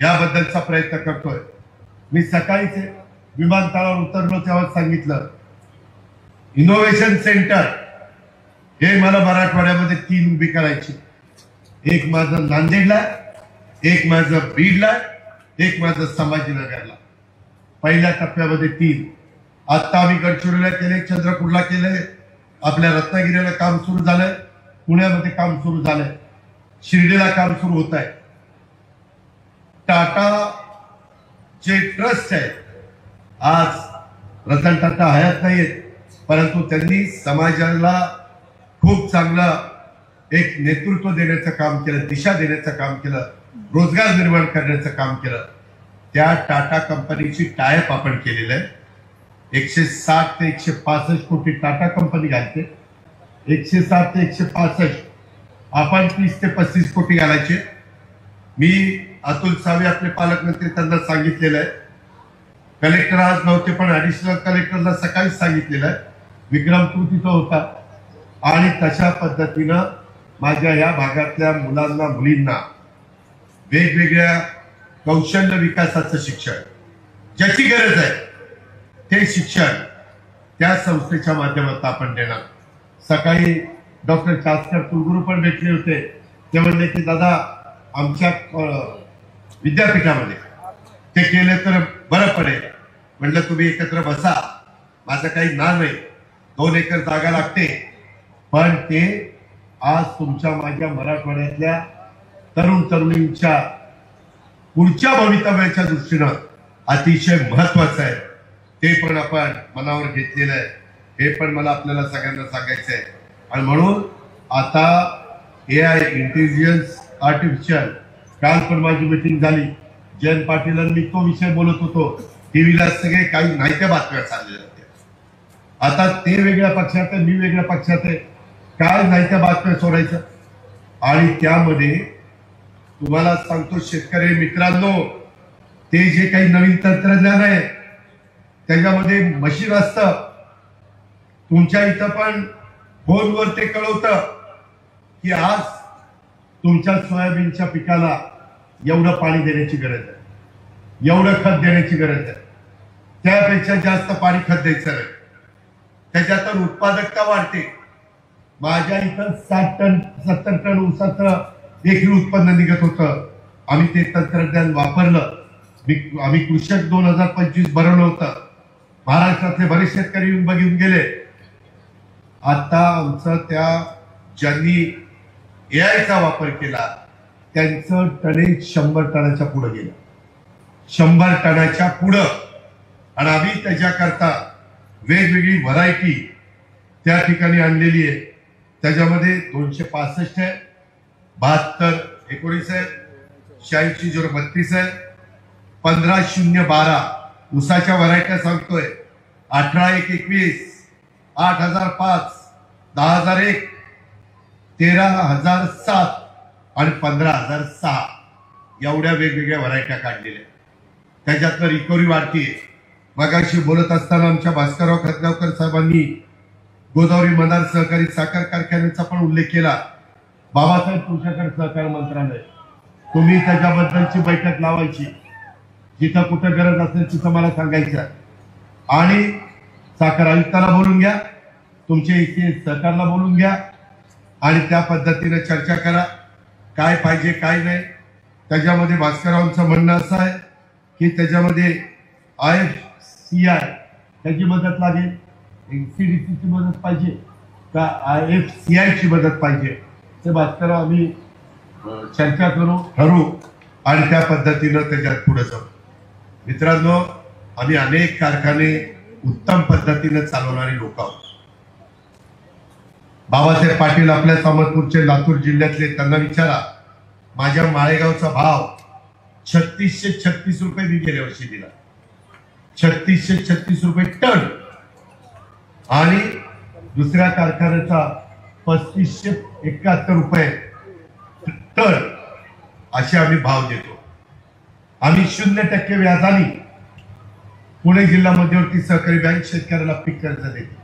याबद्दलचा प्रयत्न करतोय. मी सकाळीच विमानतळावर उतरलो तेव्हा सांगितलं, इनोव्हेशन सेंटर हे मला मराठवाड्यामध्ये 3 उभी करायची. एक माझं नांदेडला, एक माझं बीडला, एक माझं संभाजीनगरला. पहिल्या टप्प्यामध्ये 3. आता आम्ही गडचिरोलीला केले, चंद्रपूरला केले, आपल्या रत्नागिरीला काम सुरू झालंय, पुण्यामध्ये काम सुरू झालंय, शिर्डीला काम सुरू होत आहे. टाटा जे ट्रस्ट आहे, आज रतन टाटा हयात नाहीयेत, परंतु त्यांनी समाजाला खूप चांगलं एक नेतृत्व देण्याचं काम केलं, दिशा देण्याचं काम केलं, रोजगार निर्माण करण्याचं काम केलं. त्या टाटा कंपनीची टायअप आपण केलेलं आहे. 160 ते 165 कोटी टाटा कंपनी घालते. 160 ते 165 आपण 30 ते 35 कोटी घालायचे. मी अतुल सावे आपले पालकमंत्री त्यांना सांगितलेलं आहे. कलेक्टर आज नव्हते पण ऍडिशनल कलेक्टरला सकाळीच सांगितलेलं आहे. विक्रम तू तिथं होता आणि तशा पद्धतीनं माझ्या या भागातल्या मुलांना मुलींना वेगवेगळ्या कौशल्य विकासाचं शिक्षण ज्याची गरज आहे ते शिक्षण त्या संस्थेच्या माध्यमातून आपण देणार. सकाळी डॉक्टर चास्कर कुलगुरू पण भेटले होते. ते म्हणले की दादा आमच्या विद्यापीठामध्ये ते केले तर बरं पडेल. म्हटलं तुम्ही एकत्र बसा, माझं काही ना नाही, 2 एकर जागा लागते, पण ते आज तुमच्या माझ्या मराठवाड्यातल्या तरुण तरुणींच्या पुढच्या भवितव्याच्या दृष्टीनं अतिशय महत्वाचं आहे. ते पण आपण मनावर घेतलेलं आहे. हे पण मला आपल्याला सगळ्यांना सांगायचं आहे. आणि म्हणून आता AI इंटेलिजन्स आर्टिफिशियल, काल पण माझी मीटिंग झाली, जयंत पाटीलांनी तो विषय बोलत होतो. टीव्हीला सगळे काही नाहीत्या बातम्या चाललेल्या होत्या. आता ते वेगळ्या पक्षात आहे, मी वेगळ्या पक्षात आहे, काय नाहीत्या बातम्या सोडायचं. आणि त्यामध्ये तुम्हाला सांगतो शेतकरी मित्रांनो, ते जे काही नवीन तंत्रज्ञान आहे त्याच्यामध्ये मशीन असतं. तुमच्या इथं पण फोनवर ते कळवतं की आज तुमच्या सोयाबीनच्या पिकाला एवढं पाणी देण्याची गरज आहे, एवढं खत देण्याची गरज आहे, त्यापेक्षा जास्त पाणी खत द्यायचं नाही, त्याच्यातून उत्पादकता वाढते. माझ्या इथं 60 टन 70 टन ऊसाचं एकरी उत्पन्न निघत होतं. आम्ही ते तंत्रज्ञान वापरलं. आम्ही कृषक 2025 बनवलं होतं. महाराष्ट्रातले बरेच शेतकरी येऊन बघून गेले. आता आमचं त्या ज्यांनी एआयचा वापर केला त्यांचं टनेज 100 टनाच्या पुढे गेलं, 100 टनाच्या पुढं. आणि आम्ही त्याच्याकरता वेगवेगळी व्हरायटी त्या ठिकाणी आणलेली आहे. त्याच्यामध्ये 265 आहे, 72 19 आहे, 86 032 आहे, 15-0-12 ऊसाच्या व्हरायट्या सांगतोय. 18-1-21, 8005, 10001, 13007 आणि 15006 एवढ्या वेगवेगळ्या व्हरायट्या काढलेल्या. त्याच्यातनं रिकव्हरी वाढतीये. मगाशी बोलत असताना आमच्या भास्करराव खतगावकर साहेबांनी गोदावरी मदार सहकारी साखर कारखान्याचा पण उल्लेख केला. बाबासाहेब तुमच्याकडे सहकार मंत्रालय, तुम्ही त्याच्याबद्दलची बैठक लावायची. जिथं कुठं गरज असेल तिथं मला सांगायचं. आणि साखर आयुक्ताला बोलून घ्या, तुमच्या इथे सरकारला बोलून घ्या आणि त्या पद्धतीने चर्चा करा, काय पाहिजे काय नाही. त्याच्यामध्ये भास्कररावांचं म्हणणं असं आहे की त्याच्यामध्ये IFCI त्याची मदत लागेल, NCDC ची मदत पाहिजे का IFCI ची मदत पाहिजे, ते भास्करराव आम्ही चर्चा करू, ठरवू आणि त्या पद्धतीनं त्याच्यात पुढे जाऊ. मित्रांनो, आम्ही अनेक कारखाने उत्तम पद्धतीने चालवणारी लोक आहोत. बाबासाहेब पाटील आपल्या सामतपूरचे लातूर जिल्ह्यातले, त्यांना विचारा, माझ्या माळेगावचा भाव 3636 रुपये मी गेल्या वर्षी दिला, 3636 रुपये टन, आणि दुसऱ्या कारखान्याचा 3571 रुपये टन असे आम्ही भाव देतो. आम्ही 0% व्याजाने पुणे जिल्हा मध्यवर्ती सहकारी बँक शेतकऱ्याला पीक कर्ज देते,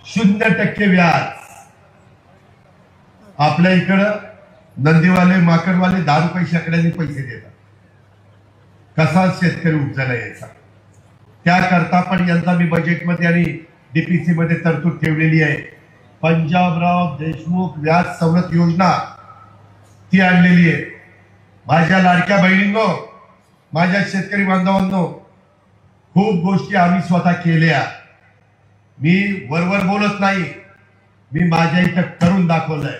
0% व्याज. आपल्या इकडं नंदीवाले माकडवाले 10 रुपये शेकड्याने पैसे देतात. कसा शेतकरी उपजायला यायचा, त्याकरता पण यंदा मी बजेटमध्ये आणि DPC मध्ये तरतूद ठेवलेली आहे. पंजाबराव देशमुख व्याज सवलत योजना ती आणलेली आहे. माझ्या लाडक्या बहिणींनो, माझ्या शेतकरी बांधवांनो, खूप गोष्टी आम्ही स्वतः केल्या. मी वरवर बोलत नाही, मी माझ्या इथं करून दाखवलंय.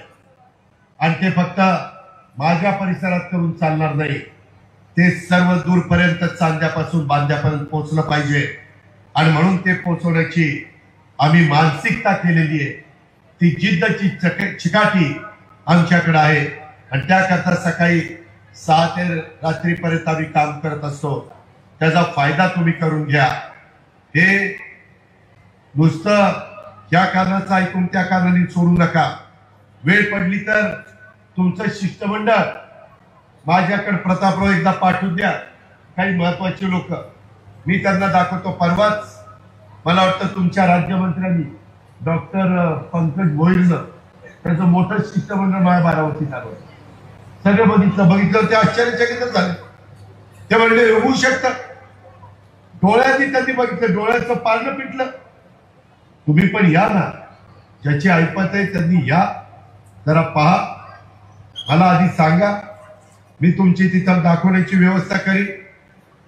आणि ते फक्त माझ्या परिसरात करून चालणार नाही, ते सर्व दूरपर्यंत, चांद्यापासून बांद्यापर्यंत पोहोचलं पाहिजे. आणि म्हणून ते पोहोचवण्याची आम्ही मानसिकता केलेली आहे. ती जिद्दची चिकाटी आमच्याकडे आहे आणि त्याकरता सकाळी 6 ते रात्रीपर्यंत आम्ही काम करत असतो. त्याचा फायदा तुम्ही करून घ्या. हे नुसतं या कारणाचं ऐकून त्या कारणाने सोडू नका. वेळ पडली तर तुमचं शिष्टमंडळ माझ्याकडे प्रतापराव एकदा पाठवून द्या, काही महत्वाचे लोक, मी त्यांना दाखवतो. परवाच मला वाटतं तुमच्या राज्यमंत्र्यांनी डॉक्टर पंकज भोईरनं त्याचं मोठं शिष्टमंडळ माझ्या बारावतीत आलं. सगळे बघितलं ते आश्चर्यचकित झाले. ते म्हणले होऊ शकतं, डोळ्यांनी त्यांनी बघितलं, डोळ्याचं पारणं पिटलं. तुम्ही पण या ना, ज्याची ऐपत आहे त्यांनी या, जरा पहा, मला आधी सांगा, मी तुमची तिथं दाखवण्याची व्यवस्था करीन,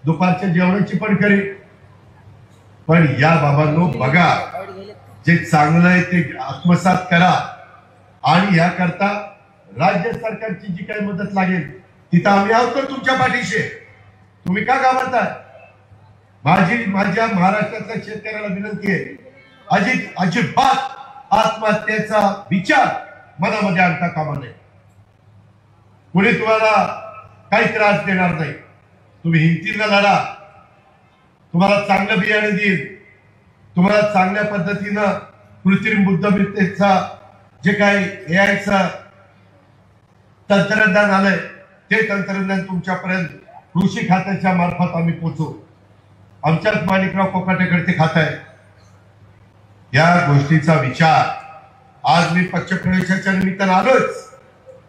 दुपारच्या जेवणाची पण करीन. पण या बाबांनो, बघा, जे चांगलं आहे ते आत्मसात करा. आणि याकरता राज्य सरकारची जी काही मदत लागेल तिथं आम्ही आहोत तुमच्या पाठीशी. तुम्ही का घाबरताय? माझ्या महाराष्ट्रातल्या शेतकऱ्याला विनंती आहे, अजिबात आत्महत्येचा विचार मनामध्ये आणता कामा नये. पुढे तुम्हाला काही त्रास देणार नाही. तुम्ही हिमतीनं लढा, तुम्हाला चांगलं बियाणे देईल, तुम्हाला चांगल्या पद्धतीनं कृत्रिम बुद्धिमत्तेचा जे काही AIचं तंत्रज्ञान आलंय ते तंत्रज्ञान तुमच्यापर्यंत कृषी खात्याच्या मार्फत आम्ही पोहोचू. आमच्याच माणिकराव कोकाटेकडे ते खातं आहे. या गोष्टीचा विचार आज मी पक्षप्रवेशाच्या निमित्तानं आलोच,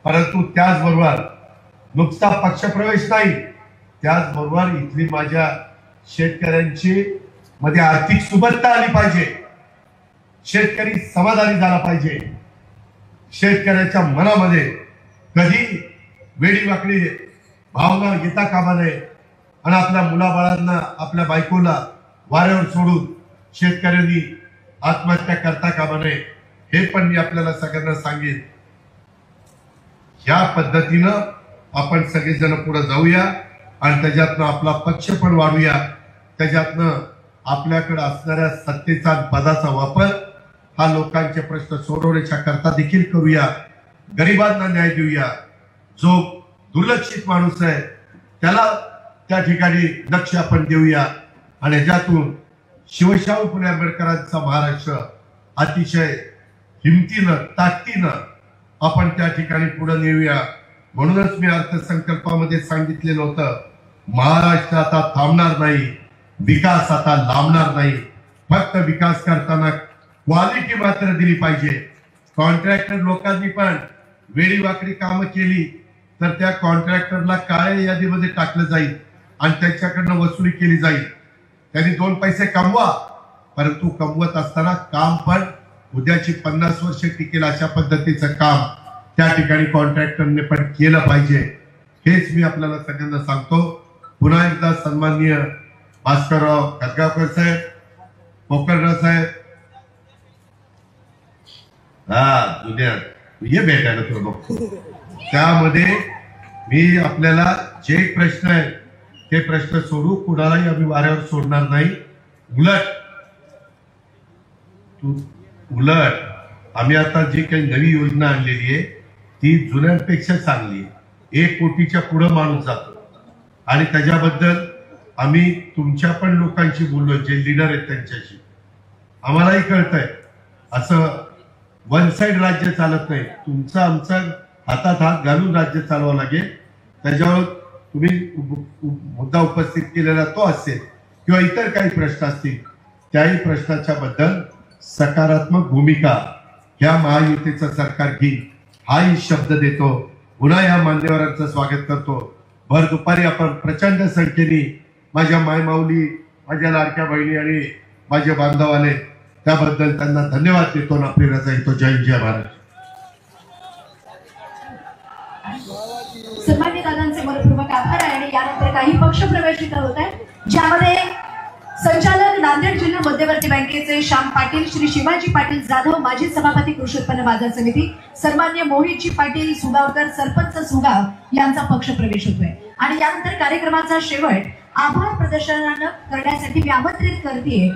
परंतु त्याचबरोबर नुसता पक्षप्रवेश नाही, त्याचबरोबर इथली माझ्या शेतकऱ्यांची मध्ये आर्थिक सुबत्ता आली पाहिजे, शेतकरी समाधानी झाला पाहिजे. शेतकऱ्याच्या मनामध्ये कधी वेडीवाकडी भावना येता कामा नये आणि आपल्या मुलाबाळांना, आपल्या बायकोला वाऱ्यावर सोडून शेतकऱ्यांनी आत्महत्या करता कामा नये. हे पण मी आपल्याला सगळ्यांना सांगेन. या पद्धतीनं आपण सगळेजण पुढे जाऊया आणि त्याच्यातनं आपला पक्ष पण वाढूया. त्याच्यातनं आपल्याकडे असणाऱ्या सत्तेचा पदाचा वापर हा लोकांचे प्रश्न सोडवण्याच्या करता देखील करूया. गरिबांना न्याय देऊया. जो दुर्लक्षित माणूस आहे त्याला त्या ठिकाणी लक्ष आपण देऊया आणि ह्याच्यातून शिवशाहू फुले आंबेडकरांचा महाराष्ट्र अतिशय हिमतीनं, ताकदीनं आपण त्या ठिकाणी पुढे नेऊया. म्हणूनच मी अर्थसंकल्पामध्ये सांगितलेलं होतं, महाराष्ट्र आता थांबणार नाही, विकास आता लांबणार नाही. फक्त विकास करताना क्वालिटी मात्र दिली पाहिजे. कॉन्ट्रॅक्टर लोकांनी पण वेडीवाकडी कामं केली तर त्या कॉन्ट्रॅक्टरला काळ्या यादीमध्ये टाकलं जाईल आणि त्याच्याकडनं वसुली केली जाईल. त्यांनी 2 पैसे कमवा, परंतु कमवत असताना काम पण उद्याची 50 वर्ष टिकेल अशा पद्धतीचं काम त्या ठिकाणी कॉन्ट्रॅक्टरने पण केलं पाहिजे, हेच मी आपल्याला सगळ्यांना सांगतो. पुन्हा एकदा सन्माननीय भास्करराव खतगावकर साहेब, कोकणराव साहेब, दुनियात ये भेटायला तुला बघतो. त्यामध्ये मी आपल्याला जे प्रश्न आहेत ते प्रश्न सोडू, कुणालाही आम्ही वाऱ्यावर सोडणार नाही. उलट आम्ही आता जी काही नवी योजना आणलेली आहे ती जुन्यांपेक्षा चांगली आहे. 1 कोटीच्या पुढे माणूस जातो आणि त्याच्याबद्दल आम्ही तुमच्या पण लोकांशी बोललो, जे लीडर आहेत त्यांच्याशी. आम्हालाही कळतंय असं वन साइड राज्य चालत नाही. तुमचं आमचं हातात हात घालून राज्य चालवावं लागेल. त्याच्यावर तुम्ही मुद्दा उपस्थित केलेला तो असेल किंवा इतर काही प्रश्न असतील, त्याही प्रश्नाच्या बद्दल सकारात्मक भूमिका ह्या महायुतीचं सरकार घेईल हाही शब्द देतो. पुन्हा या मान्यवरांचं स्वागत करतो. भर दुपारी आपण प्रचंड संख्येने माझ्या मायमाऊली, माझ्या लाडक्या बहिणी आणि माझे बांधव आले, त्याबद्दल त्यांना धन्यवाद देतो आणि आपली रजा येतो. जय हिंद, जय भारत. सन्माननीय दादांचे मनपूर्वक आभार आहे. आणि यानंतर काही पक्ष प्रवेश इथं होत आहे, ज्यामध्ये संचालक नांदेड जिल्हा मध्यवर्ती बँकेचे श्याम पाटील, श्री शिवाजी पाटील जाधव, माजी सभापती कृषी उत्पन्न बाजार समिती, सन्माननीय मोहितजी पाटील सुगावकर, सरपंच सुगाव यांचा पक्ष प्रवेश होतोय. आणि यानंतर कार्यक्रमाचा शेवट आभार प्रदर्शनानं करण्यासाठी मी आमंत्रित करते